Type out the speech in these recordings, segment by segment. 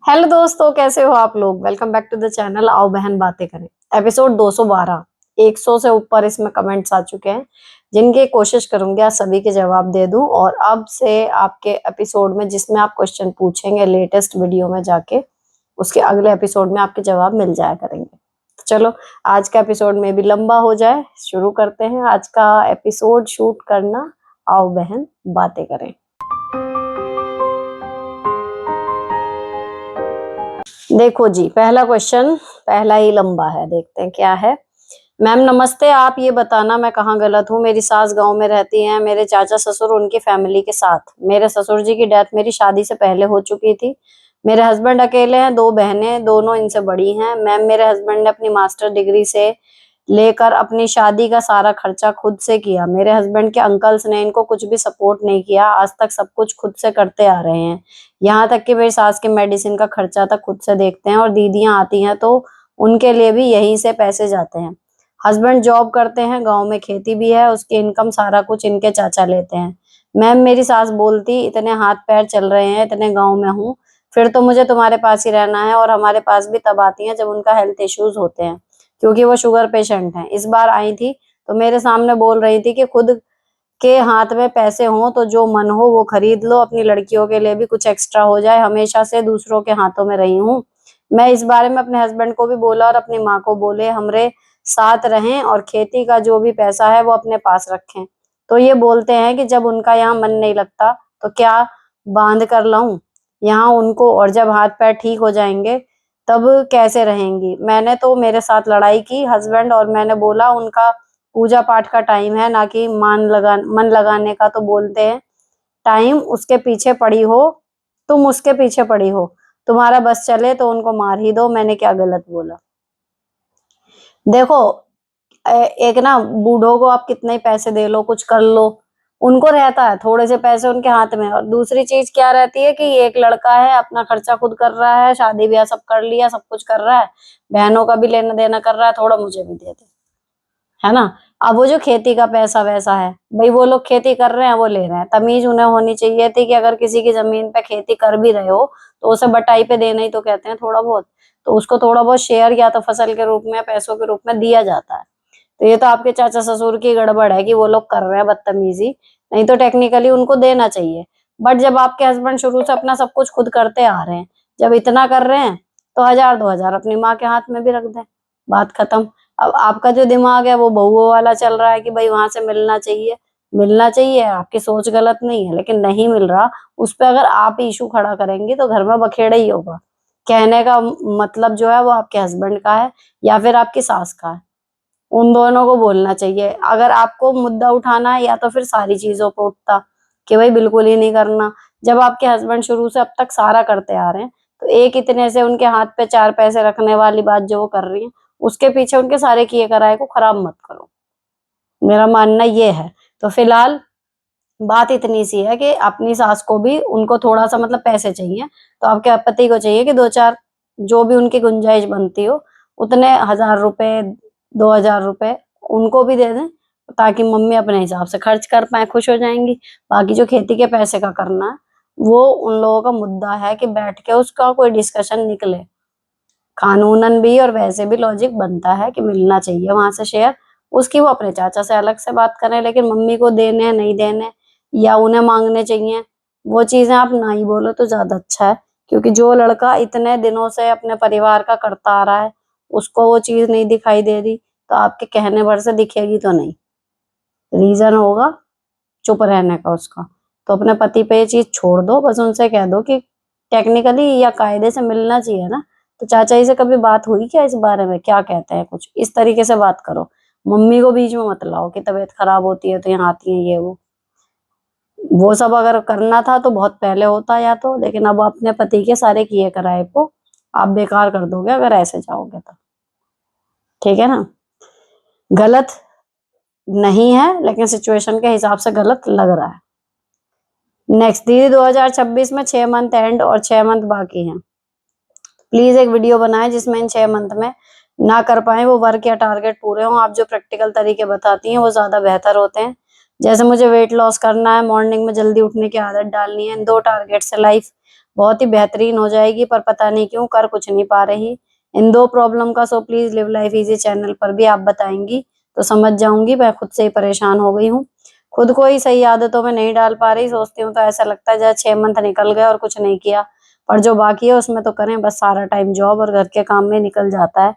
Hello दोस्तों, कैसे हो आप लोग। Welcome back to the channel आओ बहन बातें करें। एपिसोड 212। 100 से ऊपर इसमें कमेंट्स आ चुके हैं जिनकी कोशिश करूंगी आज सभी के जवाब दे दूं। और अब से आपके एपिसोड में जिसमें आप क्वेश्चन पूछेंगे लेटेस्ट वीडियो में जाके उसके अगले एपिसोड में आपके जवाब मिल जाया करेंगे। तो चलो आज का एपिसोड में भी लंबा हो जाए, शुरू करते हैं आज का एपिसोड शूट करना। आओ बहन बातें करें। देखो जी, पहला क्वेश्चन पहला ही लंबा है, देखते हैं क्या है। मैम नमस्ते, आप ये बताना मैं कहाँ गलत हूँ। मेरी सास गांव में रहती हैं, मेरे चाचा ससुर उनकी फैमिली के साथ। मेरे ससुर जी की डेथ मेरी शादी से पहले हो चुकी थी। मेरे हस्बैंड अकेले हैं, 2 बहनें, दोनों इनसे बड़ी हैं। मैम मेरे हस्बैंड ने अपनी मास्टर डिग्री से लेकर अपनी शादी का सारा खर्चा खुद से किया। मेरे हस्बैंड के अंकल्स ने इनको कुछ भी सपोर्ट नहीं किया, आज तक सब कुछ खुद से करते आ रहे हैं। यहाँ तक कि मेरी सास के मेडिसिन का खर्चा तक खुद से देखते हैं, और दीदियां आती हैं तो उनके लिए भी यहीं से पैसे जाते हैं। हस्बैंड जॉब करते हैं, गांव में खेती भी है, उसकी इनकम सारा कुछ इनके चाचा लेते हैं। मैम मेरी सास बोलती इतने हाथ पैर चल रहे हैं, इतने गांव में हूँ, फिर तो मुझे तुम्हारे पास ही रहना है। और हमारे पास भी तब आती हैं जब उनका हेल्थ इश्यूज होते हैं, क्योंकि वो शुगर पेशेंट हैं। इस बार आई थी तो मेरे सामने बोल रही थी कि खुद के हाथ में पैसे हों तो जो मन हो वो खरीद लो, अपनी लड़कियों के लिए भी कुछ एक्स्ट्रा हो जाए, हमेशा से दूसरों के हाथों में रही हूँ। मैं इस बारे में अपने हस्बैंड को भी बोला और अपनी माँ को बोले हमरे साथ रहें और खेती का जो भी पैसा है वो अपने पास रखें। तो ये बोलते हैं कि जब उनका यहाँ मन नहीं लगता तो क्या बांध कर लाऊं यहाँ उनको, और जब हाथ पैर ठीक हो जाएंगे तब कैसे रहेंगी। मैंने तो मेरे साथ लड़ाई की हस्बैंड, और मैंने बोला उनका पूजा पाठ का टाइम है, ना कि मन लगाने का। तो बोलते हैं टाइम उसके पीछे पड़ी हो, तुम उसके पीछे पड़ी हो, तुम्हारा बस चले तो उनको मार ही दो। मैंने क्या गलत बोला। देखो, एक ना बूढ़ों को आप कितने ही पैसे दे लो, कुछ कर लो, उनको रहता है थोड़े से पैसे उनके हाथ में। और दूसरी चीज क्या रहती है कि एक लड़का है, अपना खर्चा खुद कर रहा है, शादी ब्याह सब कर लिया, सब कुछ कर रहा है, बहनों का भी लेना देना कर रहा है, थोड़ा मुझे भी दे दे, है ना। अब वो जो खेती का पैसा वैसा है, भाई वो लोग खेती कर रहे हैं, वो ले रहे हैं, तमीज उन्हें होनी चाहिए थी कि अगर किसी की जमीन पे खेती कर भी रहे हो तो उसे बटाई पे देना ही तो कहते हैं थोड़ा बहुत। तो उसको थोड़ा बहुत शेयर या तो फसल के रूप में, पैसों के रूप में दिया जाता है। तो ये तो आपके चाचा ससुर की गड़बड़ है कि वो लोग कर रहे हैं बदतमीजी, नहीं तो टेक्निकली उनको देना चाहिए। बट जब आपके हस्बैंड शुरू से अपना सब कुछ खुद करते आ रहे हैं, जब इतना कर रहे हैं, तो 1000 2000 अपनी माँ के हाथ में भी रख दें, बात खत्म। अब आपका जो दिमाग है वो बहुओं वाला चल रहा है कि भाई वहां से मिलना चाहिए, मिलना चाहिए, आपकी सोच गलत नहीं है, लेकिन नहीं मिल रहा, उस पर अगर आप इशू खड़ा करेंगे तो घर में बखेड़ा ही होगा। कहने का मतलब जो है वो आपके हस्बैंड का है या फिर आपकी सास का है, उन दोनों को बोलना चाहिए। अगर आपको मुद्दा उठाना है या तो फिर सारी चीजों पे उठता कि भाई बिल्कुल ही नहीं करना। जब आपके हस्बैंड शुरू से अब तक सारा करते आ रहे हैं, तो एक इतने से उनके हाथ पे 4 पैसे रखने वाली बात जो वो कर रही है, उसके पीछे उनके सारे किए कराए को खराब मत करो, मेरा मानना ये है। तो फिलहाल बात इतनी सी है कि अपनी सास को भी उनको थोड़ा सा मतलब पैसे चाहिए, तो आपके पति को चाहिए कि 2 4 जो भी उनकी गुंजाइश बनती हो उतने 1000 रुपए 2000 रुपए उनको भी दे दें, ताकि मम्मी अपने हिसाब से खर्च कर पाए, खुश हो जाएंगी। बाकी जो खेती के पैसे का करना है वो उन लोगों का मुद्दा है कि बैठ के उसका कोई डिस्कशन निकले। कानूनन भी और वैसे भी लॉजिक बनता है कि मिलना चाहिए वहां से शेयर, उसकी वो अपने चाचा से अलग से बात करें, लेकिन मम्मी को देने नहीं देने या उन्हें मांगने चाहिए, वो चीजें आप ना ही बोलो तो ज्यादा अच्छा है। क्योंकि जो लड़का इतने दिनों से अपने परिवार का करता आ रहा है, उसको वो चीज नहीं दिखाई दे रही, तो आपके कहने भर से दिखेगी तो नहीं, रीजन होगा चुप रहने का उसका। तो अपने पति पे ये चीज छोड़ दो, बस उनसे कह दो कि टेक्निकली या कायदे से मिलना चाहिए ना। तो चाचा जी से कभी बात हुई क्या इस बारे में, क्या कहते हैं, कुछ इस तरीके से बात करो। मम्मी को बीच में मत लाओ कि तबीयत खराब होती है तो यहाँ आती है ये वो सब अगर करना था तो बहुत पहले होता या तो, लेकिन अब अपने पति के सारे किए कराए को आप बेकार कर दोगे अगर ऐसे जाओगे तो। ठीक है ना, गलत नहीं है लेकिन सिचुएशन के हिसाब से गलत लग रहा है। नेक्स्ट दीदी, 2026 में 6 मंथ एंड और 6 मंथ बाकी हैं, प्लीज एक वीडियो बनाएं जिसमें इन 6 मंथ में ना कर पाए वो वर्क या टारगेट पूरे हों। आप जो प्रैक्टिकल तरीके बताती हैं वो ज्यादा बेहतर होते हैं। जैसे मुझे वेट लॉस करना है, मॉर्निंग में जल्दी उठने की आदत डालनी है, इन 2 टारगेट से लाइफ बहुत ही बेहतरीन हो जाएगी, पर पता नहीं क्यों कर कुछ नहीं पा रही इन 2 प्रॉब्लम का। So please live life easy channel पर भी आप बताएंगी तो समझ जाऊंगी। मैं खुद से ही परेशान हो गई हूँ, खुद को ही सही आदतों में नहीं डाल पा रही। सोचती हूँ तो ऐसा लगता है जैसे 6 मंथ निकल गए और कुछ नहीं किया, पर जो बाकी है उसमें तो करें, बस सारा टाइम जॉब और घर के काम में निकल जाता है।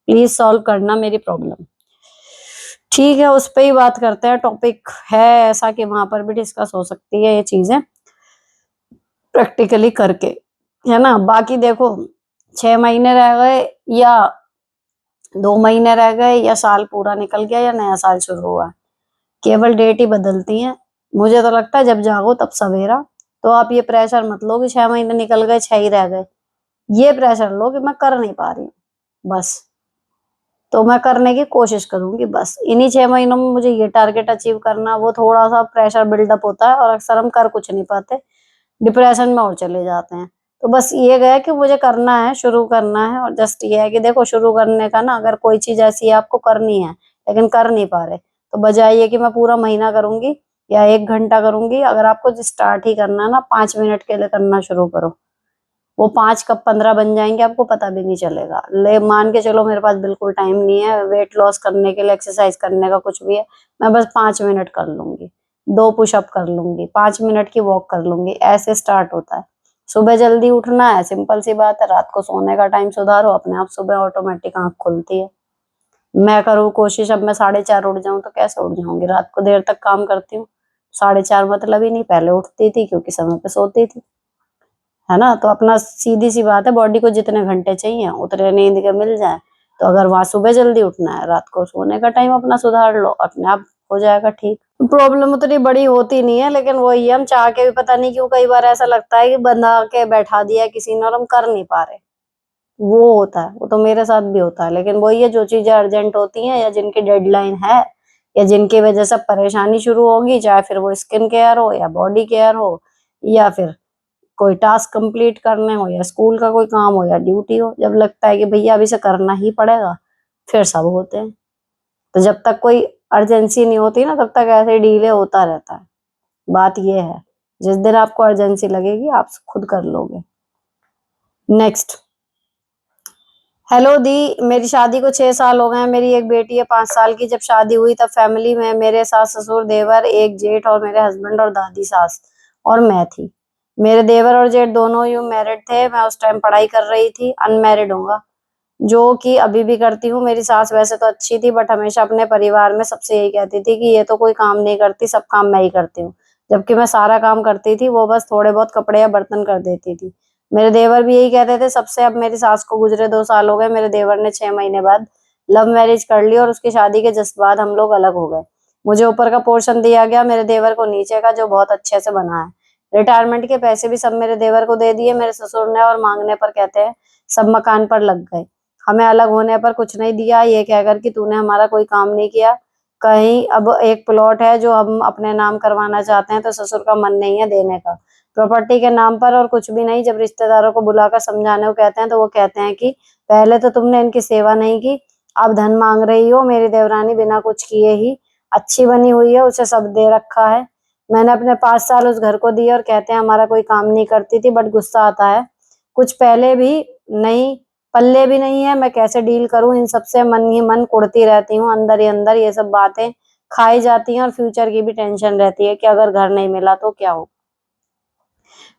प्लीज सॉल्व करना मेरी प्रॉब्लम। ठीक है, उस पे ही बात करते हैं। टॉपिक है ऐसा कि वहां पर भी डिस्कस हो सकती है ये चीजें प्रैक्टिकली करके, है ना। बाकी देखो 6 महीने रह गए या 2 महीने रह गए या साल पूरा निकल गया या नया साल शुरू हुआ, केवल डेट ही बदलती है। मुझे तो लगता है जब जागो तब सवेरा। तो आप ये प्रेशर मत लो कि 6 महीने निकल गए 6 ही रह गए, ये प्रेशर लो कि मैं कर नहीं पा रही हूँ बस। तो मैं करने की कोशिश करूंगी, बस इन्हीं 6 महीनों में मुझे ये टारगेट अचीव करना। वो थोड़ा सा प्रेशर बिल्डअप होता है और अक्सर हम कर कुछ नहीं पाते, डिप्रेशन में और चले जाते हैं। तो बस ये गया कि मुझे करना है, शुरू करना है। और जस्ट ये है कि देखो शुरू करने का ना, अगर कोई चीज ऐसी है आपको करनी है लेकिन कर नहीं पा रहे, तो बजाय ये कि मैं पूरा महीना करूंगी या 1 घंटा करूंगी, अगर आपको स्टार्ट ही करना है ना 5 मिनट के लिए करना शुरू करो। वो 5 कब 15 बन जाएंगे आपको पता भी नहीं चलेगा। ले मान के चलो मेरे पास बिल्कुल टाइम नहीं है वेट लॉस करने के लिए, एक्सरसाइज करने का कुछ भी है, मैं बस 5 मिनट कर लूंगी, 2 पुशअप कर लूंगी, 5 मिनट की वॉक कर लूंगी, ऐसे स्टार्ट होता है। सुबह जल्दी उठना है, सिंपल सी बात है। रात को सोने का टाइम सुधारो, अपने आप सुबह ऑटोमेटिक आंख खुलती है। मैं करूँ कोशिश, अब मैं 4:30 उठ जाऊं तो कैसे उठ जाऊंगी, रात को देर तक काम करती हूँ। 4:30 मतलब ही नहीं, पहले उठती थी क्योंकि समय पे सोती थी, है ना। तो अपना सीधी सी बात है, बॉडी को जितने घंटे चाहिए उतने नींद के मिल जाए। तो अगर वहां सुबह जल्दी उठना है, रात को सोने का टाइम अपना सुधार लो, अपने आप हो जाएगा ठीक। प्रॉब्लम उतनी बड़ी होती नहीं है, लेकिन वही हम चाह के भी पता नहीं क्यों कई बार ऐसा लगता है कि बना के बैठा दिया किसी ने और हम कर नहीं पा रहे। वो होता है, वो तो मेरे साथ भी होता है। लेकिन वही है, जो चीजें अर्जेंट होती हैं या जिनकी डेडलाइन है या जिनकी वजह से परेशानी शुरू होगी, चाहे फिर वो स्किन केयर हो या बॉडी केयर हो या फिर कोई टास्क कंप्लीट करने हो या स्कूल का कोई काम हो या ड्यूटी हो, जब लगता है कि भैया अभी से करना ही पड़ेगा, फिर सब होते हैं। तो जब तक कोई अर्जेंसी नहीं होती ना, तब तक ऐसे डिले होता रहता है। बात ये है, जिस दिन आपको अर्जेंसी लगेगी आप खुद कर लोगे। नेक्स्ट, हेलो दी, मेरी शादी को 6 साल हो गए हैं। मेरी एक बेटी है 5 साल की। जब शादी हुई तब फैमिली में मेरे सास ससुर देवर एक जेठ और मेरे हस्बैंड और दादी सास और मैं थी। मेरे देवर और जेठ दोनों यूं मैरिड थे, मैं उस टाइम पढ़ाई कर रही थी, अनमैरिड हूँ, जो कि अभी भी करती हूँ। मेरी सास वैसे तो अच्छी थी, बट हमेशा अपने परिवार में सबसे यही कहती थी कि ये तो कोई काम नहीं करती, सब काम मैं ही करती हूँ। जबकि मैं सारा काम करती थी, वो बस थोड़े बहुत कपड़े या बर्तन कर देती थी। मेरे देवर भी यही कहते थे सबसे। अब मेरी सास को गुजरे 2 साल हो गए। मेरे देवर ने 6 महीने बाद लव मैरिज कर ली और उसकी शादी के जस्ट बाद हम लोग अलग हो गए। मुझे ऊपर का पोर्शन दिया गया, मेरे देवर को नीचे का, जो बहुत अच्छे से बना है। रिटायरमेंट के पैसे भी सब मेरे देवर को दे दिए मेरे ससुर ने, और मांगने पर कहते हैं सब मकान पर लग गए। हमें अलग होने पर कुछ नहीं दिया, ये कहकर कि तूने हमारा कोई काम नहीं किया कहीं। अब एक प्लॉट है जो हम अपने नाम करवाना चाहते हैं, तो ससुर का मन नहीं है देने का, प्रॉपर्टी के नाम पर और कुछ भी नहीं। जब रिश्तेदारों को बुलाकर समझाने को कहते हैं तो वो कहते हैं कि पहले तो तुमने इनकी सेवा नहीं की, अब धन मांग रही हो। मेरी देवरानी बिना कुछ किए ही अच्छी बनी हुई है, उसे सब दे रखा है। मैंने अपने 5 साल उस घर को दिए और कहते हैं हमारा कोई काम नहीं करती थी, बट गुस्सा आता है। कुछ पहले भी नहीं, पल्ले भी नहीं है, मैं कैसे डील करूं इन सबसे। मन ही मन कुढ़ती रहती हूँ अंदर ही अंदर, ये सब बातें खाई जाती हैं और फ्यूचर की भी टेंशन रहती है कि अगर घर नहीं मिला तो क्या हो।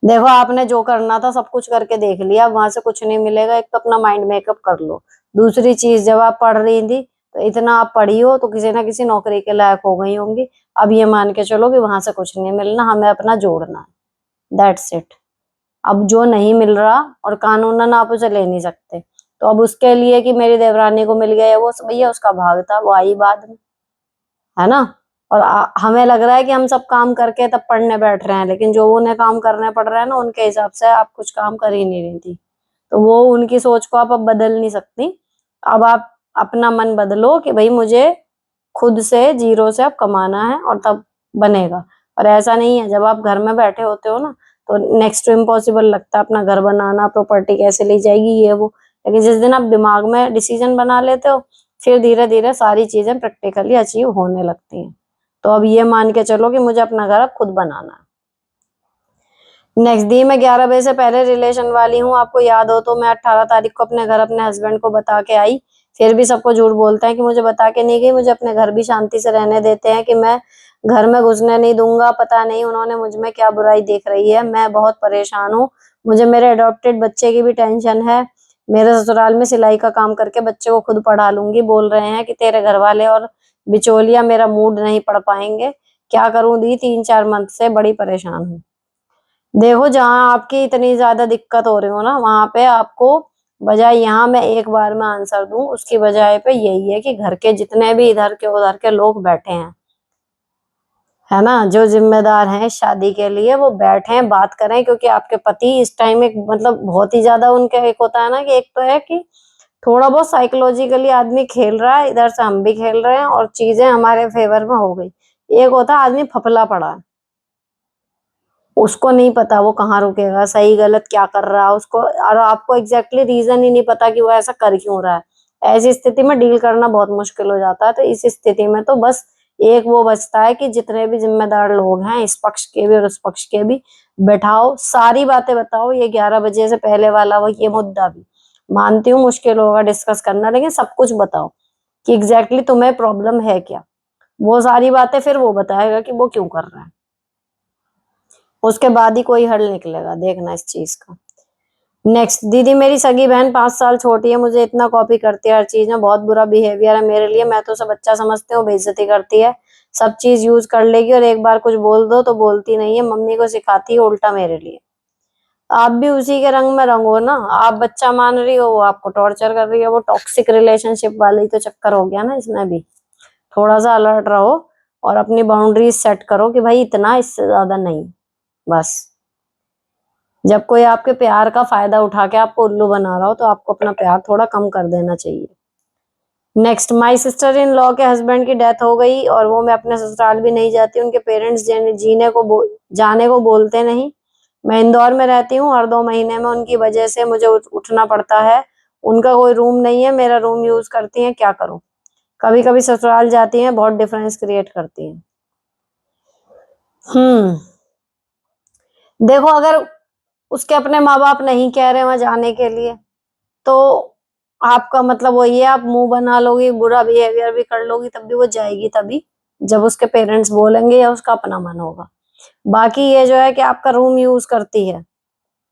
देखो आपने जो करना था सब कुछ करके देख लिया, वहां से कुछ नहीं मिलेगा। एक तो अपना माइंड मेकअप कर लो। दूसरी चीज, जब आप पढ़ रही थी तो इतना आप पढ़ी हो तो किसी ना किसी नौकरी के लायक हो गई होंगी। अब ये मान के चलो कि वहां से कुछ नहीं मिलना, हमें अपना जोड़ना है, दैट्स इट। अब जो नहीं मिल रहा और कानूनन आप उसे ले नहीं सकते, तो अब उसके लिए कि मेरी देवरानी को मिल गया, वो भैया उसका भाग था, वो आई बाद में, है ना। और हमें लग रहा है कि हम सब काम करके तब पढ़ने बैठ रहे हैं, लेकिन जो उन्हें काम करने पड़ रहे हैं ना, उनके हिसाब से आप कुछ काम कर ही नहीं रही थी। तो वो उनकी सोच को आप अब बदल नहीं सकती। अब आप अपना मन बदलो कि भाई मुझे खुद से जीरो से अब कमाना है और तब बनेगा। और ऐसा नहीं है, जब आप घर में बैठे होते हो ना, तो नेक्स्ट टू इम्पॉसिबल लगता है अपना घर बनाना, प्रॉपर्टी कैसे ली जाएगी, ये वो। लेकिन जिस दिन आप दिमाग में डिसीजन बना लेते हो, फिर धीरे धीरे सारी चीजें प्रैक्टिकली अचीव होने लगती हैं। तो अब ये मान के चलो कि मुझे अपना घर अब खुद बनाना है। नेक्स्ट दी, मैं 11 बजे से पहले रिलेशन वाली हूँ, आपको याद हो तो मैं 18 तारीख को अपने घर अपने हस्बैंड को बता के आई, फिर भी सबको झूठ बोलते हैं कि मुझे बता के नहीं गई। मुझे अपने घर भी शांति से रहने देते हैं कि मैं घर में घुसने नहीं दूंगा। पता नहीं उन्होंने मुझ में क्या बुराई देख रही है। मैं बहुत परेशान हूँ। मुझे मेरे अडॉप्टेड बच्चे की भी टेंशन है। मेरे ससुराल में सिलाई का काम करके बच्चे को खुद पढ़ा लूंगी। बोल रहे हैं कि तेरे घर वाले और बिचौलिया मेरा मूड नहीं पढ़ पाएंगे। क्या करूं दी, 3-4 मंथ से बड़ी परेशान हूँ। देखो, जहां आपकी इतनी ज्यादा दिक्कत हो रही हो ना, वहां पे आपको बजाय यहाँ मैं एक बार में आंसर दूं, उसकी बजाय पे यही है कि घर के जितने भी इधर के उधर के लोग बैठे हैं, है ना, जो जिम्मेदार हैं इस शादी के लिए, वो बैठे हैं, बात करें। क्योंकि आपके पति इस टाइम एक मतलब बहुत ही ज्यादा उनके, एक होता है ना कि एक तो है कि थोड़ा बहुत साइकोलॉजिकली आदमी खेल रहा है, इधर से हम भी खेल रहे हैं और चीजें हमारे फेवर में हो गई। एक होता है आदमी फफला पड़ा है, उसको नहीं पता वो कहाँ रुकेगा, सही गलत क्या कर रहा है उसको, और आपको एग्जैक्टली रीजन ही नहीं पता कि वो ऐसा कर क्यों रहा है। ऐसी स्थिति में डील करना बहुत मुश्किल हो जाता है। तो इस स्थिति में तो बस एक वो बचता है कि जितने भी जिम्मेदार लोग हैं, इस पक्ष के भी और उस पक्ष के भी, बैठाओ, सारी बातें बताओ। ये 11 बजे से पहले वाला वो ये मुद्दा भी मानती हूँ मुश्किल होगा डिस्कस करना, लेकिन सब कुछ बताओ कि एग्जैक्टली तुम्हें प्रॉब्लम है क्या। वो सारी बातें फिर वो बताएगा कि वो क्यों कर रहा है। उसके बाद ही कोई हल निकलेगा, देखना इस चीज का। नेक्स्ट दीदी, मेरी सगी बहन 5 साल छोटी है, मुझे इतना कॉपी करती है हर चीज में, बहुत बुरा बिहेवियर है मेरे लिए। मैं तो उसे बच्चा समझती हूँ, बेइज्जती करती है, सब चीज यूज कर लेगी और एक बार कुछ बोल दो तो बोलती नहीं है, मम्मी को सिखाती है उल्टा मेरे लिए। आप भी उसी के रंग में रंगो ना, आप बच्चा मान रही हो, वो आपको टॉर्चर कर रही है। वो टॉक्सिक रिलेशनशिप वाला ही तो चक्कर हो गया ना इसमें भी। थोड़ा सा अलर्ट रहो और अपनी बाउंड्रीज सेट करो कि भाई इतना, इससे ज्यादा नहीं, बस। जब कोई आपके प्यार का फायदा उठा के आपको उल्लू बना रहा हो तो आपको अपना प्यार थोड़ा कम कर देना चाहिए। Next, my sister in law के हस्बैंड की डेथ हो गई और वो मैं अपने ससुराल भी नहीं जाती। उनके पेरेंट्स जाने को बोलते नहीं। मैं इंदौर में रहती हूँ, हर 2 महीने में उनकी वजह से मुझे उठना पड़ता है। उनका कोई रूम नहीं है, मेरा रूम यूज करती हैं, क्या करूं। कभी कभी ससुराल जाती हैं, बहुत डिफरेंस क्रिएट करती हैं। हम्म देखो, अगर उसके अपने माँ बाप नहीं कह रहे वहां जाने के लिए, तो आपका मतलब वही है, आप मुंह बना लोगी, बुरा बिहेवियर भी कर लोगी, तब भी वो जाएगी तभी जब उसके पेरेंट्स बोलेंगे या उसका अपना मन होगा। बाकी ये जो है कि आपका रूम यूज करती है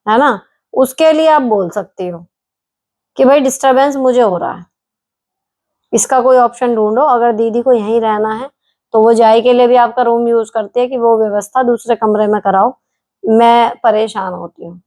ना, उसके लिए आप बोल सकती हो कि भाई डिस्टरबेंस मुझे हो रहा है, इसका कोई ऑप्शन ढूंढो। अगर दीदी को यहीं रहना है तो वो जाए के लिए भी आपका रूम यूज करती है कि वो व्यवस्था दूसरे कमरे में कराओ, मैं परेशान होती हूँ।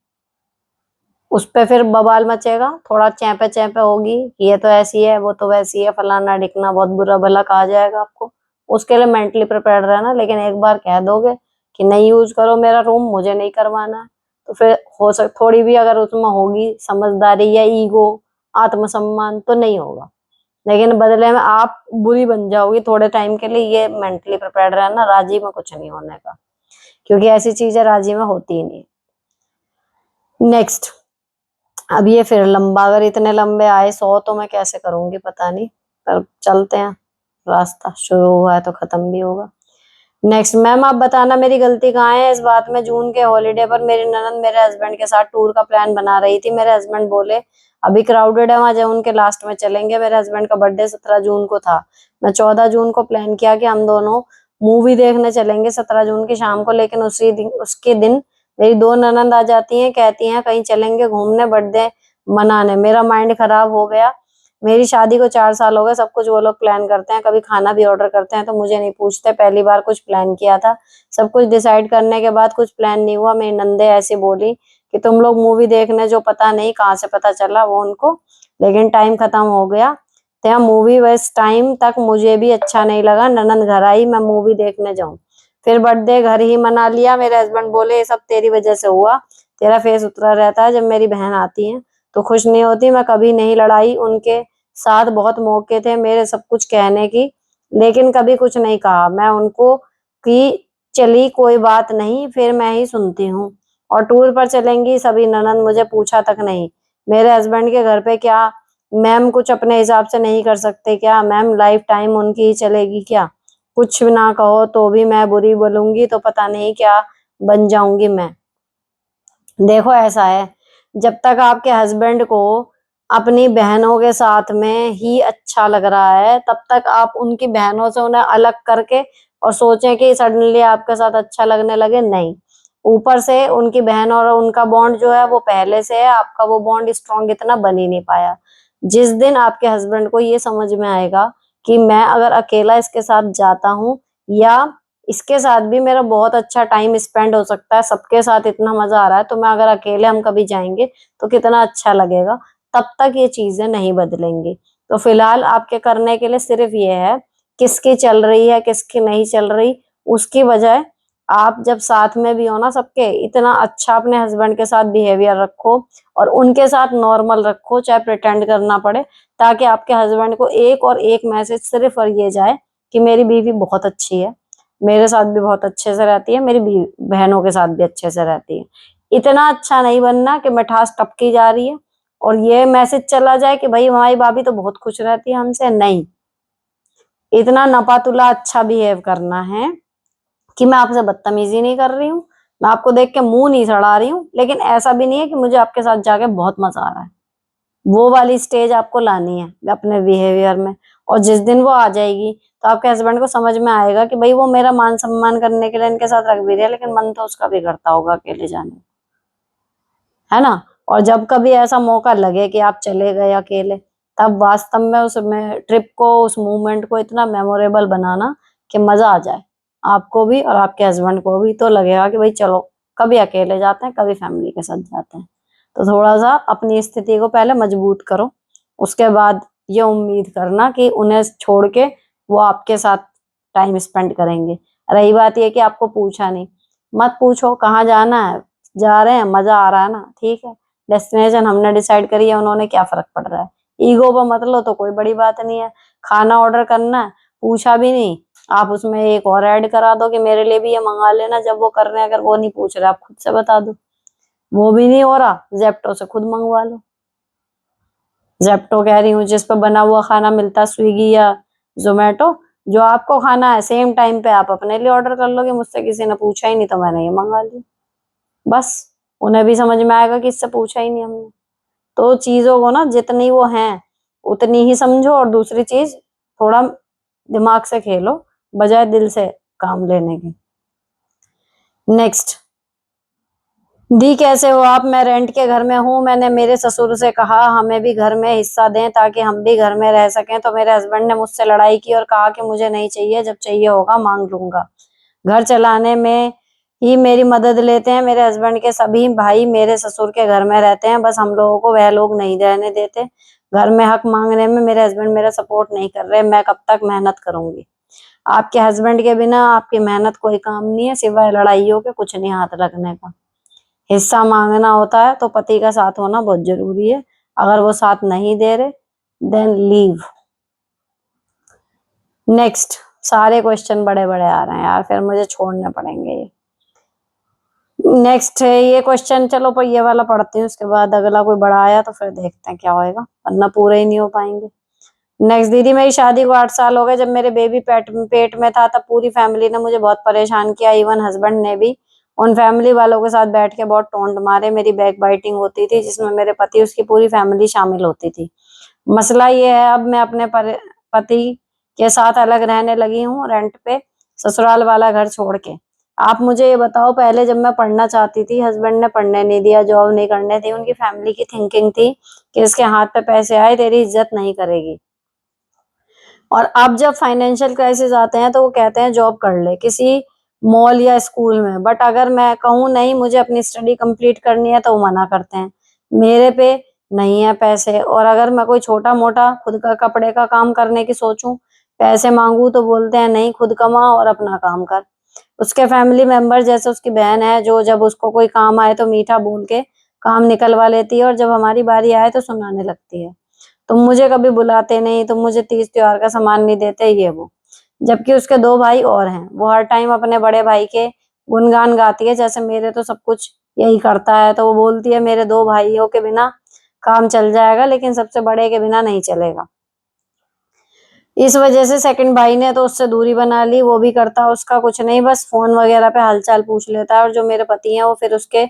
उस पे फिर बवाल मचेगा, थोड़ा चैपे चैपे होगी, ये तो ऐसी है, वो तो वैसी है, फलाना ढिकना, बहुत बुरा भला कहा जाएगा आपको। उसके लिए मेंटली प्रिपेयर्ड रहना। लेकिन एक बार कह दोगे कि नहीं यूज करो मेरा रूम, मुझे नहीं करवाना है, तो फिर हो सक थोड़ी भी अगर उसमें होगी समझदारी या ईगो, आत्मसम्मान, तो नहीं होगा। लेकिन बदले में आप बुरी बन जाओगी थोड़े टाइम के लिए। ये मेंटली प्रिपेयर्ड रहना, राजी में कुछ नहीं होने का, क्योंकि ऐसी चीजें राजी में होती ही नहीं। नेक्स्ट, अब ये फिर लंबा, अगर इतने लंबे आए 100 तो मैं कैसे करूंगी पता नहीं, पर चलते हैं, रास्ता शुरू हुआ है तो खत्म भी होगा। नेक्स्ट, मैम आप बताना मेरी गलती कहाँ है इस बात में। जून के हॉलीडे पर मेरी ननद मेरे हस्बैंड के साथ टूर का प्लान बना रही थी। मेरे हस्बैंड बोले अभी क्राउडेड है वहां, जून के लास्ट में चलेंगे। मेरे हस्बैंड का बर्थडे 17 जून को था। मैं 14 जून को प्लान किया कि हम दोनों मूवी देखने चलेंगे 17 जून की शाम को, लेकिन उसके दिन मेरी 2 ननद आ जाती हैं, कहती हैं कहीं चलेंगे घूमने, बर्थडे मनाने। मेरा माइंड खराब हो गया। मेरी शादी को 4 साल हो गए, सब कुछ वो लोग प्लान करते हैं, कभी खाना भी ऑर्डर करते हैं तो मुझे नहीं पूछते। पहली बार कुछ प्लान किया था, सब कुछ डिसाइड करने के बाद कुछ प्लान नहीं हुआ। मेरी नंदे ऐसे बोली कि तुम लोग मूवी देखने, जो पता नहीं कहाँ से पता चला वो उनको, लेकिन टाइम खत्म हो गया। तो मूवी बस टाइम तक मुझे भी अच्छा नहीं लगा। ननद घर आई, मैं मूवी देखने जाऊं, फिर बर्थडे घर ही मना लिया। मेरे हस्बैंड बोले ये सब तेरी वजह से हुआ, तेरा फेस उतरा रहता है जब मेरी बहन आती है तो खुश नहीं होती। मैं कभी नहीं लड़ाई, उनके साथ बहुत मौके थे मेरे सब कुछ कहने की, लेकिन कभी कुछ नहीं कहा। मैं उनको कि चली कोई बात नहीं, फिर मैं ही सुनती हूँ। और टूर पर चलेंगी सभी ननद, मुझे पूछा तक नहीं। मेरे हस्बैंड के घर पे क्या मैम कुछ अपने हिसाब से नहीं कर सकते क्या? मैम लाइफ टाइम उनकी ही चलेगी क्या? कुछ ना कहो तो भी मैं बुरी बोलूंगी तो पता नहीं क्या बन जाऊंगी मैं। देखो ऐसा है, जब तक आपके हस्बैंड को अपनी बहनों के साथ में ही अच्छा लग रहा है, तब तक आप उनकी बहनों से उन्हें अलग करके और सोचें कि सडनली आपके साथ अच्छा लगने लगे, नहीं। ऊपर से उनकी बहन और उनका बॉन्ड जो है वो पहले से है, आपका वो बॉन्ड स्ट्रांग इतना बन ही नहीं पाया। जिस दिन आपके हस्बैंड को ये समझ में आएगा कि मैं अगर अकेला इसके साथ जाता हूँ, या इसके साथ भी मेरा बहुत अच्छा टाइम स्पेंड हो सकता है, सबके साथ इतना मजा आ रहा है, तो मैं अगर अकेले हम कभी जाएंगे तो कितना अच्छा लगेगा, तब तक ये चीजें नहीं बदलेंगी। तो फिलहाल आपके करने के लिए सिर्फ ये है, किसकी चल रही है किसकी नहीं चल रही, उसकी बजाय आप जब साथ में भी हो ना सबके, इतना अच्छा अपने हस्बैंड के साथ बिहेवियर रखो और उनके साथ नॉर्मल रखो, चाहे प्रिटेंड करना पड़े, ताकि आपके हस्बैंड को एक और एक मैसेज सिर्फ और ये जाए कि मेरी बीवी बहुत अच्छी है, मेरे साथ भी बहुत अच्छे से रहती है, मेरी बहनों के साथ भी अच्छे से रहती है। इतना अच्छा नहीं बनना कि मिठास टपकी जा रही है और ये मैसेज चला जाए कि भाई हमारी भाभी तो बहुत खुश रहती है हमसे, नहीं। इतना नपातुला अच्छा बिहेव करना है कि मैं आपसे बदतमीजी नहीं कर रही हूँ, मैं आपको देख के मुंह नहीं सड़ा रही हूँ, लेकिन ऐसा भी नहीं है कि मुझे आपके साथ जाके बहुत मजा आ रहा है। वो वाली स्टेज आपको लानी है अपने बिहेवियर में। और जिस दिन वो आ जाएगी तो आपके हस्बैंड को समझ में आएगा कि भाई वो मेरा मान सम्मान करने के लिए इनके साथ रख भी रही है, लेकिन मन तो उसका भी करता होगा अकेले जाने को, है ना। और जब कभी ऐसा मौका लगे कि आप चले गए अकेले, तब वास्तव में उसमें ट्रिप को, उस मूवमेंट को इतना मेमोरेबल बनाना कि मजा आ जाए आपको भी और आपके हस्बैंड को भी। तो लगेगा कि भाई चलो, कभी अकेले जाते हैं कभी फैमिली के साथ जाते हैं। तो थोड़ा सा अपनी स्थिति को पहले मजबूत करो, उसके बाद ये उम्मीद करना कि उन्हें छोड़ के वो आपके साथ टाइम स्पेंड करेंगे। रही बात ये कि आपको पूछा नहीं, मत पूछो कहाँ जाना है, जा रहे हैं, मजा आ रहा है ना, ठीक है। डेस्टिनेशन हमने डिसाइड करी है, उन्होंने क्या फर्क पड़ रहा है। ईगो पर मत लो तो कोई बड़ी बात नहीं है। खाना ऑर्डर करना है, पूछा भी नहीं, आप उसमें एक और ऐड करा दो कि मेरे लिए भी ये मंगा लेना, जब वो कर रहे हैं, अगर वो नहीं पूछ रहे आप खुद से बता दो। वो भी नहीं हो रहा, जेप्टो से खुद मंगवा लो। जेप्टो कह रही हूँ जिस पर बना हुआ खाना मिलता है, स्विगी या जोमेटो, जो आपको खाना है सेम टाइम पे आप अपने लिए ऑर्डर कर लोगे, मुझसे किसी ने पूछा ही नहीं तो मैंने ये मंगा लिया। बस उन्हें भी समझ में आएगा कि इससे पूछा ही नहीं हमने। तो चीजों को ना जितनी वो हैं उतनी ही समझो, और दूसरी चीज, थोड़ा दिमाग से खेलो बजाय दिल से काम लेने के। नेक्स्ट, दी कैसे हो आप, मैं रेंट के घर में हूँ, मैंने मेरे ससुर से कहा हमें भी घर में हिस्सा दें ताकि हम भी घर में रह सकें, तो मेरे हस्बैंड ने मुझसे लड़ाई की और कहा कि मुझे नहीं चाहिए, जब चाहिए होगा मांग लूंगा। घर चलाने में ही मेरी मदद लेते हैं, मेरे हस्बैंड के सभी भाई मेरे ससुर के घर में रहते हैं, बस हम लोगों को वह लोग नहीं रहने देते। घर में हक मांगने में मेरे हस्बैंड मेरा सपोर्ट नहीं कर रहे, मैं कब तक मेहनत करूंगी। आपके हस्बैंड के बिना आपकी मेहनत कोई काम नहीं है, सिवाय लड़ाइयों के कुछ नहीं हाथ रखने का। हिस्सा मांगना होता है तो पति का साथ होना बहुत जरूरी है, अगर वो साथ नहीं दे रहे देन लीव। नेक्स्ट, सारे क्वेश्चन बड़े बड़े आ रहे हैं यार, फिर मुझे छोड़ने पड़ेंगे ये। नेक्स्ट है ये क्वेश्चन, चलो पर ये वाला पढ़ती हूँ, उसके बाद अगला कोई बड़ा आया तो फिर देखते हैं क्या होएगा, वरना पूरे ही नहीं हो पाएंगे। नेक्स्ट, दीदी मेरी शादी को 8 साल हो गए, जब मेरे बेबी पेट में था तब पूरी फैमिली ने मुझे बहुत परेशान किया, इवन हस्बैंड ने भी। उन फैमिली वालों के साथ बैठ के बहुत टोंट मारे, मेरी बैक बाइटिंग होती थी जिसमें मेरे पति उसकी पूरी फैमिली शामिल होती थी। मसला ये है अब मैं अपने पति के साथ अलग रहने लगी हूँ रेंट पे, ससुराल वाला घर छोड़ के। आप मुझे ये बताओ, पहले जब मैं पढ़ना चाहती थी हस्बैंड ने पढ़ने नहीं दिया, जॉब नहीं करने दी, उनकी फैमिली की थिंकिंग थी कि इसके हाथ पे पैसे आए तेरी इज्जत नहीं करेगी। और अब जब फाइनेंशियल क्राइसिस आते हैं तो वो कहते हैं जॉब कर ले किसी मॉल या स्कूल में, बट अगर मैं कहूँ नहीं मुझे अपनी स्टडी कंप्लीट करनी है तो वो मना करते हैं, मेरे पे नहीं है पैसे। और अगर मैं कोई छोटा मोटा खुद का कपड़े का काम करने की सोचूं, पैसे मांगू तो बोलते हैं नहीं खुद कमा और अपना काम कर। उसके फैमिली मेंबर जैसे उसकी बहन है जो जब उसको कोई काम आए तो मीठा बोल के काम निकलवा लेती है, और जब हमारी बारी आए तो सुनाने लगती है तुम मुझे कभी बुलाते नहीं, तुम मुझे तीज त्योहार का सामान नहीं देते, ये वो। जबकि उसके 2 भाई और हैं, वो हर टाइम अपने बड़े भाई के गुणगान गाती है जैसे मेरे तो सब कुछ यही करता है। तो वो बोलती है मेरे 2 भाइयों के बिना काम चल जाएगा लेकिन सबसे बड़े के बिना नहीं चलेगा। इस वजह से सेकंड भाई ने तो उससे दूरी बना ली, वो भी करता उसका कुछ नहीं, बस फोन वगैरह पे हालचाल पूछ लेता है। और जो मेरे पति हैं वो फिर उसके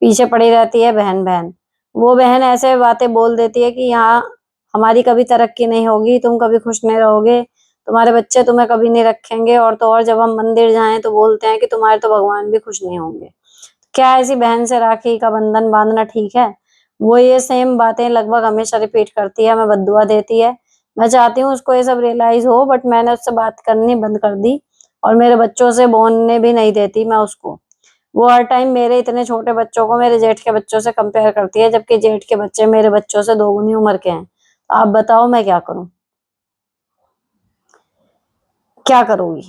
पीछे पड़ी रहती है बहन बहन। वो बहन ऐसे बातें बोल देती है कि यहाँ हमारी कभी तरक्की नहीं होगी, तुम कभी खुश नहीं रहोगे, तुम्हारे बच्चे तुम्हें कभी नहीं रखेंगे, और तो और जब हम मंदिर जाएं तो बोलते हैं कि तुम्हारे तो भगवान भी खुश नहीं होंगे। क्या ऐसी बहन से राखी का बंधन बांधना ठीक है? वो ये सेम बातें लगभग हमेशा रिपीट करती है, हमें बद्दुआ देती है। मैं चाहती हूँ उसको ये सब रियलाइज हो, बट मैंने उससे बात करनी बंद कर दी, और मेरे बच्चों से बोलने भी नहीं देती मैं उसको। वो हर टाइम मेरे इतने छोटे बच्चों को मेरे जेठ के बच्चों से कंपेयर करती है, जबकि जेठ के बच्चे मेरे बच्चों से दोगुनी उम्र के हैं। आप बताओ मैं क्या करूं? क्या करूंगी?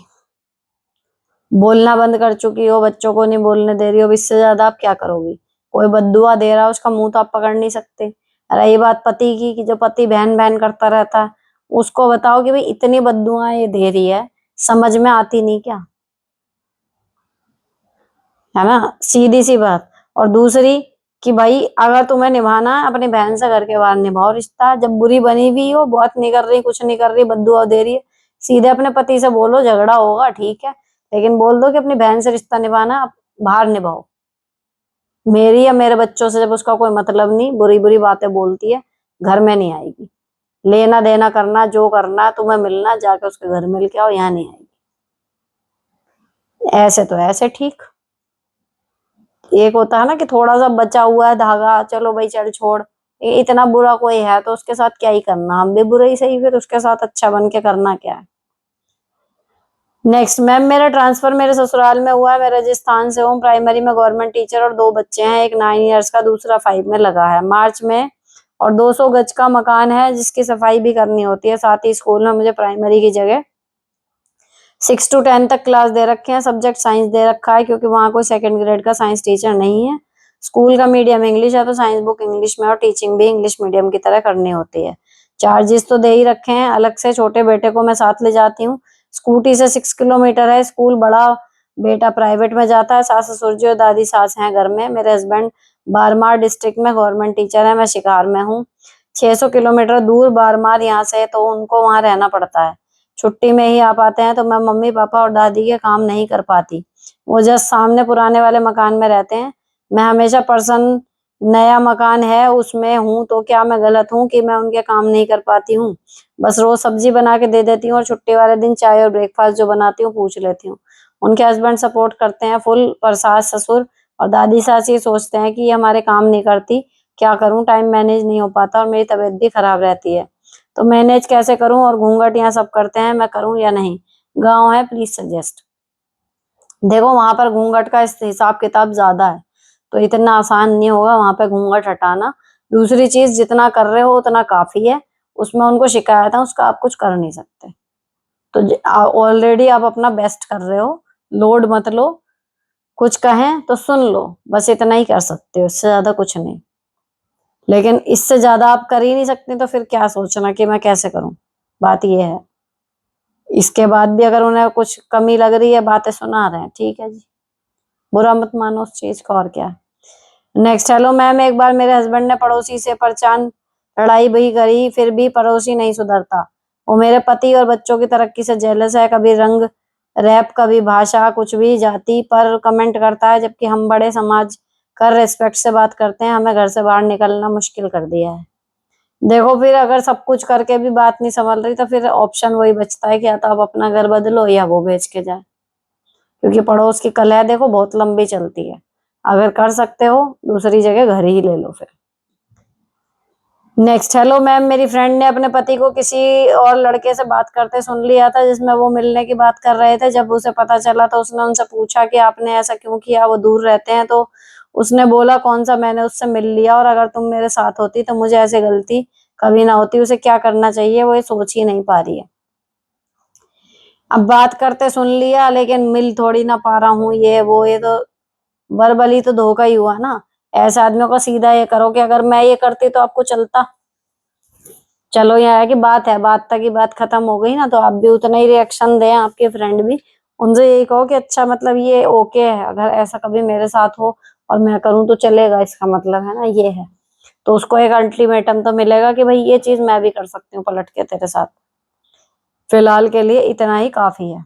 बोलना बंद कर चुकी हो, बच्चों को नहीं बोलने दे रही हो, इससे ज्यादा आप क्या करोगी? कोई बद्दुआ दे रहा है, उसका मुंह तो आप पकड़ नहीं सकते। रही बात पति की, कि जो पति बहन बहन करता रहता है, उसको बताओ कि भाई इतनी बद्दुआएं ये दे रही है, समझ में आती नहीं क्या? है ना, सीधी सी बात। और दूसरी, कि भाई अगर तुम्हें निभाना है अपनी बहन से घर के बाहर निभाओ रिश्ता। जब बुरी बनी हुई हो, बहुत नहीं कर रही, कुछ नहीं कर रही, बद्दुआ दे रही है, सीधे अपने पति से बोलो, झगड़ा होगा ठीक है, लेकिन बोल दो कि अपनी बहन से रिश्ता निभाना है, आप बाहर निभाओ। मेरी या मेरे बच्चों से जब उसका कोई मतलब नहीं, बुरी बुरी बातें बोलती है, घर में नहीं आएगी। लेना देना करना, जो करना तुम्हें मिलना, जाके उसके घर मिल के आओ, यहाँ नहीं आएगी। ऐसे तो ऐसे ठीक। एक होता है ना कि थोड़ा सा बचा हुआ है धागा, चलो भाई चल छोड़, इतना बुरा कोई है तो उसके साथ क्या ही करना, हम भी बुरे ही सही, फिर उसके साथ अच्छा बन के करना क्या है। नेक्स्ट मैम, मेरा ट्रांसफर मेरे ससुराल में हुआ है, मैं राजस्थान से हूँ, प्राइमरी में गवर्नमेंट टीचर, और 2 बच्चे हैं, एक 9 इयर्स का, दूसरा 5 में लगा है मार्च में, और 200 गज का मकान है जिसकी सफाई भी करनी होती है, साथ ही स्कूल में मुझे प्राइमरी की जगह 6 to 10 तक क्लास दे रखे हैं, सब्जेक्ट साइंस दे रखा है, क्योंकि वहाँ कोई सेकंड ग्रेड का साइंस टीचर नहीं है। स्कूल का मीडियम इंग्लिश है, तो साइंस बुक इंग्लिश में और टीचिंग भी इंग्लिश मीडियम की तरह करनी होती है। चार्जेस तो दे ही रखे हैं अलग से, छोटे बेटे को मैं साथ ले जाती हूँ, स्कूटी से 6 किलोमीटर है स्कूल, बड़ा बेटा प्राइवेट में जाता है, सास ससुर जी और दादी सास हैं घर में, मेरे हस्बैंड बारमार डिस्ट्रिक्ट में गवर्नमेंट टीचर है, मैं शिकार में हूँ, 600 किलोमीटर दूर बारमार यहाँ से, तो उनको वहां रहना पड़ता है। छुट्टी में ही आ पाते हैं, तो मैं मम्मी पापा और दादी के काम नहीं कर पाती। वो जस्ट सामने पुराने वाले मकान में रहते हैं, मैं हमेशा पर्सन, नया मकान है उसमें हूँ, तो क्या मैं गलत हूँ कि मैं उनके काम नहीं कर पाती हूँ? बस रोज सब्जी बना के दे देती हूँ, और छुट्टी वाले दिन चाय और ब्रेकफास्ट जो बनाती हूँ पूछ लेती हूँ। उनके हस्बैंड सपोर्ट करते हैं फुल, पर सास ससुर और दादी सास ये सोचते हैं कि ये हमारे काम नहीं करती, क्या करूं, टाइम मैनेज नहीं हो पाता, और मेरी तबीयत भी खराब रहती है, तो मैनेज कैसे करूं? और घूंघट यहाँ सब करते हैं, मैं करूं या नहीं? गांव है, प्लीज सजेस्ट। देखो वहां पर घूंघट का इस हिसाब किताब ज्यादा है, तो इतना आसान नहीं होगा वहां पे घूंघट हटाना। दूसरी चीज, जितना कर रहे हो उतना काफी है, उसमें उनको शिकायत है, उसका आप कुछ कर नहीं सकते। तो ऑलरेडी आप अपना बेस्ट कर रहे हो, लोड मत लो, कुछ कहें तो सुन लो, बस इतना ही कर सकते हो, इससे ज्यादा कुछ नहीं। लेकिन इससे ज्यादा आप कर ही नहीं सकते, तो फिर क्या सोचना कि मैं कैसे करूं, बात ये है। इसके बाद भी अगर उन्हें कुछ कमी लग रही है, बातें सुना रहे हैं, ठीक है जी, बुरा मत मानो उस चीज को, और क्या। नेक्स्ट, हेलो मैम, एक बार मेरे हस्बैंड ने पड़ोसी से प्रचंड लड़ाई भी करी, फिर भी पड़ोसी नहीं सुधरता। वो मेरे पति और बच्चों की तरक्की से जेलस है, कभी रंग रैप, कभी भाषा, कुछ भी जाति पर कमेंट करता है, जबकि हम बड़े समाज कर रेस्पेक्ट से बात करते हैं, हमें घर से बाहर निकलना मुश्किल कर दिया है। देखो फिर अगर सब कुछ करके भी बात नहीं संभल रही, तो फिर ऑप्शन वही बचता है कि या तो आप अपना घर बदलो या वो बेच के जाए, क्योंकि पड़ोस की कलह देखो बहुत लंबी चलती है। अगर कर सकते हो दूसरी जगह घर ही ले लो फिर। नेक्स्ट, हेलो मैम, मेरी फ्रेंड ने अपने पति को किसी और लड़के से बात करते सुन लिया था, जिसमें वो मिलने की बात कर रहे थे। जब उसे पता चला तो उसने उनसे पूछा कि आपने ऐसा क्यों किया, वो दूर रहते हैं, तो उसने बोला, कौन सा मैंने उससे मिल लिया, और अगर तुम मेरे साथ होती तो मुझे ऐसी गलती कभी ना होती। उसे क्या करना चाहिए, वो ये सोच ही नहीं पा रही है। अब बात करते सुन लिया, लेकिन मिल थोड़ी ना पा रहा हूँ, ये वो, ये तो वर्बली तो धोखा ही हुआ ना। ऐसे आदमियों का सीधा ये करो कि अगर मैं ये करती तो आपको चलता। चलो यहाँ है कि बात है, बात तक ही बात खत्म हो गई ना, तो आप भी उतना ही रिएक्शन दें, आपके फ्रेंड भी। उनसे यही कहो कि अच्छा, मतलब ये ओके है, अगर ऐसा कभी मेरे साथ हो और मैं करूँ तो चलेगा, इसका मतलब है ना ये है। तो उसको एक अल्टीमेटम तो मिलेगा कि भाई ये चीज मैं भी कर सकती हूँ पलट के तेरे साथ। फिलहाल के लिए इतना ही काफी है।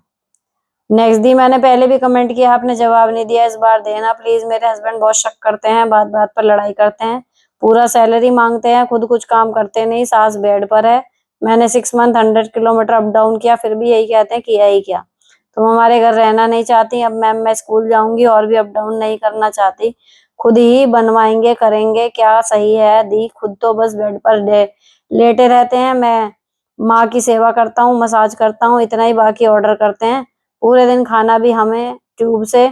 नेक्स्ट दी, मैंने पहले भी कमेंट किया, आपने जवाब नहीं दिया, इस बार देना प्लीज। मेरे हस्बैंड बहुत शक करते हैं, बात बात पर लड़ाई करते हैं, पूरा सैलरी मांगते हैं, खुद कुछ काम करते नहीं, सास बेड पर है। मैंने 6 मंथ 100 किलोमीटर अप डाउन किया, फिर भी यही कहते हैं किया ही क्या। तुम हमारे घर रहना नहीं चाहती। अब मैम मैं स्कूल जाऊंगी और भी अप डाउन नहीं करना चाहती, खुद ही बनवाएंगे करेंगे, क्या सही है दी? खुद तो बस बेड पर लेटे रहते हैं। मैं माँ की सेवा करता हूँ, मसाज करता हूँ, इतना ही, बाकी ऑर्डर करते हैं। पूरे दिन खाना भी हमें ट्यूब से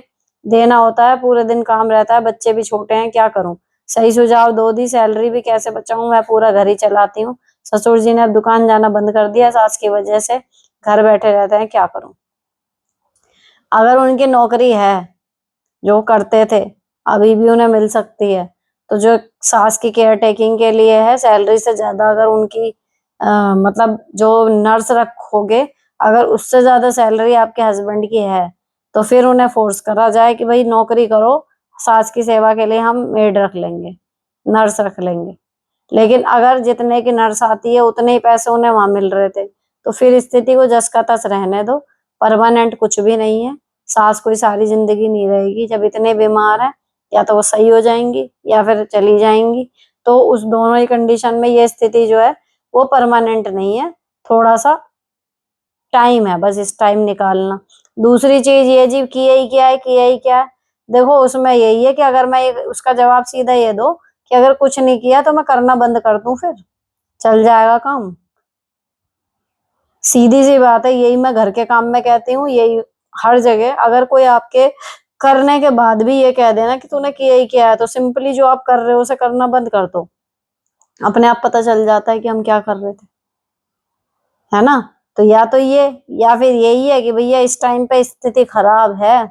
देना होता है, पूरे दिन काम रहता है, बच्चे भी छोटे हैं, क्या करूं? सही सुझाव दो दी, सैलरी भी कैसे बचाऊं? मैं पूरा घर ही चलाती हूँ। ससुर जी ने अब दुकान जाना बंद कर दिया सास की वजह से, घर बैठे रहते हैं, क्या करूं? अगर उनकी नौकरी है जो करते थे, अभी भी उन्हें मिल सकती है। तो जो सास की केयर टेकिंग के लिए है, सैलरी से ज्यादा अगर उनकी मतलब जो नर्स रखोगे, अगर उससे ज्यादा सैलरी आपके हस्बैंड की है, तो फिर उन्हें फोर्स करा जाए कि भाई नौकरी करो, सास की सेवा के लिए हम मेड रख लेंगे, नर्स रख लेंगे। लेकिन अगर जितने की नर्स आती है उतने ही पैसे उन्हें वहां मिल रहे थे, तो फिर स्थिति को जस का तस रहने दो। परमानेंट कुछ भी नहीं है। सास कोई सारी जिंदगी नहीं रहेगी, जब इतने बीमार है, या तो वो सही हो जाएंगी या फिर चली जाएंगी। तो उस दोनों ही कंडीशन में ये स्थिति जो है वो परमानेंट नहीं है, थोड़ा सा टाइम है, बस इस टाइम निकालना। दूसरी चीज ये जी, किया ही क्या है, किया ही क्या है? देखो उसमें यही है कि अगर मैं उसका जवाब सीधा ये दो कि अगर कुछ नहीं किया तो मैं करना बंद कर दूं, फिर चल जाएगा काम। सीधी सी बात है, यही मैं घर के काम में कहती हूँ, यही हर जगह। अगर कोई आपके करने के बाद भी ये कह देना कि तूने किया ही किया है, तो सिंपली जो आप कर रहे हो उसे करना बंद कर दो, अपने आप पता चल जाता है कि हम क्या कर रहे थे, है ना? तो या तो ये, या फिर यही है कि भैया इस टाइम पे स्थिति खराब है,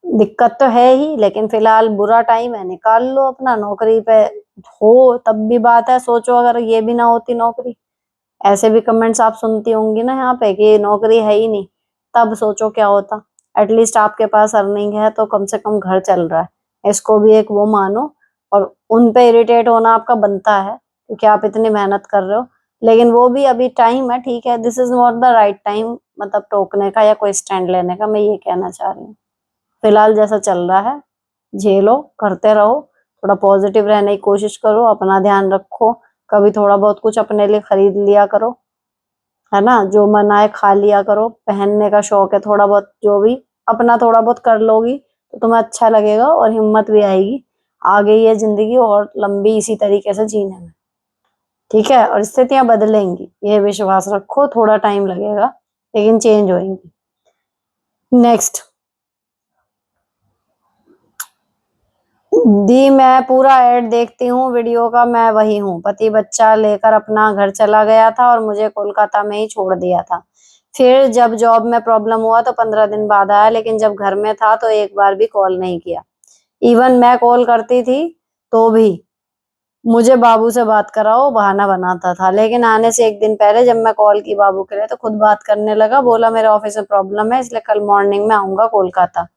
दिक्कत तो है ही, लेकिन फिलहाल बुरा टाइम है, निकाल लो अपना, नौकरी पे हो तब भी बात है, सोचो अगर ये भी ना होती नौकरी। ऐसे भी कमेंट्स आप सुनती होंगी ना यहाँ पे कि नौकरी है ही नहीं, तब सोचो क्या होता। एटलीस्ट आपके पास अर्निंग है तो कम से कम घर चल रहा है, इसको भी एक वो मानो। और उन पे इरिटेट होना आपका बनता है क्योंकि आप इतनी मेहनत कर रहे हो, लेकिन वो भी अभी टाइम है, ठीक है, this is not the right time, मतलब टोकने का या कोई स्टैंड लेने का, मैं ये कहना चाह रही हूँ। फिलहाल जैसा चल रहा है झेलो, करते रहो, थोड़ा पॉजिटिव रहने की कोशिश करो, अपना ध्यान रखो, कभी थोड़ा बहुत कुछ अपने लिए खरीद लिया करो, है ना? जो मन आए खा लिया करो, पहनने का शौक है थोड़ा बहुत, जो भी अपना थोड़ा बहुत कर लोगी तो तुम्हें अच्छा लगेगा और हिम्मत भी आएगी आगे ये जिंदगी और लंबी इसी तरीके से जीने में। ठीक है? और स्थितियां बदलेंगी, ये विश्वास रखो, थोड़ा टाइम लगेगा लेकिन चेंज होएंगी। नेक्स्ट दी, मैं पूरा ऐड देखती हूँ वीडियो का, मैं वही हूँ, पति बच्चा लेकर अपना घर चला गया था और मुझे कोलकाता में ही छोड़ दिया था। फिर जब जॉब में प्रॉब्लम हुआ तो 15 दिन बाद आया, लेकिन जब घर में था तो एक बार भी कॉल नहीं किया। इवन मैं कॉल करती थी तो भी मुझे बाबू से बात कराओ बहाना बनाता था। लेकिन आने से एक दिन पहले जब मैं कॉल की बाबू के लिए तो खुद बात करने लगा, बोला मेरे ऑफिस में प्रॉब्लम है इसलिए कल मॉर्निंग में आऊंगा कोलकाता।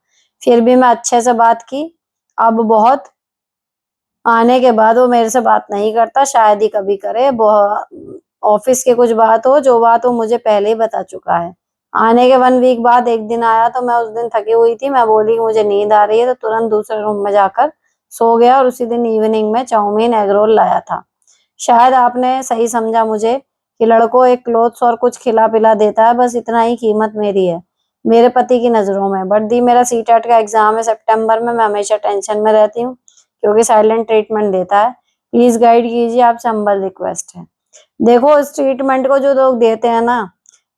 फिर भी मैं अच्छे से बात की। अब बहुत आने के बाद वो मेरे से बात नहीं करता, शायद ही कभी करे। ऑफिस की कुछ बात हो, जो बात हो मुझे पहले ही बता चुका है। आने के 1 वीक बाद एक दिन आया तो मैं उस दिन थकी हुई थी, मैं बोली कि मुझे नींद आ रही है, तो तुरंत दूसरे रूम में जाकर सो गया और उसी दिन इवनिंग में चाउमीन एग रोल लाया था। शायद आपने सही समझा मुझे कि लड़कों एक क्लोथ्स और कुछ खिला पिला देता है, बस इतना ही कीमत मेरी है मेरे पति की नजरों में। बट दी, मेरा सीटेट का एग्जाम है सितंबर में, मैं हमेशा टेंशन में रहती हूँ क्योंकि साइलेंट ट्रीटमेंट देता है। प्लीज गाइड कीजिए, आपसे हम्बल रिक्वेस्ट है। देखो इस ट्रीटमेंट को जो लोग देते हैं ना,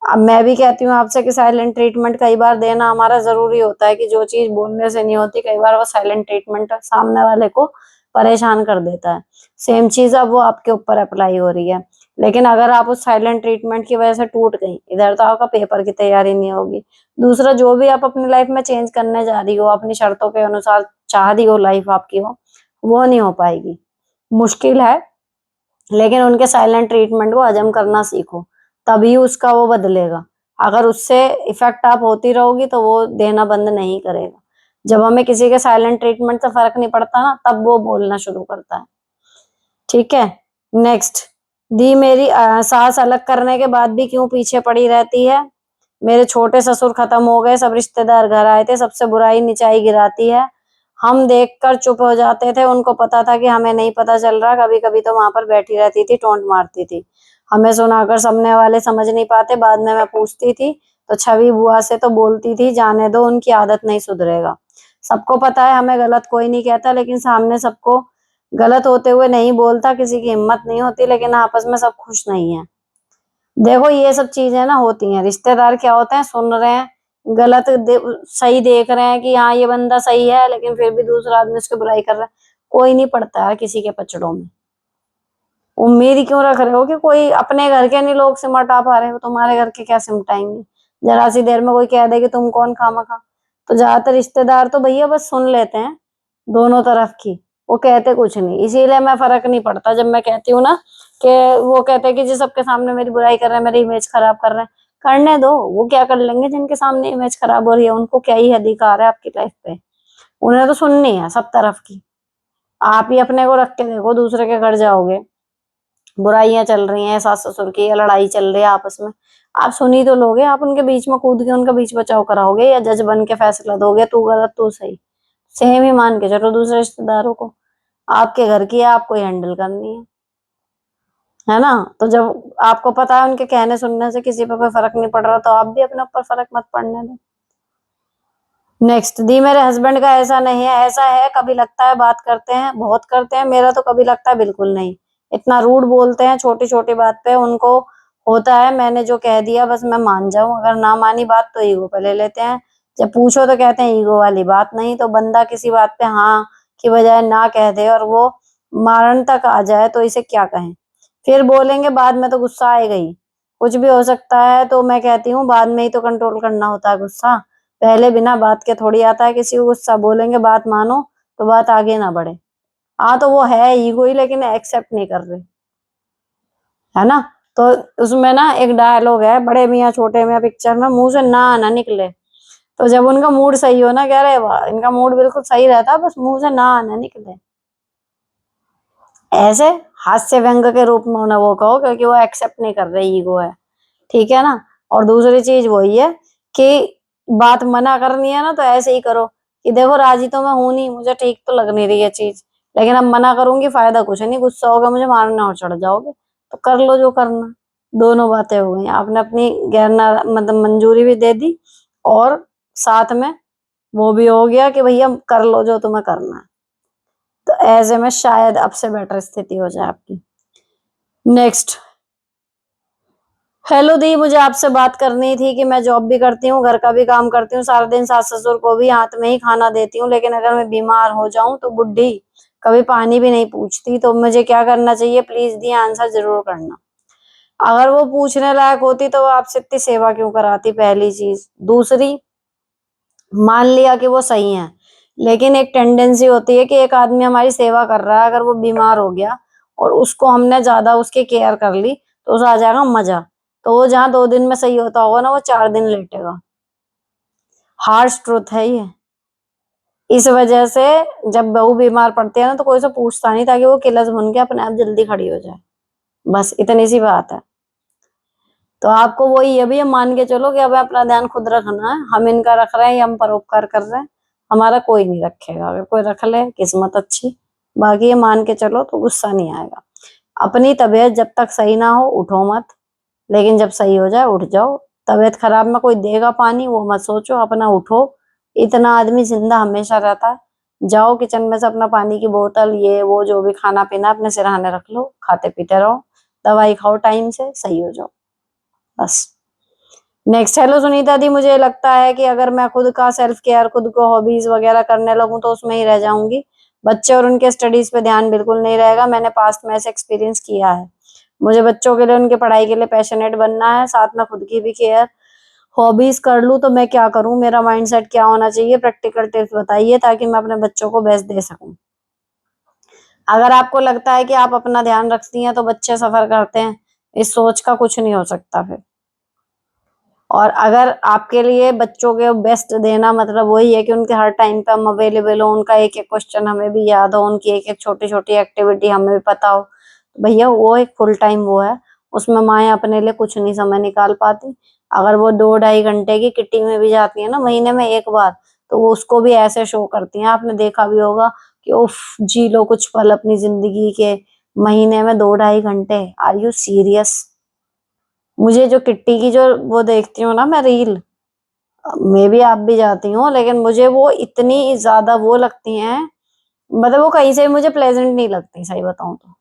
अब मैं भी कहती हूँ आपसे कि साइलेंट ट्रीटमेंट कई बार देना हमारा जरूरी होता है, कि जो चीज बोलने से नहीं होती कई बार वो साइलेंट ट्रीटमेंट सामने वाले को परेशान कर देता है। सेम चीज अब वो आपके ऊपर अप्लाई हो रही है। लेकिन अगर आप उस साइलेंट ट्रीटमेंट की वजह से टूट गई, इधर तो आपका पेपर की तैयारी नहीं होगी, दूसरा जो भी आप अपनी लाइफ में चेंज करने जा रही हो, अपनी शर्तों के अनुसार चाह रही हो लाइफ आपकी हो, वो नहीं हो पाएगी। मुश्किल है, लेकिन उनके साइलेंट ट्रीटमेंट को हजम करना सीखो, तभी उसका वो बदलेगा। अगर उससे इफेक्ट आप होती रहोगी तो वो देना बंद नहीं करेगा। जब हमें किसी के साइलेंट ट्रीटमेंट से फर्क नहीं पड़ता ना, तब वो बोलना शुरू करता है। ठीक है? नेक्स्ट दी, मेरी सास अलग करने के बाद भी क्यों पीछे पड़ी रहती है? मेरे छोटे ससुर खत्म हो गए, सब रिश्तेदार घर आए थे, सबसे बुराई निचाई गिराती है। हम देखकर चुप हो जाते थे, उनको पता था कि हमें नहीं पता चल रहा। कभी कभी तो वहां पर बैठी रहती थी, टोंट मारती थी। हमें सुनाकर सामने वाले समझ नहीं पाते। बाद में मैं पूछती थी तो छवि बुआ से तो बोलती थी, जाने दो, उनकी आदत नहीं सुधरेगा। सबको पता है हमें गलत कोई नहीं कहता, लेकिन सामने सबको गलत होते हुए नहीं बोलता, किसी की हिम्मत नहीं होती, लेकिन आपस में सब खुश नहीं है। देखो ये सब चीजें ना होती हैं। रिश्तेदार क्या होते हैं, सुन रहे हैं, सही देख रहे हैं कि हाँ ये बंदा सही है, लेकिन फिर भी दूसरा आदमी उसकी बुराई कर रहा है। कोई नहीं पड़ता है किसी के पचड़ों में। उम्मीद ही क्यों रख रहे हो कि कोई अपने घर के नहीं लोग सिमटा पा रहे हो, तुम्हारे घर के क्या सिमटाएंगे। जरा सी देर में कोई कह दे कि तुम कौन खामखा। तो ज्यादातर रिश्तेदार तो भैया बस सुन लेते हैं दोनों तरफ की, वो कहते कुछ नहीं। इसीलिए मैं फर्क नहीं पड़ता जब मैं कहती हूँ ना कि वो कहते हैं कि जी सबके सामने मेरी बुराई कर रहे हैं, मेरी इमेज खराब कर रहे हैं। करने दो, वो क्या कर लेंगे जिनके सामने इमेज खराब हो रही है, उनको क्या ही अधिकार है आपकी लाइफ पे। उन्हें तो सुननी है सब तरफ की। आप ही अपने को रख के देखो, दूसरे के घर जाओगे, बुराइयां चल रही हैं सास ससुर की, या लड़ाई चल रही है आपस में, आप सुनी तो लोगे? आप उनके बीच में कूद के उनका बीच बचाव कराओगे, या जज बन के फैसला दोगे तू गलत तू सही? सेम ही मान के चलो दूसरे रिश्तेदारों को। आपके घर की है, आपको ही हैंडल करनी है ना? तो जब आपको पता है उनके कहने सुनने से किसी पे कोई फर्क नहीं पड़ रहा, तो आप भी अपने ऊपर फर्क मत पड़ने दो। नेक्स्ट दी, मेरे हस्बैंड का ऐसा नहीं है, ऐसा है कभी लगता है बात करते हैं, बहुत करते हैं। मेरा तो कभी लगता है बिल्कुल नहीं। इतना रूड बोलते हैं छोटी छोटी बात पे। उनको होता है मैंने जो कह दिया बस मैं मान जाऊं, अगर ना मानी बात तो ईगो पे ले लेते हैं। जब पूछो तो कहते हैं ईगो वाली बात नहीं। तो बंदा किसी बात पे हाँ की बजाय ना कह दे और वो मारण तक आ जाए तो इसे क्या कहें? फिर बोलेंगे बाद में तो गुस्सा आएगा ही, कुछ भी हो सकता है। तो मैं कहती हूँ बाद में ही तो कंट्रोल करना होता है गुस्सा, पहले बिना बात के थोड़ी आता है किसी को गुस्सा। बोलेंगे बात मानो तो बात आगे ना बढ़े। हाँ तो वो है ईगो ही, लेकिन एक्सेप्ट नहीं कर रहे, है ना? तो उसमें ना एक डायलॉग है, बड़े मियाँ छोटे मियाँ पिक्चर में, मुंह से ना ना निकले। तो जब उनका मूड सही हो ना, कह रहे वाह इनका मूड बिल्कुल सही रहता, बस मुंह से ना ना निकले, ऐसे हास्य व्यंग के रूप में उन्हें वो कहो, क्योंकि वो एक्सेप्ट नहीं कर रहे, ईगो है। ठीक है ना? और दूसरी चीज वही है कि बात मना करनी है ना तो ऐसे ही करो कि देखो राजी तो मैं हूं नहीं, मुझे ठीक तो लग नहीं रही है चीज, लेकिन अब मना करूंगी फायदा कुछ नहीं, गुस्सा होगा मुझे मारना और चढ़ जाओगे, तो कर लो जो करना। दोनों बातें हो गई, आपने अपनी गैर मतलब मंजूरी भी दे दी, और साथ में वो भी हो गया कि भैया कर लो जो तुम्हें करना है। तो ऐसे में शायद अब से बेटर स्थिति हो जाए आपकी। नेक्स्ट, हेलो दी, मुझे आपसे बात करनी थी कि मैं जॉब भी करती हूँ, घर का भी काम करती हूँ, सारा दिन सास ससुर को भी हाथ में ही खाना देती हूँ, लेकिन अगर मैं बीमार हो जाऊं तो बुड्ढी कभी पानी भी नहीं पूछती। तो मुझे क्या करना चाहिए? प्लीज दी आंसर जरूर करना। अगर वो पूछने लायक होती तो वो आपसे इतनी सेवा क्यों कराती, पहली चीज। दूसरी, मान लिया कि वो सही है, लेकिन एक टेंडेंसी होती है कि एक आदमी हमारी सेवा कर रहा है, अगर वो बीमार हो गया और उसको हमने ज्यादा उसकी केयर कर ली तो उसे आ जाएगा मजा। तो वो जहां 2 दिन में सही होता होगा ना, वो 4 दिन लेटेगा। हार्श ट्रूथ है ये। इस वजह से जब बहू बीमार पड़ती है ना तो कोई से पूछता नहीं, ताकि वो किलस बन के अपने आप जल्दी खड़ी हो जाए। बस इतनी सी बात है। तो आपको वही है भैया, मान के चलो कि अब अपना ध्यान खुद रखना है। हम इनका रख रहे हैं या हम परोपकार कर रहे हैं, हमारा कोई नहीं रखेगा। अगर कोई रख ले किस्मत अच्छी, बाकी ये मान के चलो तो गुस्सा नहीं आएगा। अपनी तबीयत जब तक सही ना हो उठो मत, लेकिन जब सही हो जाए उठ जाओ। तबीयत खराब में कोई देगा पानी वो मत सोचो, अपना उठो। इतना आदमी जिंदा हमेशा रहता है। जाओ किचन में से अपना पानी की बोतल ये वो जो भी खाना पीना अपने सिरहाने रख लो, खाते पीते रहो, दवाई खाओ टाइम से, सही हो जाओ बस। नेक्स्ट, हेलो सुनीता दी, मुझे लगता है कि अगर मैं खुद का सेल्फ केयर, खुद को हॉबीज वगैरह करने लगूं तो उसमें ही रह जाऊंगी। बच्चे और उनके स्टडीज पे ध्यान बिल्कुल नहीं रहेगा। मैंने पास्ट में ऐसे एक्सपीरियंस किया है। मुझे बच्चों के लिए उनकी पढ़ाई के लिए पैशनेट बनना है, साथ में खुद की भी केयर हॉबीज कर लूं, तो मैं क्या करूं? मेरा माइंडसेट क्या होना चाहिए? प्रैक्टिकल टिप्स बताइए ताकि मैं अपने बच्चों को बेस्ट दे सकूं। अगर आपको लगता है कि आप अपना ध्यान रखती हैं तो बच्चे सफर करते हैं, इस सोच का कुछ नहीं हो सकता फिर। और अगर आपके लिए बच्चों के बेस्ट देना मतलब वही है कि उनके हर टाइम पे हम अवेलेबल हो, उनका एक एक क्वेश्चन हमें भी याद हो, उनकी एक एक छोटी छोटी एक्टिविटी हमें भी पता हो, तो भैया वो एक फुल टाइम वो है। उसमें माएँ अपने लिए कुछ नहीं समय निकाल पाती। अगर वो 2-2.5 घंटे की किट्टी में भी जाती है ना महीने में एक बार, तो वो उसको भी ऐसे शो करती हैं, आपने देखा भी होगा कि उफ, जी लो कुछ पल अपनी जिंदगी के, महीने में 2-2.5 घंटे, आर यू सीरियस? मुझे जो किट्टी की जो वो देखती हूँ ना मैं रील, मे बी आप भी जाती हो, लेकिन मुझे वो इतनी ज्यादा वो लगती हैं, मतलब वो कहीं से भी मुझे प्लेजेंट नहीं लगती, सही बताऊं तो।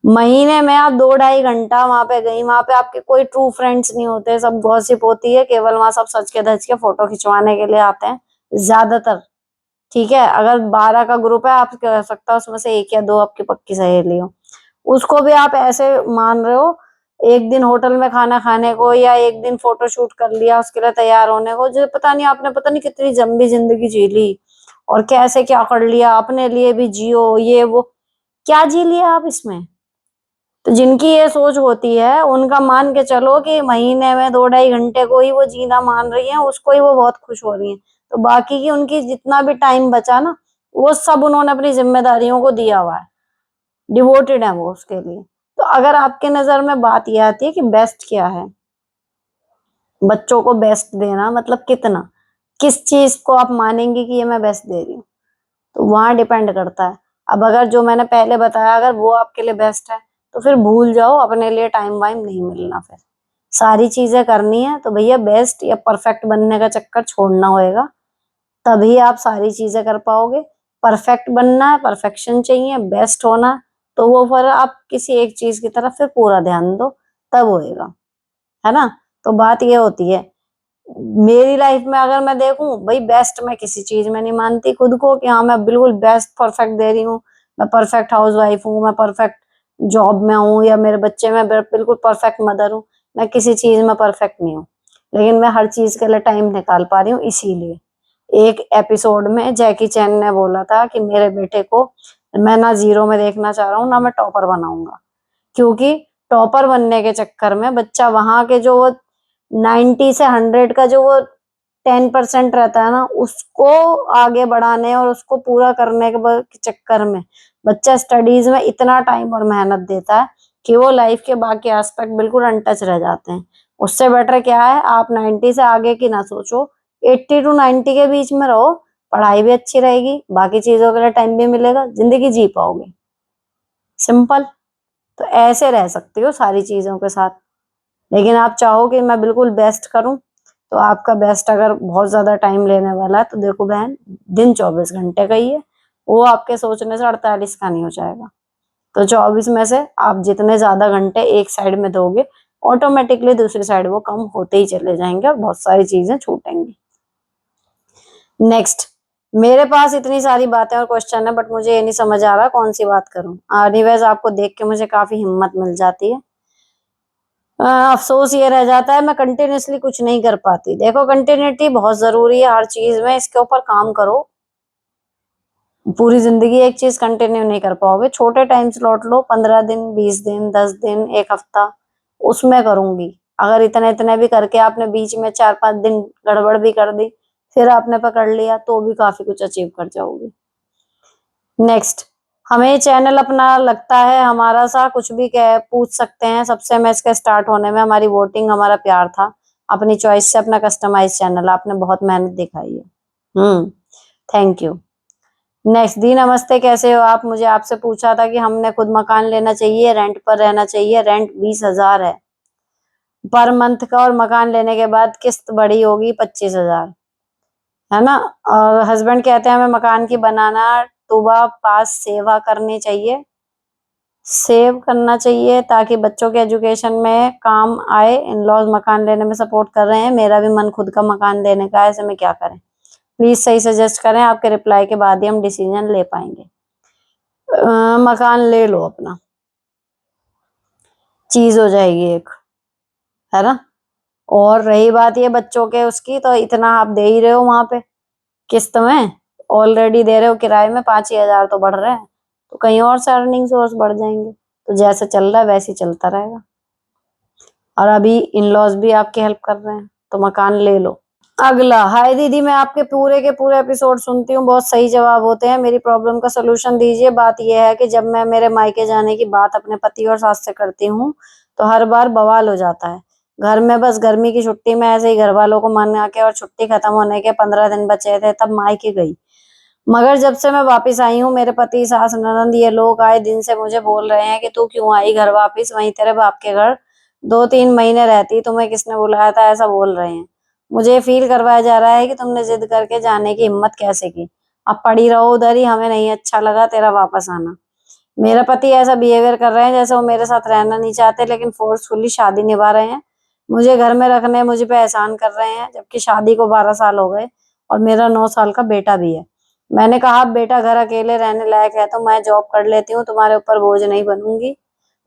महीने में आप 2-2.5 घंटा वहां पे गई, वहां पे आपके कोई ट्रू फ्रेंड्स नहीं होते, सब गॉसिप होती है, केवल वहां सब सच के धज के फोटो खिंचवाने के लिए आते हैं ज्यादातर। ठीक है, अगर 12 का ग्रुप है, आप कह सकता हो उसमें से 1 या 2 आपकी पक्की सहेली हो, उसको भी आप ऐसे मान रहे हो, एक दिन होटल में खाना खाने को या एक दिन फोटो शूट कर लिया उसके लिए तैयार होने को, जो पता नहीं आपने पता नहीं कितनी लंबी जिंदगी जी ली, और कैसे क्या कर लिया अपने लिए भी, जियो ये वो, क्या जी लिया आप इसमें? तो जिनकी ये सोच होती है उनका मान के चलो कि महीने में 2-2.5 घंटे को ही वो जीना मान रही है, उसको ही वो बहुत खुश हो रही है। तो बाकी की उनकी जितना भी टाइम बचा ना, वो सब उन्होंने अपनी जिम्मेदारियों को दिया हुआ है, डिवोटेड है वो उसके लिए। तो अगर आपके नजर में बात ये आती है कि बेस्ट क्या है, बच्चों को बेस्ट देना मतलब कितना, किस चीज को आप मानेंगे कि ये मैं बेस्ट दे रही हूँ, तो वहां डिपेंड करता है। अब अगर जो मैंने पहले बताया अगर वो आपके लिए बेस्ट है, तो फिर भूल जाओ, अपने लिए टाइम वाइम नहीं मिलना, फिर सारी चीजें करनी है तो भैया बेस्ट या परफेक्ट बनने का चक्कर छोड़ना होएगा, तभी आप सारी चीजें कर पाओगे। परफेक्ट बनना है, परफेक्शन चाहिए, बेस्ट होना है, तो वो फिर आप किसी एक चीज की तरफ फिर पूरा ध्यान दो, तब होएगा, है ना? तो बात ये होती है, मेरी लाइफ में अगर मैं देखूं भाई, बेस्ट मैं किसी चीज में नहीं मानती खुद को कि हाँ मैं बिल्कुल बेस्ट परफेक्ट दे रही हूँ, मैं परफेक्ट हाउस वाइफ हूँ, मैं परफेक्ट जॉब में हूँ, या मेरे बच्चे में बिल्कुल परफेक्ट मदर हूँ। मैं किसी चीज में परफेक्ट नहीं हूँ, लेकिन मैं हर चीज के लिए टाइम निकाल पा रही हूँ। इसीलिए एक एपिसोड में जैकी चैन ने बोला था कि मेरे बेटे को मैं ना जीरो में देखना चाह रहा हूँ, ना मैं टॉपर बनाऊंगा, क्योंकि टॉपर बनने के चक्कर में बच्चा वहां के जो वो 90 से 100 का जो वो 10% रहता है ना, उसको आगे बढ़ाने और उसको पूरा करने के चक्कर में बच्चा स्टडीज में इतना टाइम और मेहनत देता है कि वो लाइफ के बाकी एस्पेक्ट बिल्कुल अनटच रह जाते हैं। उससे बेटर क्या है, आप 90 से आगे की ना सोचो, 80 to 90 के बीच में रहो, पढ़ाई भी अच्छी रहेगी, बाकी चीजों के लिए टाइम भी मिलेगा, जिंदगी जी पाओगे, सिंपल। तो ऐसे रह सकती हो सारी चीजों के साथ। लेकिन आप चाहो कि मैं बिल्कुल बेस्ट करूं, तो आपका बेस्ट अगर बहुत ज्यादा टाइम लेने वाला है, तो देखो बहन, दिन 24 घंटे का ही है, वो आपके सोचने से 48 का नहीं हो जाएगा। तो 24 में से आप जितने ज्यादा घंटे एक साइड में दोगे, ऑटोमेटिकली दूसरी साइड वो कम होते ही चले जाएंगे और बहुत सारी चीजें छूटेंगी। नेक्स्ट, मेरे पास इतनी सारी बातें और क्वेश्चन है, बट मुझे ये नहीं समझ आ रहा कौन सी बात करूं। एनीवेज आपको देख के मुझे काफी हिम्मत मिल जाती है। अफसोस ये रह जाता है मैं कंटिन्यूअसली कुछ नहीं कर पाती। देखो, कंटिन्यूटी बहुत जरूरी है हर चीज में, इसके ऊपर काम करो। पूरी जिंदगी एक चीज कंटिन्यू नहीं कर पाओगे, छोटे टाइम स्लॉट लो, 15 दिन, 20 दिन, 10 दिन, एक हफ्ता, उसमें करूंगी। अगर इतने इतने भी करके आपने बीच में 4-5 दिन गड़बड़ भी कर दी, फिर आपने पकड़ लिया, तो भी काफी कुछ अचीव कर जाओगी। नेक्स्ट, हमें चैनल अपना लगता है हमारा सा, कुछ भी कह पूछ सकते हैं सबसे। मैं इसके स्टार्ट होने में हमारी वोटिंग, हमारा प्यार था, अपनी चॉइस से अपना कस्टमाइज चैनल, आपने बहुत मेहनत दिखाई है। Thank you. नेक्स्ट, दी नमस्ते, कैसे हो आप? मुझे आपसे पूछा था कि हमने खुद मकान लेना चाहिए, रेंट पर रहना चाहिए। रेंट 20,000 है पर मंथ का, और मकान लेने के बाद किस्त बड़ी होगी 25,000, है ना? और हस्बैंड कहते हैं हमें मकान की बनाना, तुबा पास सेवा करनी चाहिए, सेव करना चाहिए ताकि बच्चों के एजुकेशन में काम आए। इन लॉज मकान लेने में सपोर्ट कर रहे हैं, मेरा भी मन खुद का मकान लेने का है, ऐसे में क्या करें? प्लीज सही सजेस्ट करें, आपके रिप्लाई के बाद ही हम डिसीजन ले पाएंगे। मकान ले लो अपना, चीज हो जाएगी एक, है ना? और रही बात ये बच्चों के उसकी, तो इतना आप दे ही रहे हो वहां पे किस्त में, ऑलरेडी दे रहे हो किराए में, 5 ही हजार तो बढ़ रहे हैं, तो कहीं और से अर्निंग सोर्स बढ़ जाएंगे। तो जैसे चल रहा है वैसे ही चलता रहेगा, और अभी इन लॉज भी आपकी हेल्प कर रहे हैं, तो मकान ले लो। अगला, हाय दीदी, मैं आपके पूरे के पूरे एपिसोड सुनती हूँ, बहुत सही जवाब होते हैं, मेरी प्रॉब्लम का सोल्यूशन दीजिए। बात यह है कि जब मैं मेरे मायके जाने की बात अपने पति और सास से करती हूँ, तो हर बार बवाल हो जाता है घर में। बस गर्मी की छुट्टी में ऐसे ही घर वालों को मना के और छुट्टी खत्म होने के 15 दिन बचे थे तब मायके गई। मगर जब से मैं वापस आई हूँ मेरे पति, सास, ननद ये लोग आए दिन से मुझे बोल रहे हैं कि तू क्यों आई घर वापस, वहीं तेरे बाप के घर 2-3 महीने रहती, तुम्हें किसने बुलाया था, ऐसा बोल रहे हैं। मुझे फील करवाया जा रहा है कि तुमने जिद करके जाने की हिम्मत कैसे की। अब पड़ी रहो उधर ही, हमें नहीं अच्छा लगा तेरा वापस आना। मेरा पति ऐसा बिहेवियर कर रहे हैं जैसे वो मेरे साथ रहना नहीं चाहते लेकिन फोर्सफुली शादी निभा रहे हैं। मुझे घर में रखने मुझे पे एहसान कर रहे हैं, जबकि शादी को 12 साल हो गए और मेरा 9 साल का बेटा भी है। मैंने कहा अब बेटा घर अकेले रहने लायक है तो मैं जॉब कर लेती हूँ, तुम्हारे ऊपर बोझ नहीं बनूंगी,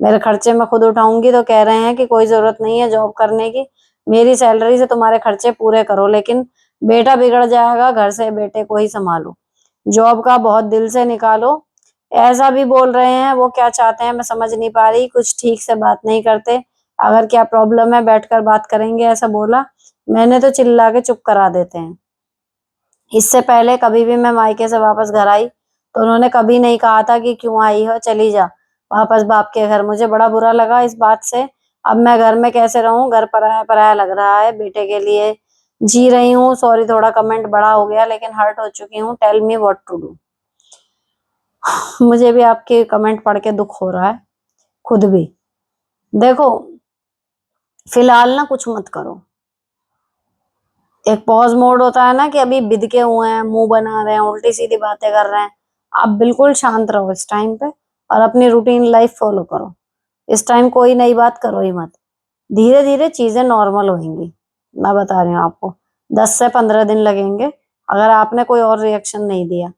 मेरे खर्चे मैं खुद उठाऊंगी। तो कह रहे हैं कि कोई जरूरत नहीं है जॉब करने की, मेरी सैलरी से तुम्हारे खर्चे पूरे करो, लेकिन बेटा बिगड़ जाएगा, घर से बेटे को ही संभालो, जॉब का बहुत दिल से निकालो। ऐसा भी बोल रहे हैं। वो क्या चाहते हैं मैं समझ नहीं पा रही, कुछ ठीक से बात नहीं करते। अगर क्या प्रॉब्लम है बैठकर बात करेंगे ऐसा बोला। मैंने तो चिल्ला के चुप करा देते हैं। इससे पहले कभी भी मैं मायके से वापस घर आई तो उन्होंने कभी नहीं कहा था कि क्यों आई हो, चली जा वापस बाप के घर। मुझे बड़ा बुरा लगा इस बात से। अब मैं घर में कैसे रहूं, घर पराया पराया लग रहा है। बेटे के लिए जी रही हूँ। सॉरी थोड़ा कमेंट बड़ा हो गया लेकिन हर्ट हो चुकी हूँ। Tell me what to do. मुझे भी आपके कमेंट पढ़ के दुख हो रहा है, खुद भी। देखो फिलहाल ना कुछ मत करो। एक पॉज मोड होता है ना कि अभी बिदके हुए हैं, मुंह बना रहे हैं, उल्टी सीधी बातें कर रहे हैं। आप बिल्कुल शांत रहो इस टाइम पे और अपनी रूटीन लाइफ फॉलो करो। इस टाइम कोई नई बात करो ही मत। धीरे धीरे चीजें नॉर्मल होंगी। मैं बता रही हूँ आपको 10 से 15 दिन लगेंगे अगर आपने कोई और रिएक्शन नहीं दिया।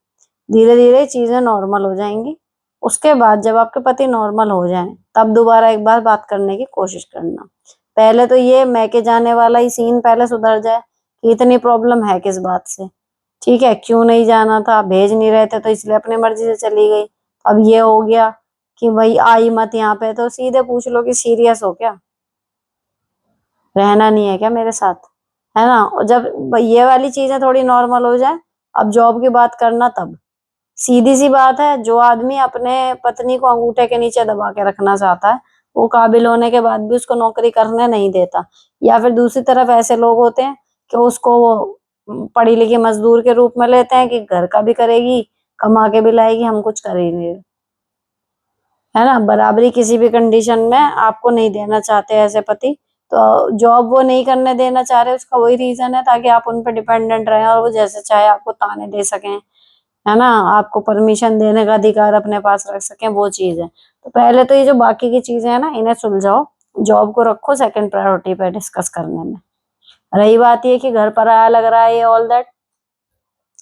धीरे धीरे चीजें नॉर्मल हो जाएंगी। उसके बाद जब आपके पति नॉर्मल हो जाएं तब दोबारा एक बार बात करने की कोशिश करना। पहले तो ये मैके जाने वाला ही सीन पहले सुधर जाए कि इतनी प्रॉब्लम है किस बात से। ठीक है, क्यों नहीं जाना था, भेज नहीं रहे थे तो इसलिए अपनी मर्जी से चली गई। अब ये हो गया कि भाई आई मत यहाँ पे, तो सीधे पूछ लो कि सीरियस हो क्या, रहना नहीं है क्या मेरे साथ, है ना। और जब ये वाली चीजें थोड़ी नॉर्मल हो जाए, अब जॉब की बात करना तब। सीधी सी बात है, जो आदमी अपने पत्नी को अंगूठे के नीचे दबा के रखना चाहता है वो काबिल होने के बाद भी उसको नौकरी करने नहीं देता। या फिर दूसरी तरफ ऐसे लोग होते हैं कि उसको वो पढ़ी लिखी मजदूर के रूप में लेते हैं कि घर का भी करेगी, कमा के भी लाएगी, हम कुछ कर ही नहीं रहे। है ना, बराबरी किसी भी कंडीशन में आपको नहीं देना चाहते ऐसे पति। तो जॉब वो नहीं करने देना चाह रहे उसका वही रीजन है ताकि आप उन पर डिपेंडेंट रहें और वो जैसे चाहे आपको ताने दे सकें, है ना, आपको परमिशन देने का अधिकार अपने पास रख सकें, वो चीज है। तो पहले तो ये जो बाकी की चीजें है ना इन्हें सुलझाओ। जॉब को रखो सेकंड प्रायोरिटी पे डिस्कस करने में। रही बात ये कि घर पर आया लग रहा है ये ऑल दैट,